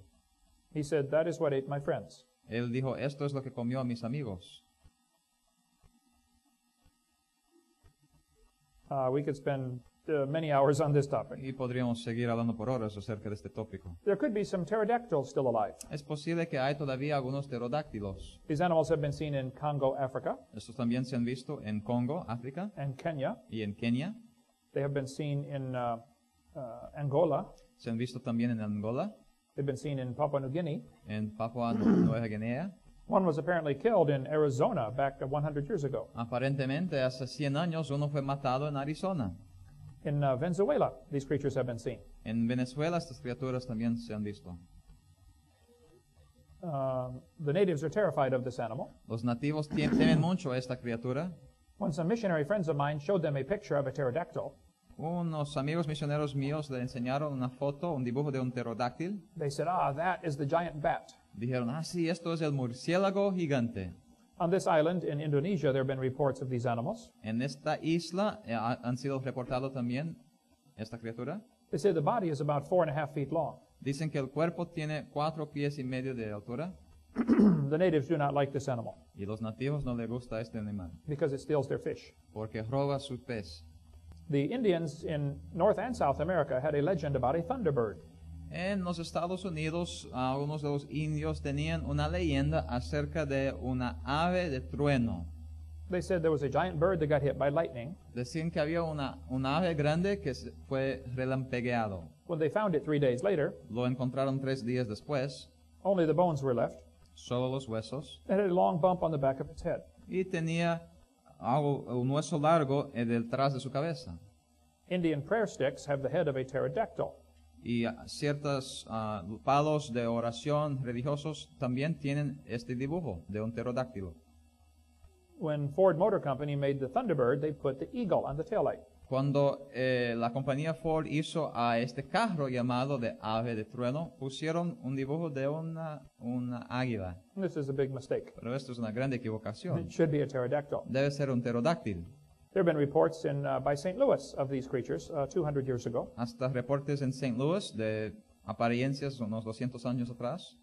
He said, that is what ate my friends. Él dijo, esto es lo que comió a mis amigos. We could spend many hours on this topic. Y podríamos seguir hablando por horas acerca de este tópico. There could be some pterodactyls still alive. Es posible que hay todavía algunos pterodáctilos. These animals have been seen in Congo, Africa, Estos también se han visto en Congo, África, and Kenya. y en Kenia. They have been seen in Angola. Se han visto también en Angola, They've been seen in Papua New Guinea. en Papua Nueva Guinea. One was apparently killed in Arizona back 100 years ago. Aparentemente, hace 100 años uno fue matado en Arizona. In Venezuela, these creatures have been seen. En Venezuela estas criaturas también se han visto. The natives are terrified of this animal. Los nativos temen mucho a esta criatura. When some missionary friends of mine showed them a picture of a pterodactyl, Unos amigos misioneros míos le enseñaron una foto, un dibujo de un pterodáctil. they said, that is the giant bat. Dijeron, sí, esto es el murciélago gigante. On this island in Indonesia, there have been reports of these animals. En esta isla han sido reportados también esta criatura. They say the body is about 4.5 feet long. Dicen que el cuerpo tiene 4 pies y medio de altura The natives do not like this animal y los nativos no les gusta este animal because it steals their fish. porque roba su pez. The Indians in North and South America had a legend about a thunderbird. En los Estados Unidos, algunos de los indios tenían una leyenda acerca de una ave de trueno. They said there was a giant bird that got hit by lightning. Decían que había una ave grande que fue relampegueado. When they found it 3 days later, Lo encontraron 3 días después, only the bones were left. solo los huesos, It had a long bump on the back of its head. y tenía un hueso largo detrás de su cabeza. Indian prayer sticks have the head of a pterodactyl. Y ciertos palos de oración religiosos también tienen este dibujo de un pterodáctilo. When Ford Motor Company made the Thunderbird, they put the eagle on the taillight. Cuando la compañía Ford hizo a este carro llamado de ave de trueno, pusieron un dibujo de una águila. This is a big mistake. Pero esto es una gran equivocación. It should be a pterodactyl. Debe ser un pterodáctilo. There have been reports by St. Louis of these creatures 200 years ago. Hasta reportes en St. Louis de apariencias unos 200 años atrás.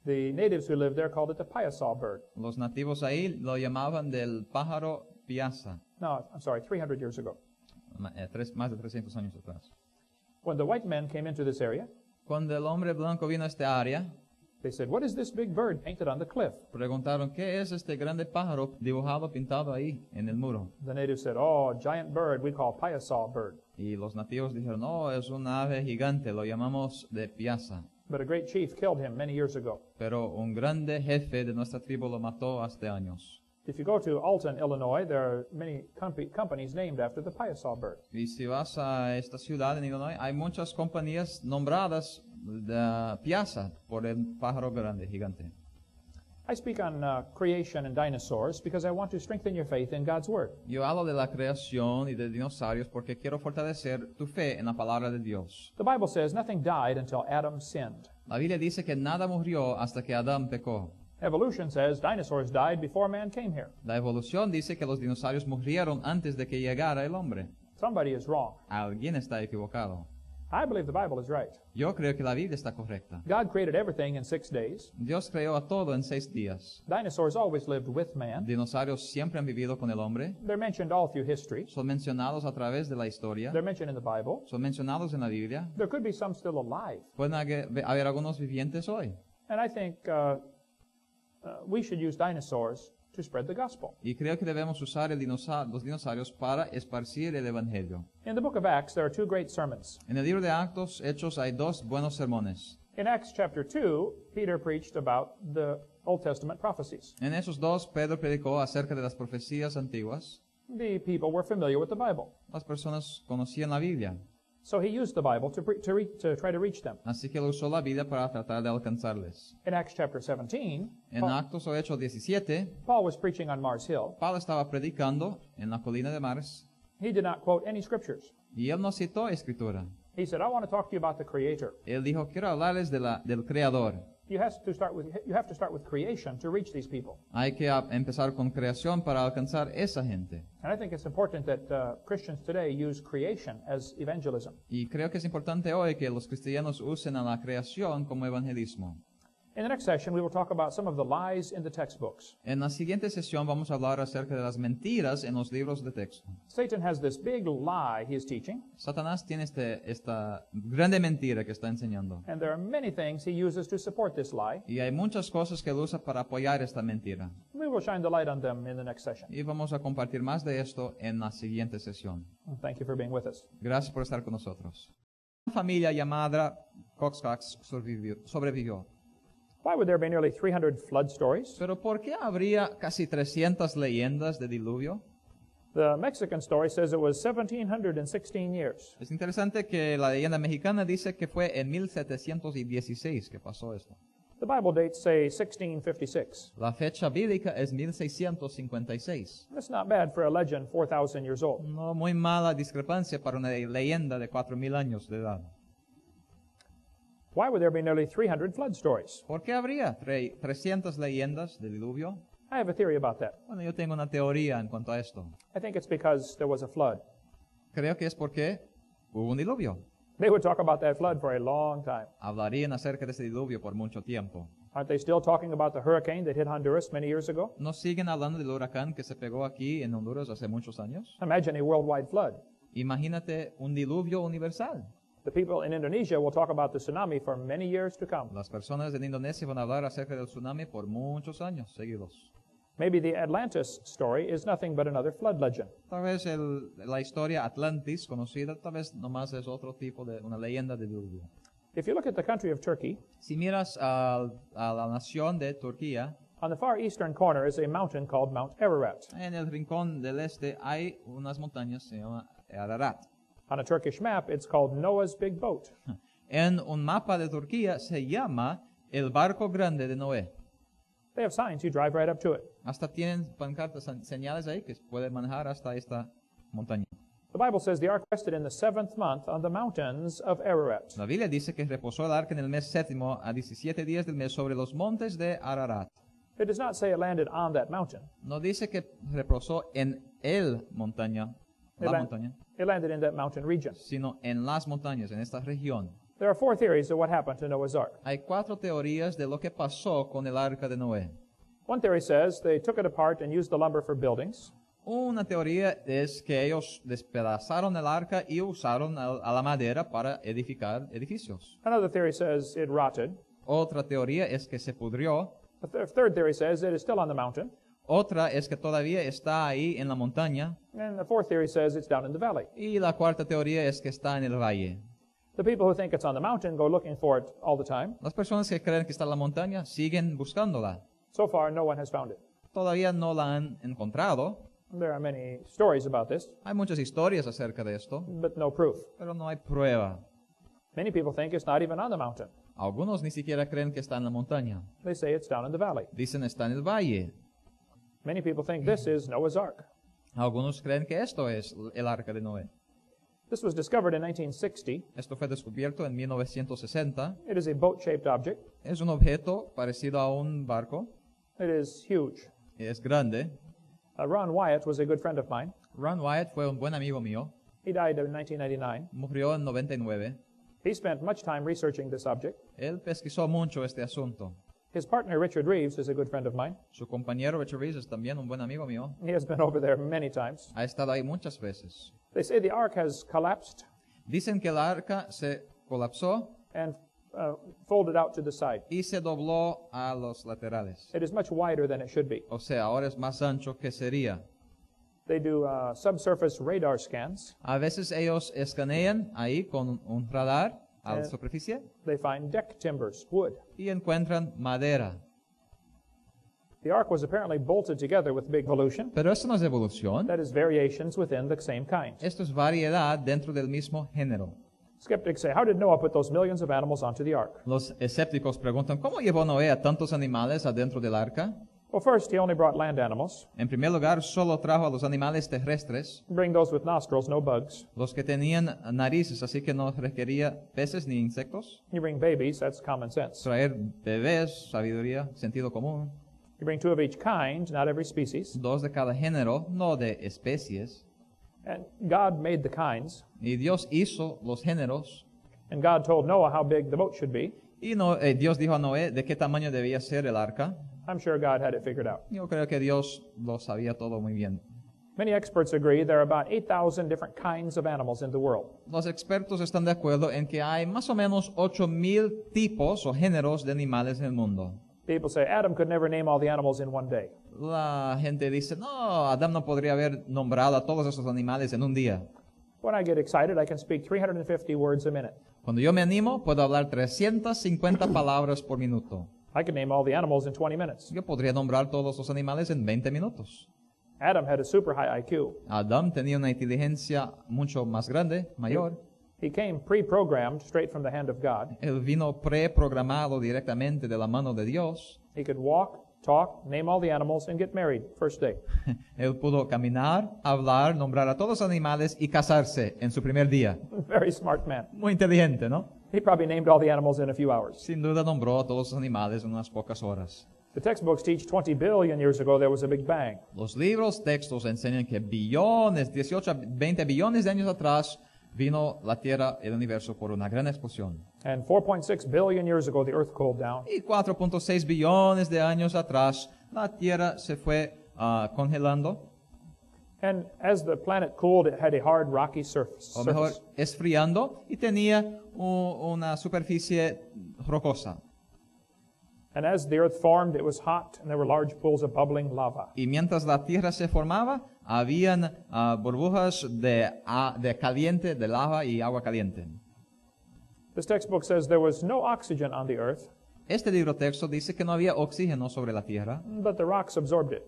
The natives who lived there called it the piasaw bird. Los nativos ahí lo llamaban del pájaro piazza, No, I'm sorry, 300 years ago. más de 300 años atrás. When the white men came into this area, Cuando el hombre blanco vino a esta área, they said, "What is this big bird painted on the cliff?" preguntaron, ¿qué es este grande pájaro dibujado, pintado ahí en el muro? The natives said, "Oh, giant bird we call piasaw bird." Y los nativos dijeron, no, es un ave gigante, lo llamamos de piazza. But a great chief killed him many years ago. Pero un grande jefe de nuestra tribu lo mató hace años. If you go to Alton, Illinois, there are many companies named after the piasaw bird. Y si vas a esta ciudad en Illinois, hay muchas compañías nombradas de piazza por el pájaro grande, gigante. I speak on creation and dinosaurs because I want to strengthen your faith in God's Word. Yo hablo de la creación y de dinosaurios porque quiero fortalecer tu fe en la palabra de Dios. The Bible says nothing died until Adam sinned. La Biblia dice que nada murió hasta que Adán pecó. Evolution says dinosaurs died before man came here. La evolución dice que los dinosaurios murieron antes de que llegara el hombre. Somebody is wrong. Alguien está equivocado. I believe the Bible is right. Yo creo que la Biblia está correcta. God created everything in 6 days. Dios creó a todo en 6 días. Dinosaurs always lived with man. Dinosaurios siempre han vivido con el hombre. They're mentioned all through history. Son mencionados a través de la historia. They're mentioned in the Bible. Son mencionados en la Biblia. There could be some still alive. Pueden haber algunos vivientes hoy. And I think we should use dinosaurs to spread the gospel. Y creo que debemos usar los dinosaurios para esparcir el evangelio. In the book of Acts, there are 2 great sermons. En el libro de Actos, Hechos, hay 2 buenos sermones. In Acts chapter 2, Peter preached about the Old Testament prophecies. En esos 2, Pedro predicó acerca de las profecías antiguas. The people were familiar with the Bible, Las personas conocían la Biblia, so he used the Bible to try to reach them. así que él usó la Biblia para tratar de alcanzarles. In Acts chapter 17, En Actos o Hechos 17, Paul was preaching on Mars Hill. Pablo estaba predicando en la colina de Mars He did not quote any scriptures. y él no citó escritura. He said, "I want to talk to you about the Creator." Él dijo, quiero hablarles del Creador. You have to start with creation to reach these people. Hay que empezar con creación para alcanzar esa gente. And I think it's important that Christians today use creation as evangelism. Y creo que es importante hoy que los cristianos usen a la creación como evangelismo. In the next session, we will talk about some of the lies in the textbooks. En la siguiente sesión vamos a hablar acerca de las mentiras en los libros de texto. Satan has this big lie he is teaching, Satanás tiene esta grande mentira que está enseñando. and there are many things he uses to support this lie. Y hay muchas cosas que él usa para apoyar esta mentira. We will shine the light on them in the next session. Y vamos a compartir más de esto en la siguiente sesión. Thank you for being with us. Gracias por estar con nosotros. Una familia llamada Coxcox sobrevivió. Why would there be nearly 300 flood stories? Pero ¿por qué habría casi 300 leyendas de diluvio? The Mexican story says it was 1716 years. Es interesante que la leyenda mexicana dice que fue en 1716 que pasó esto. The Bible dates say 1656. La fecha bíblica es 1656. That's not bad for a legend 4,000 years old. No muy mala discrepancia para una leyenda de 4,000 años de edad. Why would there be nearly 300 flood stories? ¿Por qué habría 300 leyendas de diluvio? I have a theory about that. Bueno, yo tengo una teoría en cuanto a esto. I think it's because there was a flood. Creo que es porque hubo un diluvio. They would talk about that flood for a long time. Hablarían acerca de ese diluvio por mucho tiempo. Aren't they still talking about the hurricane that hit Honduras many years ago? ¿No siguen hablando del huracán que se pegó aquí en Honduras hace muchos años? Imagine a worldwide flood. Imagínate un diluvio universal. The people in Indonesia will talk about the tsunami for many years to come. Las personas en Indonesia van a hablar acerca del tsunami por muchos años seguidos. Maybe the Atlantis story is nothing but another flood legend. Tal vez la historia Atlantis conocida, tal vez nomás es otro tipo de una leyenda de diluvio. If you look at the country of Turkey, Si miras a la nación de Turquía, on the far eastern corner is a mountain called Mount Ararat. en el rincón del este hay unas montañas, se llama Ararat. On a Turkish map, it's called Noah's Big Boat. En un mapa de Turquía se llama el barco grande de Noé. They have signs, you drive right up to it. Hasta tienen pancartas, señales ahí que se puede manejar hasta esta montaña. The Bible says the ark rested in the 7th month on the mountains of Ararat. La Biblia dice que reposó el arca en el mes séptimo a 17 días del mes sobre los montes de Ararat. It does not say it landed on that mountain. No dice que reposó en el montaña, la montaña, It landed in that mountain region. sino en las montañas, en esta región. There are 4 theories of what happened to Noah's ark. Hay 4 teorías de lo que pasó con el arca de Noé. One theory says they took it apart and used the lumber for buildings. Una teoría es que ellos despedazaron el arca y usaron a la madera para edificar edificios. Another theory says it rotted. Otra teoría es que se pudrió. A third theory says it is still on the mountain. Otra es que todavía está ahí en la montaña. And the fourth theory says it's down in the valley. Y la cuarta teoría es que está en el valle. The people who think it's on the mountain go looking for it all the time. Las personas que creen que está en la montaña siguen buscándola. So far, no one has found it. Todavía no la han encontrado. There are many stories about this, Hay muchas historias acerca de esto, but no proof. pero no hay prueba. Many people think it's not even on the mountain. Algunos ni siquiera creen que está en la montaña. They say it's down in the valley. Dicen está en el valle. Many people think this is Noah's Ark. Algunos creen que esto es el arca de Noé. This was discovered in 1960. Esto fue descubierto en 1960. It is a boat-shaped object. Es un objeto parecido a un barco. It is huge. Es grande. Ron Wyatt was a good friend of mine. Ron Wyatt fue un buen amigo mío. He died in 1999. Murió en 99. He spent much time researching this object. Él pesquisó mucho este asunto. His partner, Richard Reeves, is a good friend of mine. Su compañero Richard Reeves es también un buen amigo mío. He has been over there many times. Ha estado ahí muchas veces. They say the ark has collapsed Dicen que el arca se colapsó and folded out to the side. y se dobló a los laterales. It is much wider than it should be. O sea, ahora es más ancho que sería. They do subsurface radar scans. A veces ellos escanean ahí con un radar a la superficie They find deck timbers, wood. y encuentran madera. The ark was apparently bolted together with big evolution. Pero esto no es evolución. That is variations within the same kind. Esto es variedad dentro del mismo género. Skeptics say, how did Noah put those millions of animals onto the ark? Los escépticos preguntan, ¿cómo llevó Noé a tantos animales adentro del arca? Well, first, he only brought land animals. En primer lugar, solo trajo a los animales terrestres, Bring those with nostrils, no bugs. los que tenían narices, así que no requería peces ni insectos. You bring babies, that's common sense. Traer bebés, sabiduría, sentido común. You bring 2 of each kind, not every species. 2 de cada género, no de especies. And God made the kinds. Y Dios hizo los géneros. And God told Noah how big the boat should be. Y Dios dijo a Noé de qué tamaño debía ser el arca. I'm sure God had it figured out. Yo creo que Dios lo sabía todo muy bien. Many experts agree there are about 8,000 different kinds of animals in the world. Los expertos están de acuerdo en que hay más o menos 8,000 tipos o géneros de animales en el mundo. People say Adam could never name all the animals in one day. La gente dice, no, Adán no podría haber nombrado a todos esos animales en un día. When I get excited, I can speak 350 words a minute. Cuando yo me animo, puedo hablar 350 palabras por minuto. I could name all the animals in 20 minutes. Yo podría nombrar todos los animales en 20 minutos. Adam had a super high IQ. Adán tenía una inteligencia mucho más grande, mayor. He came pre-programmed straight from the hand of God. Él vino preprogramado directamente de la mano de Dios. He could walk, talk, name all the animals, and get married first day. Él pudo caminar, hablar, nombrar a todos los animales y casarse en su primer día. Very smart man. Muy inteligente, ¿no? He probably named all the animals in a few hours. Sin duda nombró a todos los animales en unas pocas horas. The textbooks teach 20 billion years ago there was a big bang. Los libros, textos enseñan que billones, 18 a 20 billones de años atrás, vino la Tierra, el universo, por una gran explosión. And 4.6 billion years ago the earth cooled down. Y 4.6 billones de años atrás, la Tierra se fue congelando. And as the planet cooled, it had a hard, rocky o mejor, surface. esfriando, y tenía una superficie rocosa. And as the earth formed, it was hot, and there were large pools of bubbling lava. Y mientras la tierra se formaba, habían burbujas de caliente, de lava y agua caliente. This textbook says there was no oxygen on the earth, Este libro texto dice que no había oxígeno sobre la tierra, but the rocks absorbed it.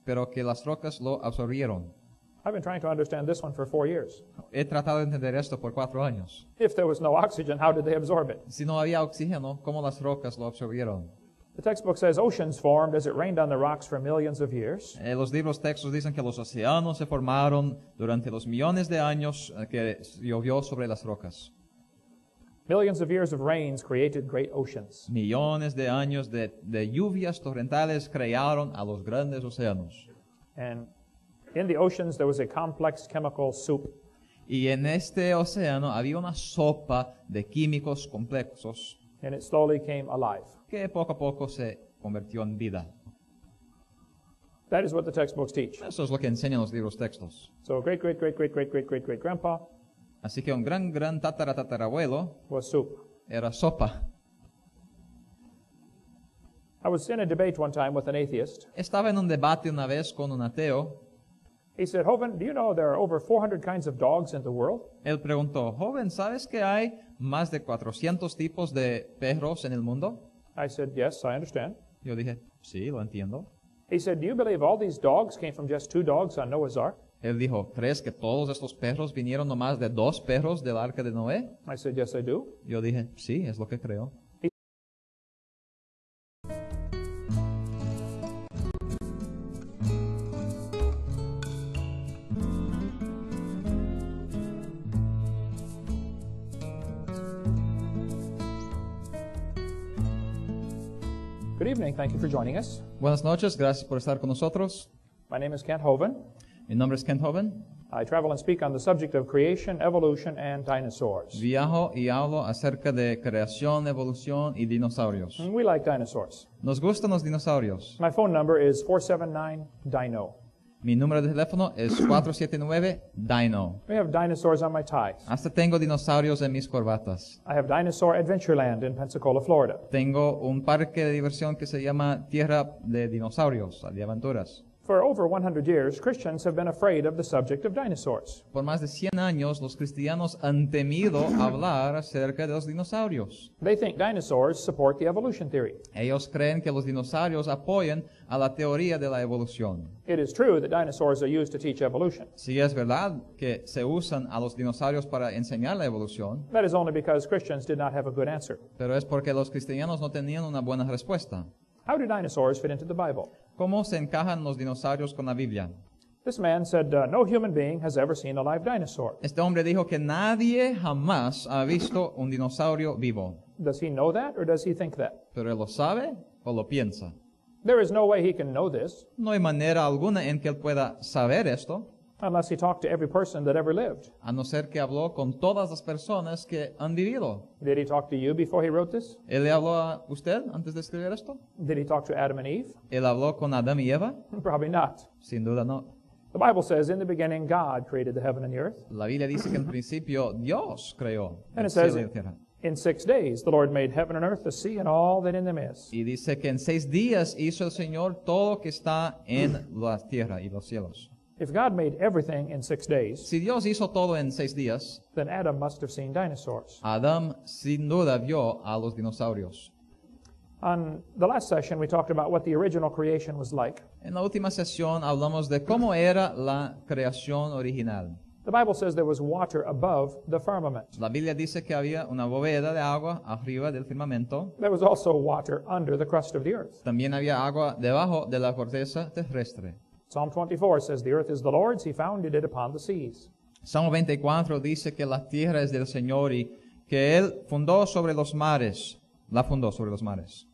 pero que las rocas lo absorbieron. I've been trying to understand this one for 4 years. He tratado de entender esto por 4 años. If there was no oxygen, how did they absorb it? Si no había oxígeno, ¿cómo las rocas lo absorbieron? The textbook says oceans formed as it rained on the rocks for millions of years. Los libros textos dicen que los océanos se formaron durante los millones de años que llovió sobre las rocas. Millions of years of rains created great oceans. Millones de años de lluvias torrentales crearon a los grandes océanos. And in the oceans, there was a complex chemical soup. Y en este océano había una sopa de químicos complejos And it slowly came alive. que poco a poco se convirtió en vida. That is what the textbooks teach. Eso es lo que enseñan los libros textos. So great-great-great-great-great-great-great-great-grandpa Así que un gran tatarabuelo was soup. era sopa. I was in a debate one time with an atheist. Estaba en un debate una vez con un ateo. He said, Hovind, do you know there are over 400 kinds of dogs in the world? Él preguntó, joven, ¿sabes que hay más de 400 tipos de perros en el mundo? I said, yes, I understand. Yo dije, sí, lo entiendo. He said, do you believe all these dogs came from just 2 dogs on Noah's Ark? Él dijo, ¿crees que todos estos perros vinieron nomás de 2 perros del Arca de Noé? I said, yes, I do. Yo dije, sí, es lo que creo. Good evening. Thank you for joining us. Buenas noches, gracias por estar con nosotros. My name is Kent Hovind. Mi nombre es Kent Hovind. I travel and speak on the subject of creation, evolution, and dinosaurs. Viajo y hablo acerca de creación, evolución y dinosaurios. And we like dinosaurs. Nos gustan los dinosaurios. My phone number is 479-DINO. Mi número de teléfono es 479-DINO. We have dinosaurs on my ties. Hasta tengo dinosaurios en mis corbatas. I have Dinosaur Adventureland in Pensacola, Florida. Tengo un parque de diversión que se llama Tierra de Dinosaurios, de aventuras. For over 100 years, Christians have been afraid of the subject of dinosaurs. Por más de 100 años, los cristianos han temido hablar acerca de los dinosaurios. They think dinosaurs support the evolution theory. Ellos creen que los dinosaurios apoyan a la teoría de la evolución. It is true that dinosaurs are used to teach evolution. Sí es verdad que se usan a los dinosaurios para enseñar la evolución, That is only because Christians did not have a good answer. pero es porque los cristianos no tenían una buena respuesta. How do dinosaurs fit into the Bible? ¿Cómo se encajan los dinosaurios con la Biblia? This man said, no human being has ever seen a live dinosaur. Este hombre dijo que nadie jamás ha visto un dinosaurio vivo. Does he know that or does he think that? ¿Pero él lo sabe o lo piensa? There is no way he can know this No hay manera alguna en que él pueda saber esto, unless he talked to every person that ever lived. a no ser que habló con todas las personas que han vivido. Did he talk to you before he wrote this? ¿Él le habló a usted antes de escribir esto? Did he talk to Adam and Eve? ¿Él habló con Adán y Eva? Probably not. Sin duda no. The Bible says, in the beginning, God created the heaven and the earth. La Biblia dice que en principio Dios creó And el it says, cielo y la tierra. in 6 days, the Lord made heaven and earth, the sea, and all that in them is. Y dice que en 6 días hizo el Señor todo que está en la tierra y los cielos. If God made everything in 6 days, Si Dios hizo todo en 6 días, then Adam must have seen dinosaurs. Adán sin duda vio a los dinosaurios. On the last session, we talked about what the original creation was like. En la última sesión hablamos de cómo era la creación original. The Bible says there was water above the firmament. La Biblia dice que había una bóveda de agua arriba del firmamento. There was also water under the crust of the earth. También había agua debajo de la corteza terrestre. Psalm 24 says, the earth is the Lord's, he founded it upon the seas. Salmo 24 dice que la tierra es del Señor y que Él fundó sobre los mares. La fundó sobre los mares.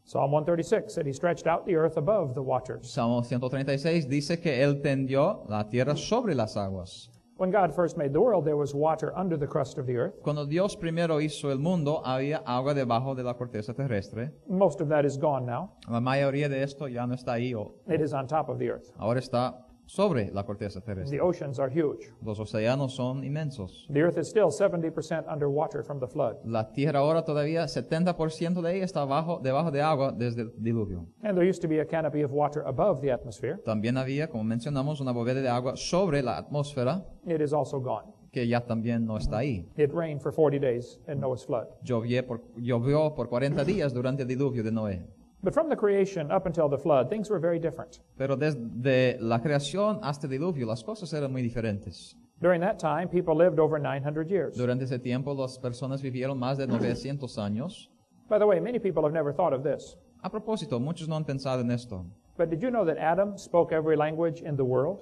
Psalm 136 said he stretched out the earth above the waters. Salmo 136 dice que Él tendió la tierra sobre las aguas. When God first made the world, there was water under the crust of the earth. Cuando Dios primero hizo el mundo, había agua debajo de la corteza terrestre. Most of that is gone now. La mayoría de esto ya no está ahí, It is on top of the earth. ahora está sobre la corteza terrestre. The oceans are huge. Los océanos son inmensos. The earth is still 70% underwater from the flood. La tierra ahora todavía 70% de ella está debajo de agua desde el diluvio. And there used to be a canopy of water above the atmosphere. También había, como mencionamos, una bóveda de agua sobre la atmósfera It is also gone. que ya también no está ahí. It rained for 40 days in Noah's flood. Llovió por 40 días durante el diluvio de Noé. But from the creation up until the flood, things were very different. Pero desde la creación hasta el diluvio, las cosas eran muy diferentes. During that time, people lived over 900 years. Durante ese tiempo, las personas vivieron más de 900 años. By the way, many people have never thought of this. A propósito, muchos no han pensado en esto. But did you know that Adam spoke every language in the world?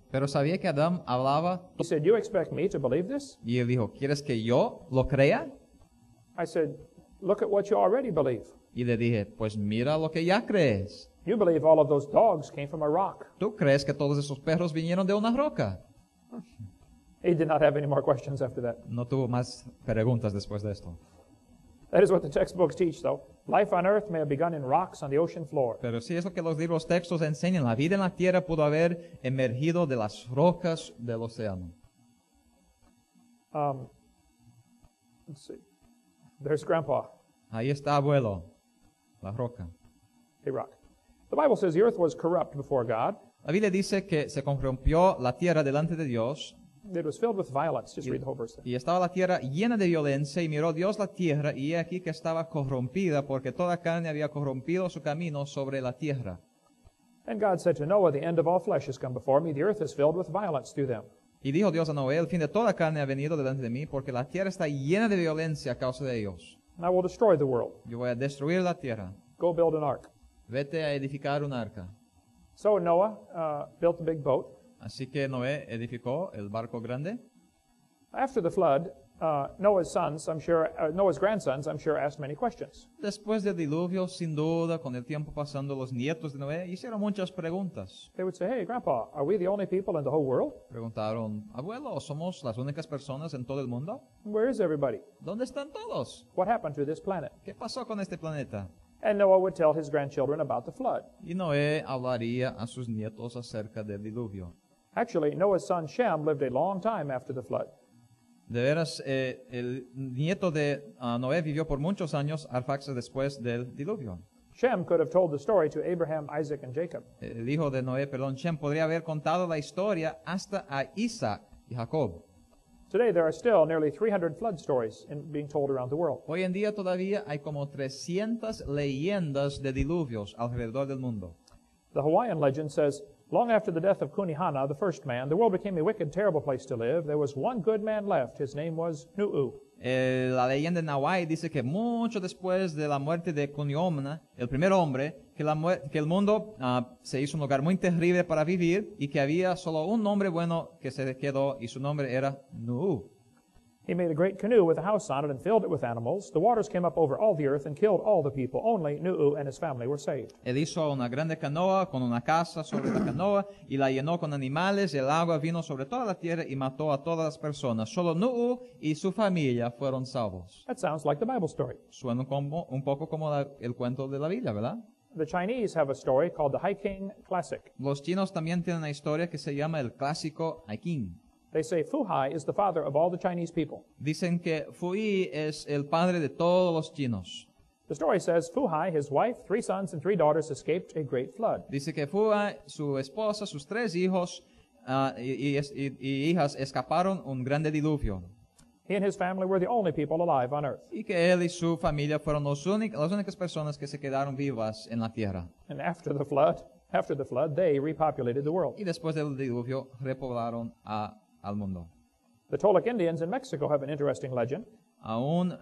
Pero sabía que Adán hablaba He said, "You expect me to believe this?" y él dijo, ¿quieres que yo lo crea? I said, "Look at what you already believe. Y le dije, pues mira lo que ya crees. You believe all of those dogs came from a rock." ¿Tú crees que todos esos perros vinieron de una roca? He did not have any more questions after that. No tuvo más preguntas después de esto. That is what the textbooks teach, though. Life on earth may have begun in rocks on the ocean floor. Pero sí es lo que los libros textos enseñan. La vida en la tierra pudo haber emergido de las rocas del océano. Let's see. There's Grandpa, Ahí está abuelo, la roca. a rock. The Bible says the earth was corrupt before God. La Biblia dice que se corrompió la tierra delante de Dios It was filled with violence. Just read the whole verse there. y estaba la tierra llena de violencia y miró Dios la tierra y he aquí que estaba corrompida porque toda carne había corrompido su camino sobre la tierra. And God said to Noah, "The end of all flesh has come before me. The earth is filled with violence through them." Y dijo Dios a Noé, el fin de toda carne ha venido delante de mí porque la tierra está llena de violencia a causa de ellos. And I will destroy the world. Yo voy a destruir la tierra. Go build an ark. Vete a edificar un arca. So Noah built a big boat. Así que Noé edificó el barco grande. After the flood, Noah's grandsons, I'm sure, asked many questions. Después del diluvio, sin duda, con el tiempo pasando, los nietos de Noé hicieron muchas preguntas. They would say, "Hey, Grandpa, are we the only people in the whole world? Preguntaron, abuelo, ¿somos las únicas personas en todo el mundo? Where is everybody? ¿Dónde están todos? What happened to this planet?" ¿Qué pasó con este planeta? And Noah would tell his grandchildren about the flood. Y Noé hablaría a sus nietos acerca del diluvio. Actually, Noah's son Shem lived a long time after the flood. De veras, el nieto de Noé vivió por muchos años arfaxes después del diluvio. Shem could have told the story to Abraham, Isaac, and Jacob. El hijo de Noé, Shem, podría haber contado la historia hasta a Isaac y Jacob. Today, there are still nearly 300 flood stories being told around the world. Hoy en día todavía hay como 300 leyendas de diluvios alrededor del mundo. The Hawaiian legend says, "Long after the death of Kunihana, the first man, the world became a wicked, terrible place to live. There was one good man left. His name was Nu'u." La leyenda en Hawái dice que mucho después de la muerte de Kuniomna, el primer hombre, que el mundo se hizo un lugar muy terrible para vivir y que había solo un hombre bueno que se quedó y su nombre era Nu'u. He made a great canoe with a house on it and filled it with animals. The waters came up over all the earth and killed all the people. Only Nu'u and his family were saved. Él hizo una grande canoa con una casa sobre la canoa y la llenó con animales. El agua vino sobre toda la tierra y mató a todas las personas. Solo Nu'u y su familia fueron salvos. That sounds like the Bible story. Suena un poco como el cuento de la Biblia, ¿verdad? The Chinese have a story called the Hiking Classic. Los chinos también tienen una historia que se llama el clásico Hiking. They say Fu Hai is the father of all the Chinese people. Dicen que Fui es el padre de todos los chinos. The story says Fu Hai, his wife, 3 sons, and 3 daughters escaped a great flood. Dice que Fui, su esposa, sus 3 hijos y hijas escaparon un grande diluvio. He and his family were the only people alive on earth. Y que él y su familia fueron las únicas personas que se quedaron vivas en la tierra. And after the flood, they repopulated the world. Y después del diluvio repoblaron al mundo. The Toltec Indians in Mexico have an interesting legend. Aún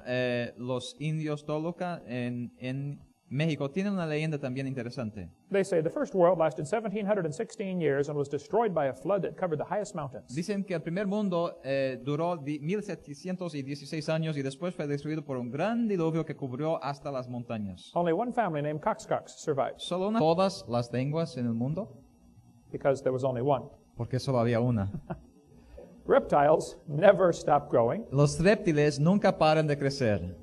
los indios Toluca en México tienen una leyenda también interesante. They say the first world lasted 1,716 years and was destroyed by a flood that covered the highest mountains. Dicen que el primer mundo duró 1716 años y después fue destruido por un gran diluvio que cubrió hasta las montañas. Only one family named Coxcox survived. Solo una. Todas las lenguas en el mundo. Because there was only one. Porque solo había una. Reptiles never stop growing. Los reptiles nunca paran de crecer.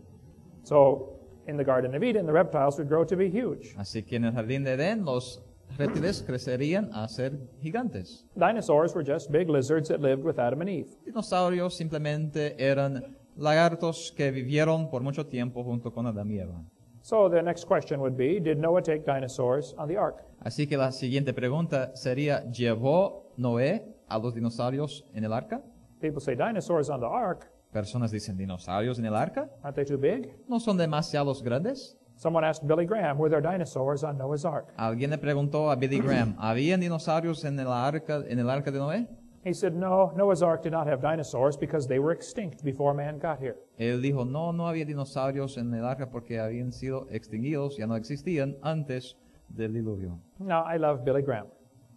So, in the Garden of Eden, the reptiles would grow to be huge. Así que en el jardín de Edén los reptiles crecerían a ser gigantes. Dinosaurs were just big lizards that lived with Adam and Eve. Dinosaurios simplemente eran lagartos que vivieron por mucho tiempo junto con Adán y Eva. So the next question would be, did Noah take dinosaurs on the ark? Así que la siguiente pregunta sería, ¿llevó Noé a los dinosaurios en el arca? People say dinosaurs on the ark. Personas dicen, ¿dinosaurios en el arca? Aren't they too big? ¿No son demasiados grandes? Someone asked Billy Graham, were there dinosaurs on Noah's ark? Alguien le preguntó a Billy Graham, ¿habían dinosaurios en el arca de Noé? He said, no, Noah's ark did not have dinosaurs because they were extinct before man got here. Él dijo, no había dinosaurios en el arca porque habían sido extinguidos, ya no existían antes del diluvio. Now, I love Billy Graham,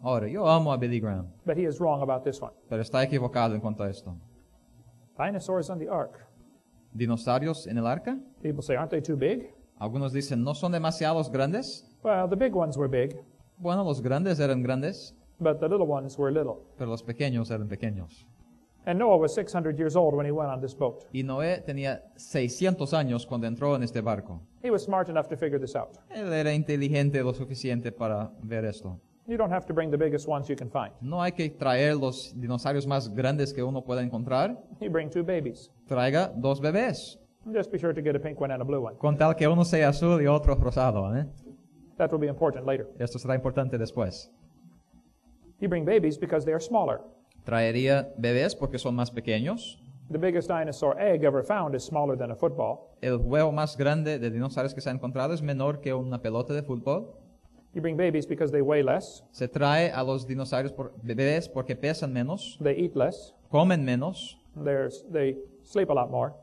Ahora, yo amo a Billy Graham, but he is wrong about this one. pero está equivocado en cuanto a esto. Dinosaurs on the ark. ¿Dinosaurios en el arca? People say, aren't they too big? Algunos dicen, ¿no son demasiados grandes? Well, the big ones were big, Bueno, los grandes eran grandes, but the little ones were little. pero los pequeños eran pequeños. And Noah was 600 years old when he went on this boat. Y Noé tenía 600 años cuando entró en este barco. He was smart enough to figure this out. Él era inteligente lo suficiente para ver esto. You don't have to bring the biggest ones you can find. No hay que traer los dinosaurios más grandes que uno pueda encontrar. You bring 2 babies. Traiga 2 bebés, Just be sure to get a pink one and a blue one. con tal que uno sea azul y otro rosado. That will be important later. Esto será importante después. You bring babies because they are smaller. Traería bebés porque son más pequeños. The biggest dinosaur egg ever found is smaller than a football. El huevo más grande de dinosaurios que se ha encontrado es menor que una pelota de fútbol. You bring babies because they weigh less, Se trae a los dinosaurios bebés porque pesan menos, they eat less, comen menos, they sleep a lot more,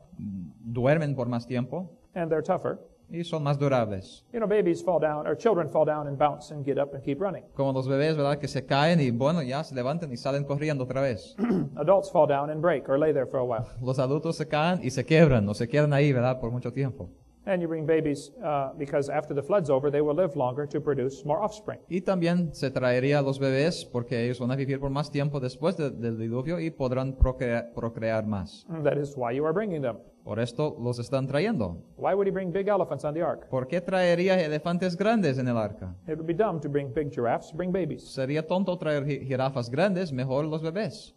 duermen por más tiempo and they're tougher. y son más durables. You know, babies fall down, or children fall down and bounce and get up and keep running. Como los bebés, ¿verdad? Que se caen y bueno, ya se levantan y salen corriendo otra vez. Adults fall down and break or lay there for a while. Los adultos se caen y se quebran o se quedan ahí, ¿verdad? Por mucho tiempo. And you bring babies because after the flood's over, they will live longer to produce more offspring. Y también se traería a los bebés porque ellos van a vivir por más tiempo después del diluvio y podrán procrear más. That is why you are bringing them. Por esto los están trayendo. Why would he bring big elephants on the ark? ¿Por qué traería elefantes grandes en el arca? It would be dumb to bring big giraffes, bring babies. Sería tonto traer jirafas grandes, mejor los bebés.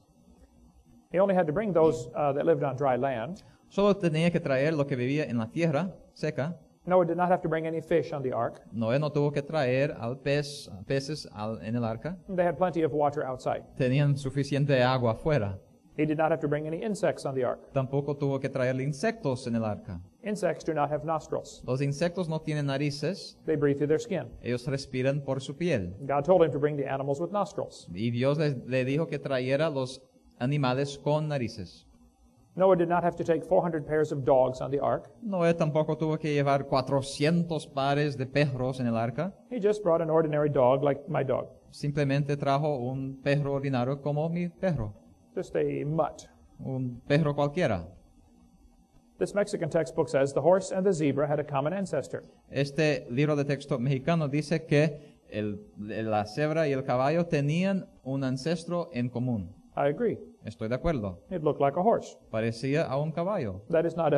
He only had to bring those that lived on dry land. Solo tenía que traer lo que vivía en la tierra seca. Noah did not have to bring any fish on the ark. Noé no tuvo que traer peces en el arca. They had plenty of water outside. Tenían suficiente agua afuera. He did not have to bring any insects on the ark. Tampoco tuvo que traer insectos en el arca. Insects do not have nostrils. Los insectos no tienen narices, They breathe through their skin. ellos respiran por su piel. God told him to bring the animals with nostrils. Y Dios le dijo que trayera los animales con narices. Noah did not have to take 400 pairs of dogs on the ark. Noé tampoco tuvo que llevar 400 pares de perros en el arca. He just brought an ordinary dog like my dog. Simplemente trajo un perro ordinario como mi perro. Just a mutt. Un perro cualquiera. This Mexican textbook says the horse and the zebra had a common ancestor. Este libro de texto mexicano dice que la cebra y el caballo tenían un ancestro en común. I agree. Estoy de acuerdo. It looked like a horse. Parecía a un caballo. That is not